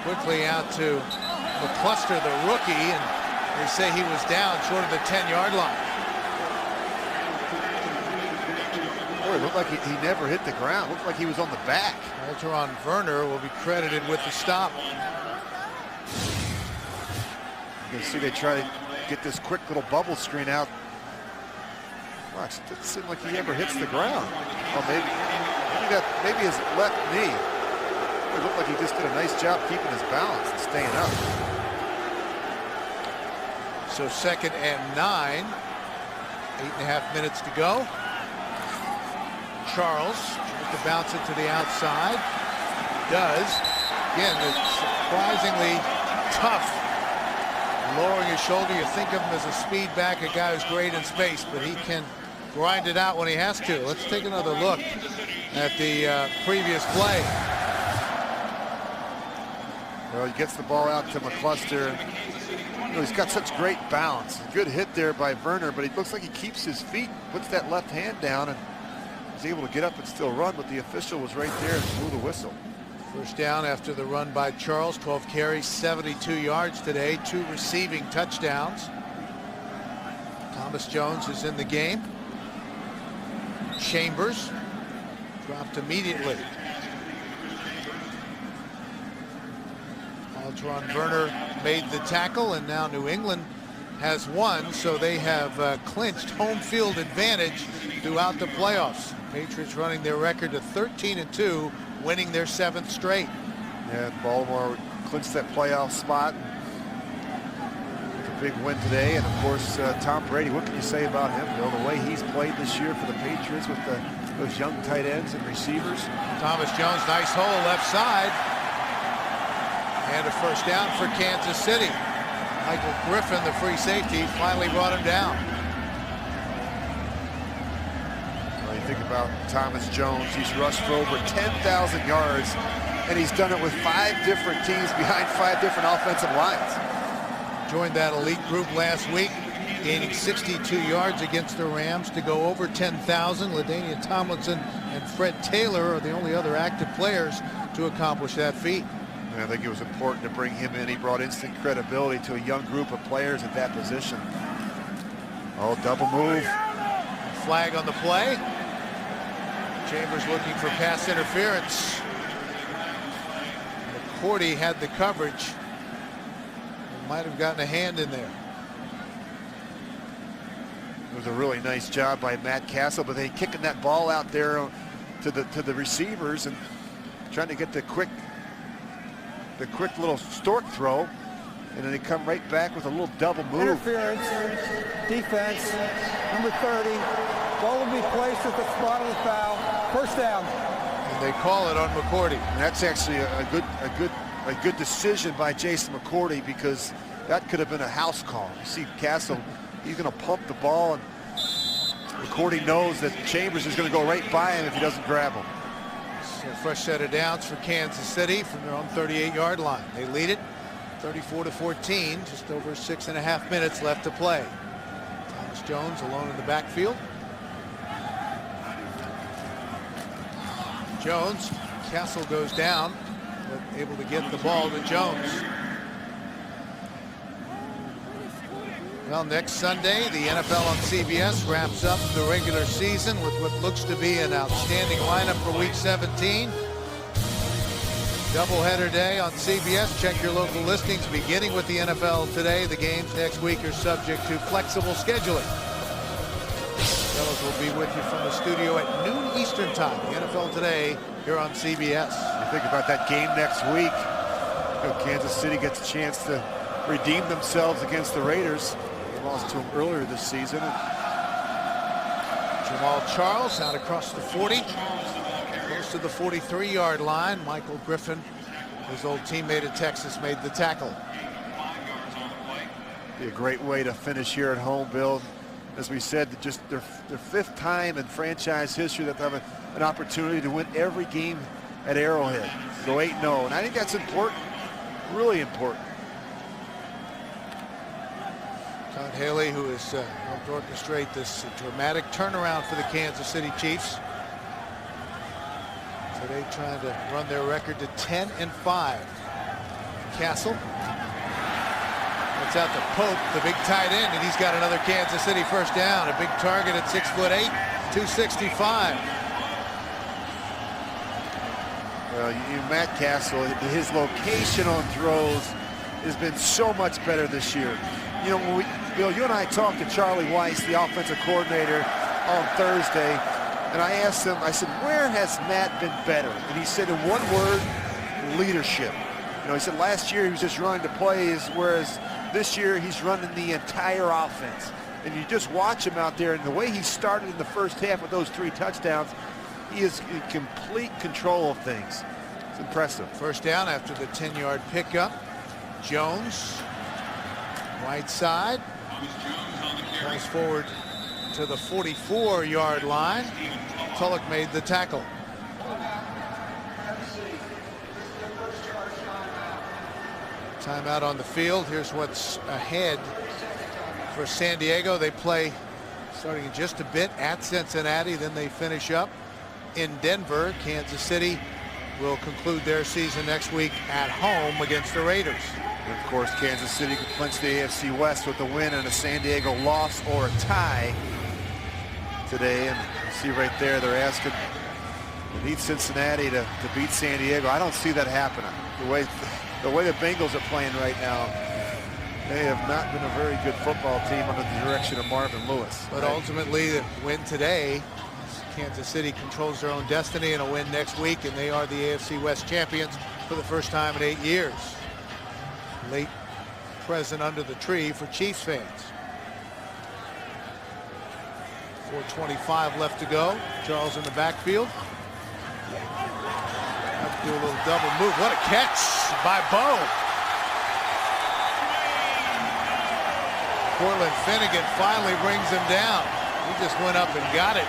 Quickly out to McCluster, the rookie, and they say he was down short of the 10-yard line. Boy, it looked like he never hit the ground. Looked like he was on the back. Alteron Werner will be credited with the stop. You can see they try to get this quick little bubble screen out. Watch, it doesn't seem like he ever hits the ground. Oh, maybe his left knee. It looked like he just did a nice job keeping his balance and staying up. So 2nd and 9. 8.5 minutes to go. Charles tries to bounce it to the outside. Does. Again, it's surprisingly tough. Lowering his shoulder, you think of him as a speed back, a guy who's great in space, but he can grind it out when he has to. Let's take another look at the previous play. Well, he gets the ball out to McCluster. You know, he's got such great balance. Good hit there by Werner, but it looks like he keeps his feet, puts that left hand down, and is able to get up and still run, but the official was right there and blew the whistle. 1st down after the run by Charles. 12 carries, 72 yards today, 2 receiving touchdowns. Thomas Jones is in the game. Chambers dropped immediately. Alteron Werner made the tackle, and now New England has won, so they have clinched home field advantage throughout the playoffs. Patriots running their record to 13-2, winning their 7th straight. Yeah, Baltimore clinched that playoff spot. A big win today, and of course Tom Brady. What can you say about him, Bill? The way he's played this year for the Patriots with those young tight ends and receivers. Thomas Jones, nice hole left side, and a 1st down for Kansas City. Michael Griffin, the free safety, finally brought him down. Well, you think about Thomas Jones. He's rushed for over 10,000 yards, and he's done it with 5 different teams behind 5 different offensive lines. Joined that elite group last week, gaining 62 yards against the Rams to go over 10,000. LaDainian Tomlinson and Fred Taylor are the only other active players to accomplish that feat. I think it was important to bring him in. He brought instant credibility to a young group of players at that position. Oh, double move. Flag on the play. Chambers looking for pass interference. McCourty had the coverage. He might have gotten a hand in there. It was a really nice job by Matt Castle, but they kicking that ball out there to the receivers and trying to get the quick little stork throw, and then they come right back with a little double move. Interference, defense, number 30. Ball will be placed at the spot of the foul. 1st down. And they call it on McCourty. And that's actually a good decision by Jason McCourty, because that could have been a house call. You see Castle, he's going to pump the ball, and McCourty knows that Chambers is going to go right by him if he doesn't grab him. A fresh set of downs for Kansas City from their own 38-yard line. They lead it 34-14, just over 6.5 minutes left to play. Thomas Jones alone in the backfield. Jones, Castle goes down, but able to get the ball to Jones. Well, next Sunday, the NFL on CBS wraps up the regular season with what looks to be an outstanding lineup for Week 17. Doubleheader day on CBS. Check your local listings, beginning with the NFL today. The games next week are subject to flexible scheduling. Fellows will be with you from the studio at noon Eastern time. The NFL Today here on CBS. You think about that game next week. You know, Kansas City gets a chance to redeem themselves against the Raiders. They lost to them earlier this season. Jamal Charles out across the 40, close to the 43-yard line. Michael Griffin, his old teammate at Texas, made the tackle. Be a great way to finish here at home, Bill. As we said, just their fifth time in franchise history that they have an opportunity to win every game at Arrowhead. Go 8-0, and I think that's important, really important. Todd Haley, who has helped orchestrate this dramatic turnaround for the Kansas City Chiefs. Today trying to run their record to 10-5. Castle. It's out to Pope, the big tight end, and he's got another Kansas City first down. A big target at 6'8", 265. Well, Matt Castle, his location on throws has been so much better this year. You know, Bill, you and I talked to Charlie Weiss, the offensive coordinator, on Thursday, and I asked him, I said, where has Matt been better? And he said in one word, leadership. You know, he said last year he was just running the plays, whereas this year he's running the entire offense. And you just watch him out there, and the way he started in the first half with those 3 touchdowns, he is in complete control of things. It's impressive. First down after the 10-yard pickup. Jones, right side, comes forward to the 44-yard line. Tulloch made the tackle. Timeout on the field. Here's what's ahead for San Diego. They play starting in just a bit at Cincinnati. Then they finish up in Denver. Kansas City will conclude their season next week at home against the Raiders. And of course, Kansas City can clinch the AFC West with a win and a San Diego loss or a tie today. And you see right there, they're asking to beat Cincinnati to beat San Diego. I don't see that happening. The way the Bengals are playing right now, they have not been a very good football team under the direction of Marvin Lewis. But ultimately, the win today, Kansas City controls their own destiny, and a win next week, and they are the AFC West champions for the first time in 8 years. Late present under the tree for Chiefs fans. 4:25 left to go. Charles in the backfield. Have to do a little double move. What a catch by Bo. Cortland Finnegan finally brings him down. He just went up and got it.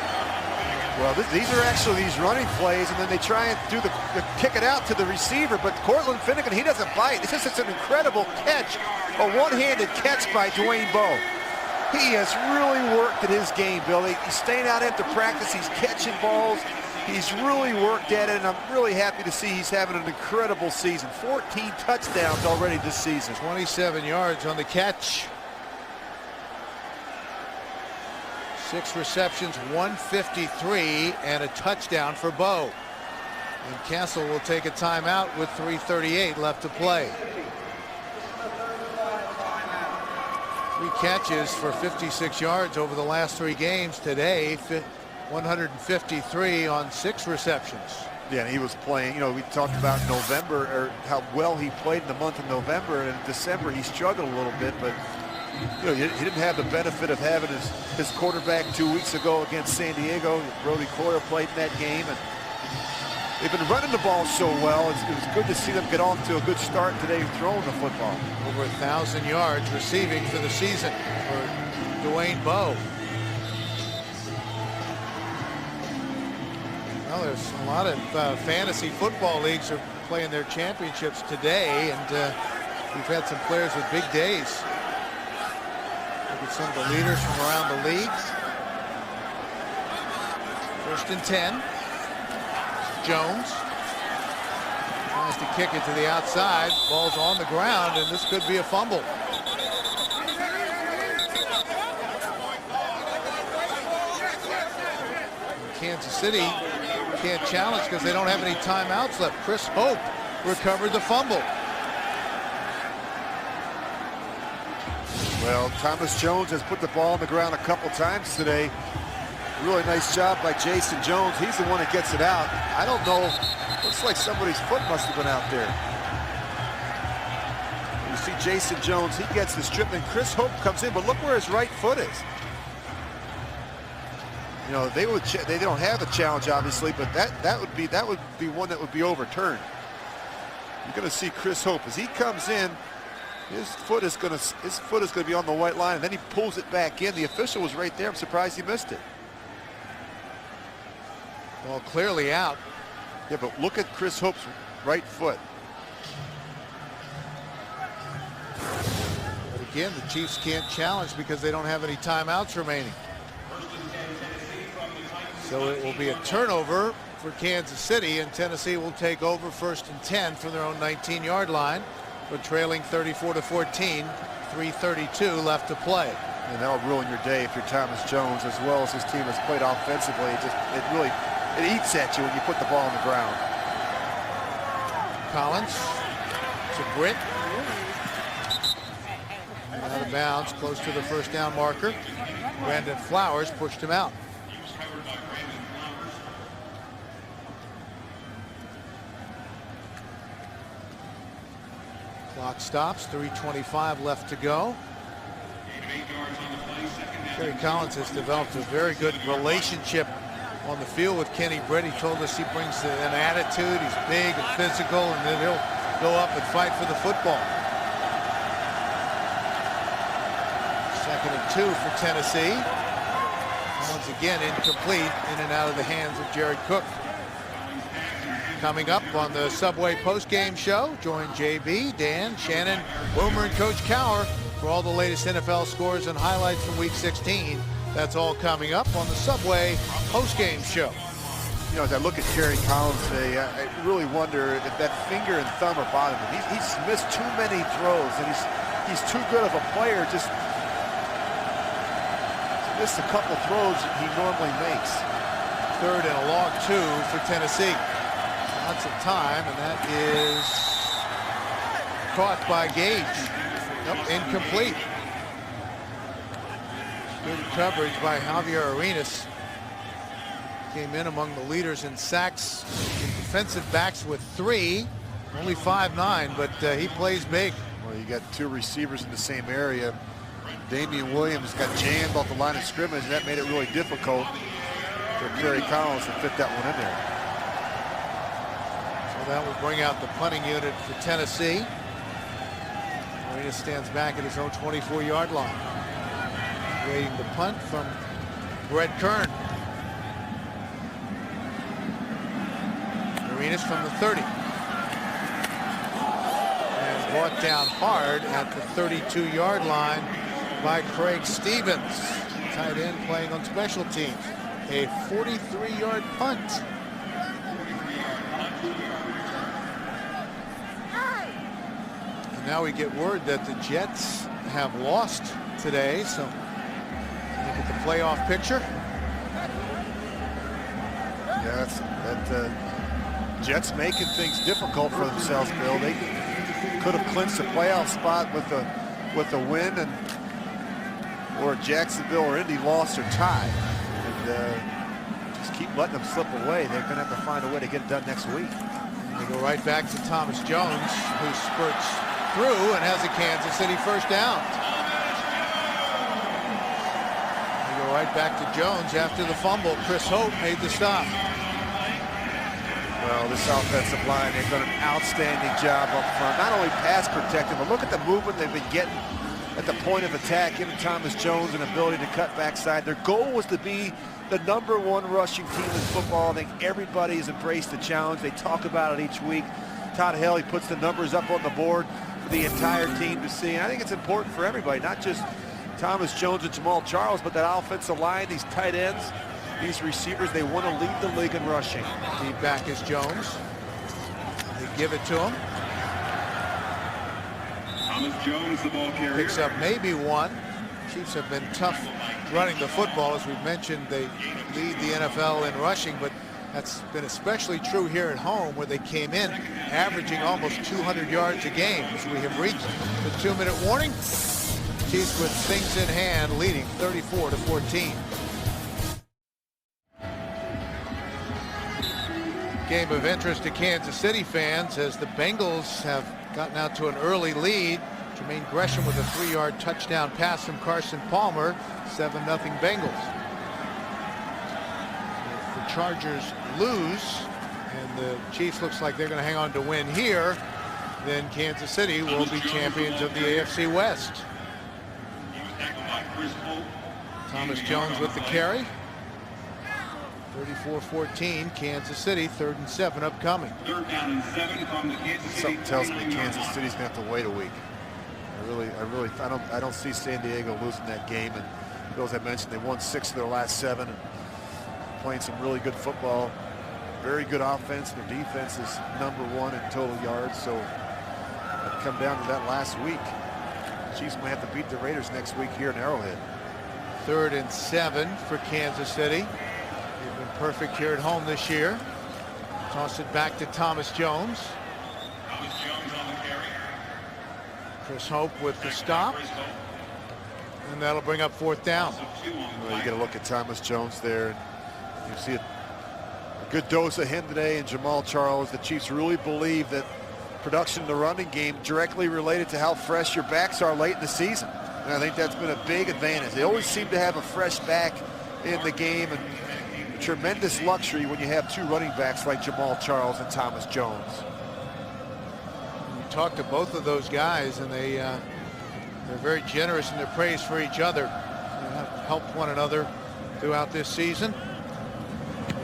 Well, these are actually these running plays, and then they try and do the kick it out to the receiver, but Cortland Finnegan, he doesn't bite. It's just an incredible catch, a one-handed catch by Dwayne Bowe. He has really worked at his game, Bill. He's staying out after practice. He's catching balls. He's really worked at it, and I'm really happy to see he's having an incredible season. 14 touchdowns already this season. 27 yards on the catch. 6 receptions, 153, and a touchdown for Bo. And Castle will take a timeout with 3:38 left to play. 3 catches for 56 yards over the last 3 games today. 153 on 6 receptions. Yeah, and he was playing, you know, we talked about November, or how well he played in the month of November, and in December he struggled a little bit, but you know, he didn't have the benefit of having his quarterback 2 weeks ago against San Diego. Brody Coyle played in that game, and they've been running the ball so well. It was good to see them get off to a good start today throwing the football. Over 1,000 yards receiving for the season for Dwayne Bowe. Well, there's a lot of fantasy football leagues are playing their championships today, and we've had some players with big days. Look at some of the leaders from around the league. 1st and 10. Jones tries to kick it to the outside. Ball's on the ground, and this could be a fumble. Kansas City can't challenge because they don't have any timeouts left. Chris Hope recovered the fumble. Well, Thomas Jones has put the ball on the ground a couple times today. Really nice job by Jason Jones. He's the one that gets it out. I don't know. Looks like somebody's foot must have been out there. You see Jason Jones, he gets the strip, and Chris Hope comes in, but look where his right foot is. You know, they don't have a challenge, obviously, but that would be one that would be overturned. You're going to see Chris Hope as he comes in. His foot is going to be on the white line, and then he pulls it back in. The official was right there. I'm surprised he missed it. Well, clearly out. Yeah, but look at Chris Hope's right foot. But again, the Chiefs can't challenge because they don't have any timeouts remaining. So it will be a turnover for Kansas City, and Tennessee will take over 1st and 10 from their own 19-yard line. We're trailing 34-14, 3:32 left to play. And that'll ruin your day if you're Thomas Jones, as well as his team has played offensively. It eats at you when you put the ball on the ground. Collins to Britt. Out of bounds, close to the first down marker. Brandon Flowers pushed him out. Clock stops, 3:25 left to go. Kerry Collins has developed a very good relationship on the field with Kenny Britt. He told us he brings an attitude. He's big and physical, and then he'll go up and fight for the football. 2nd and 2 for Tennessee. Once again, incomplete, in and out of the hands of Jared Cook. Coming up on the Subway postgame show, join JB, Dan, Shannon, Boomer, and Coach Cowher for all the latest NFL scores and highlights from Week 16. That's all coming up on the Subway postgame show. You know, as I look at Kerry Collins today, I really wonder if that finger and thumb are bothering him. He's missed too many throws, and he's too good of a player. Just missed a couple throws he normally makes. 3rd and a long 2 for Tennessee. Lots of time, and that is caught by Gage. Nope, incomplete. Good coverage by Javier Arenas. Came in among the leaders in sacks in defensive backs with 3. Only 5'9", but he plays big. Well, you got 2 receivers in the same area. Damian Williams got jammed off the line of scrimmage, and that made it really difficult for Kerry Collins to fit that one in there. So that will bring out the punting unit for Tennessee. Arenas stands back at his own 24-yard line. Waiting the punt from Brett Kern. Arenas from the 30. And brought down hard at the 32-yard line by Craig Stevens. Tight end playing on special teams. A 43-yard punt. And now we get word that the Jets have lost today, so look at the playoff picture. Yeah, that Jets making things difficult for themselves, Bill. They could have clinched a playoff spot with a win, and or Jacksonville or Indy lost or tied, and just keep letting them slip away. They're going to have to find a way to get it done next week. They go right back to Thomas Jones, who spurts through and has a Kansas City first down. They go right back to Jones after the fumble. Chris Hope made the stop. Well, this offensive line, they've done an outstanding job up front. Not only pass protecting, but look at the movement they've been getting at the point of attack, giving Thomas Jones an ability to cut backside. Their goal was to be the #1 rushing team in football. I think everybody has embraced the challenge. They talk about it each week. Todd Haley puts the numbers up on the board for the entire team to see. And I think it's important for everybody, not just Thomas Jones and Jamal Charles, but that offensive line, these tight ends, these receivers, they want to lead the league in rushing. Deep back is Jones. They give it to him. Thomas Jones, the ball carrier. Picks up maybe 1. Chiefs have been tough running the football. As we've mentioned, they lead the NFL in rushing, but that's been especially true here at home, where they came in averaging almost 200 yards a game. As we have reached the 2-minute warning, Chiefs with things in hand, leading 34-14. Game of interest to Kansas City fans as the Bengals have gotten out to an early lead. Jermaine Gresham with a 3-yard touchdown pass from Carson Palmer. 7-0 Bengals. If the Chargers lose and the Chiefs looks like they're going to hang on to win here, then Kansas City will be champions of the AFC West. He was tackled by Chris Holt. Thomas Jones with the carry. 34-14, Kansas City, 3rd and 7 upcoming. 3rd down and 7 from the Kansas City. Something tells me Kansas City's gonna have to wait a week. I don't see San Diego losing that game. And as I mentioned, they won 6 of their last 7 and playing some really good football. Very good offense. Their defense is #1 in total yards. So it'll come down to that last week. The Chiefs might have to beat the Raiders next week here in Arrowhead. 3rd and 7 for Kansas City. They've been perfect here at home this year. Toss it back to Thomas Jones. Thomas Jones on the carry. Chris Hope with the stop. Chris Holt. And that'll bring up 4th down. So 2 on the Well, you play. got to look at Thomas Jones there. You see a good dose of him today and Jamal Charles. The Chiefs really believe that production in the running game directly related to how fresh your backs are late in the season. And I think that's been a big advantage. They always seem to have a fresh back in the game, and tremendous luxury when you have 2 running backs like Jamal Charles and Thomas Jones. You talk to both of those guys, and they're very generous in their praise for each other. They have helped one another throughout this season.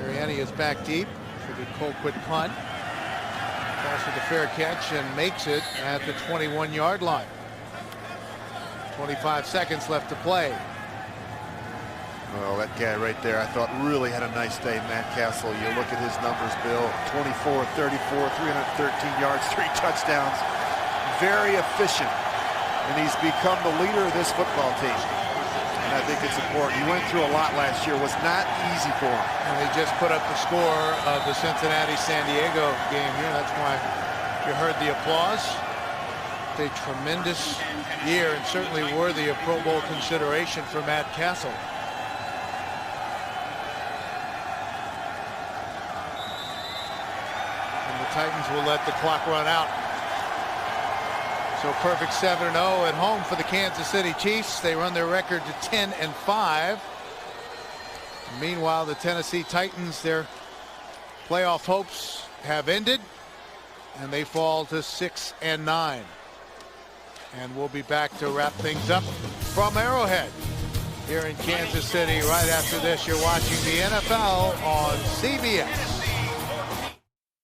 Mariani is back deep for the Colquitt punt. Toss with a fair catch and makes it at the 21-yard line. 25 seconds left to play. Well, that guy right there, I thought really had a nice day, Matt Castle. You look at his numbers, Bill, 24, 34, 313 yards, 3 touchdowns. Very efficient. And he's become the leader of this football team. And I think it's important. He went through a lot last year. It was not easy for him. And they just put up the score of the Cincinnati-San Diego game here. That's why you heard the applause. A tremendous year and certainly worthy of Pro Bowl consideration for Matt Castle. And the Titans will let the clock run out. So perfect 7-0 at home for the Kansas City Chiefs. They run their record to 10-5. Meanwhile, the Tennessee Titans, their playoff hopes have ended, and they fall to 6-9. And we'll be back to wrap things up from Arrowhead here in Kansas City right after this. You're watching the NFL on CBS.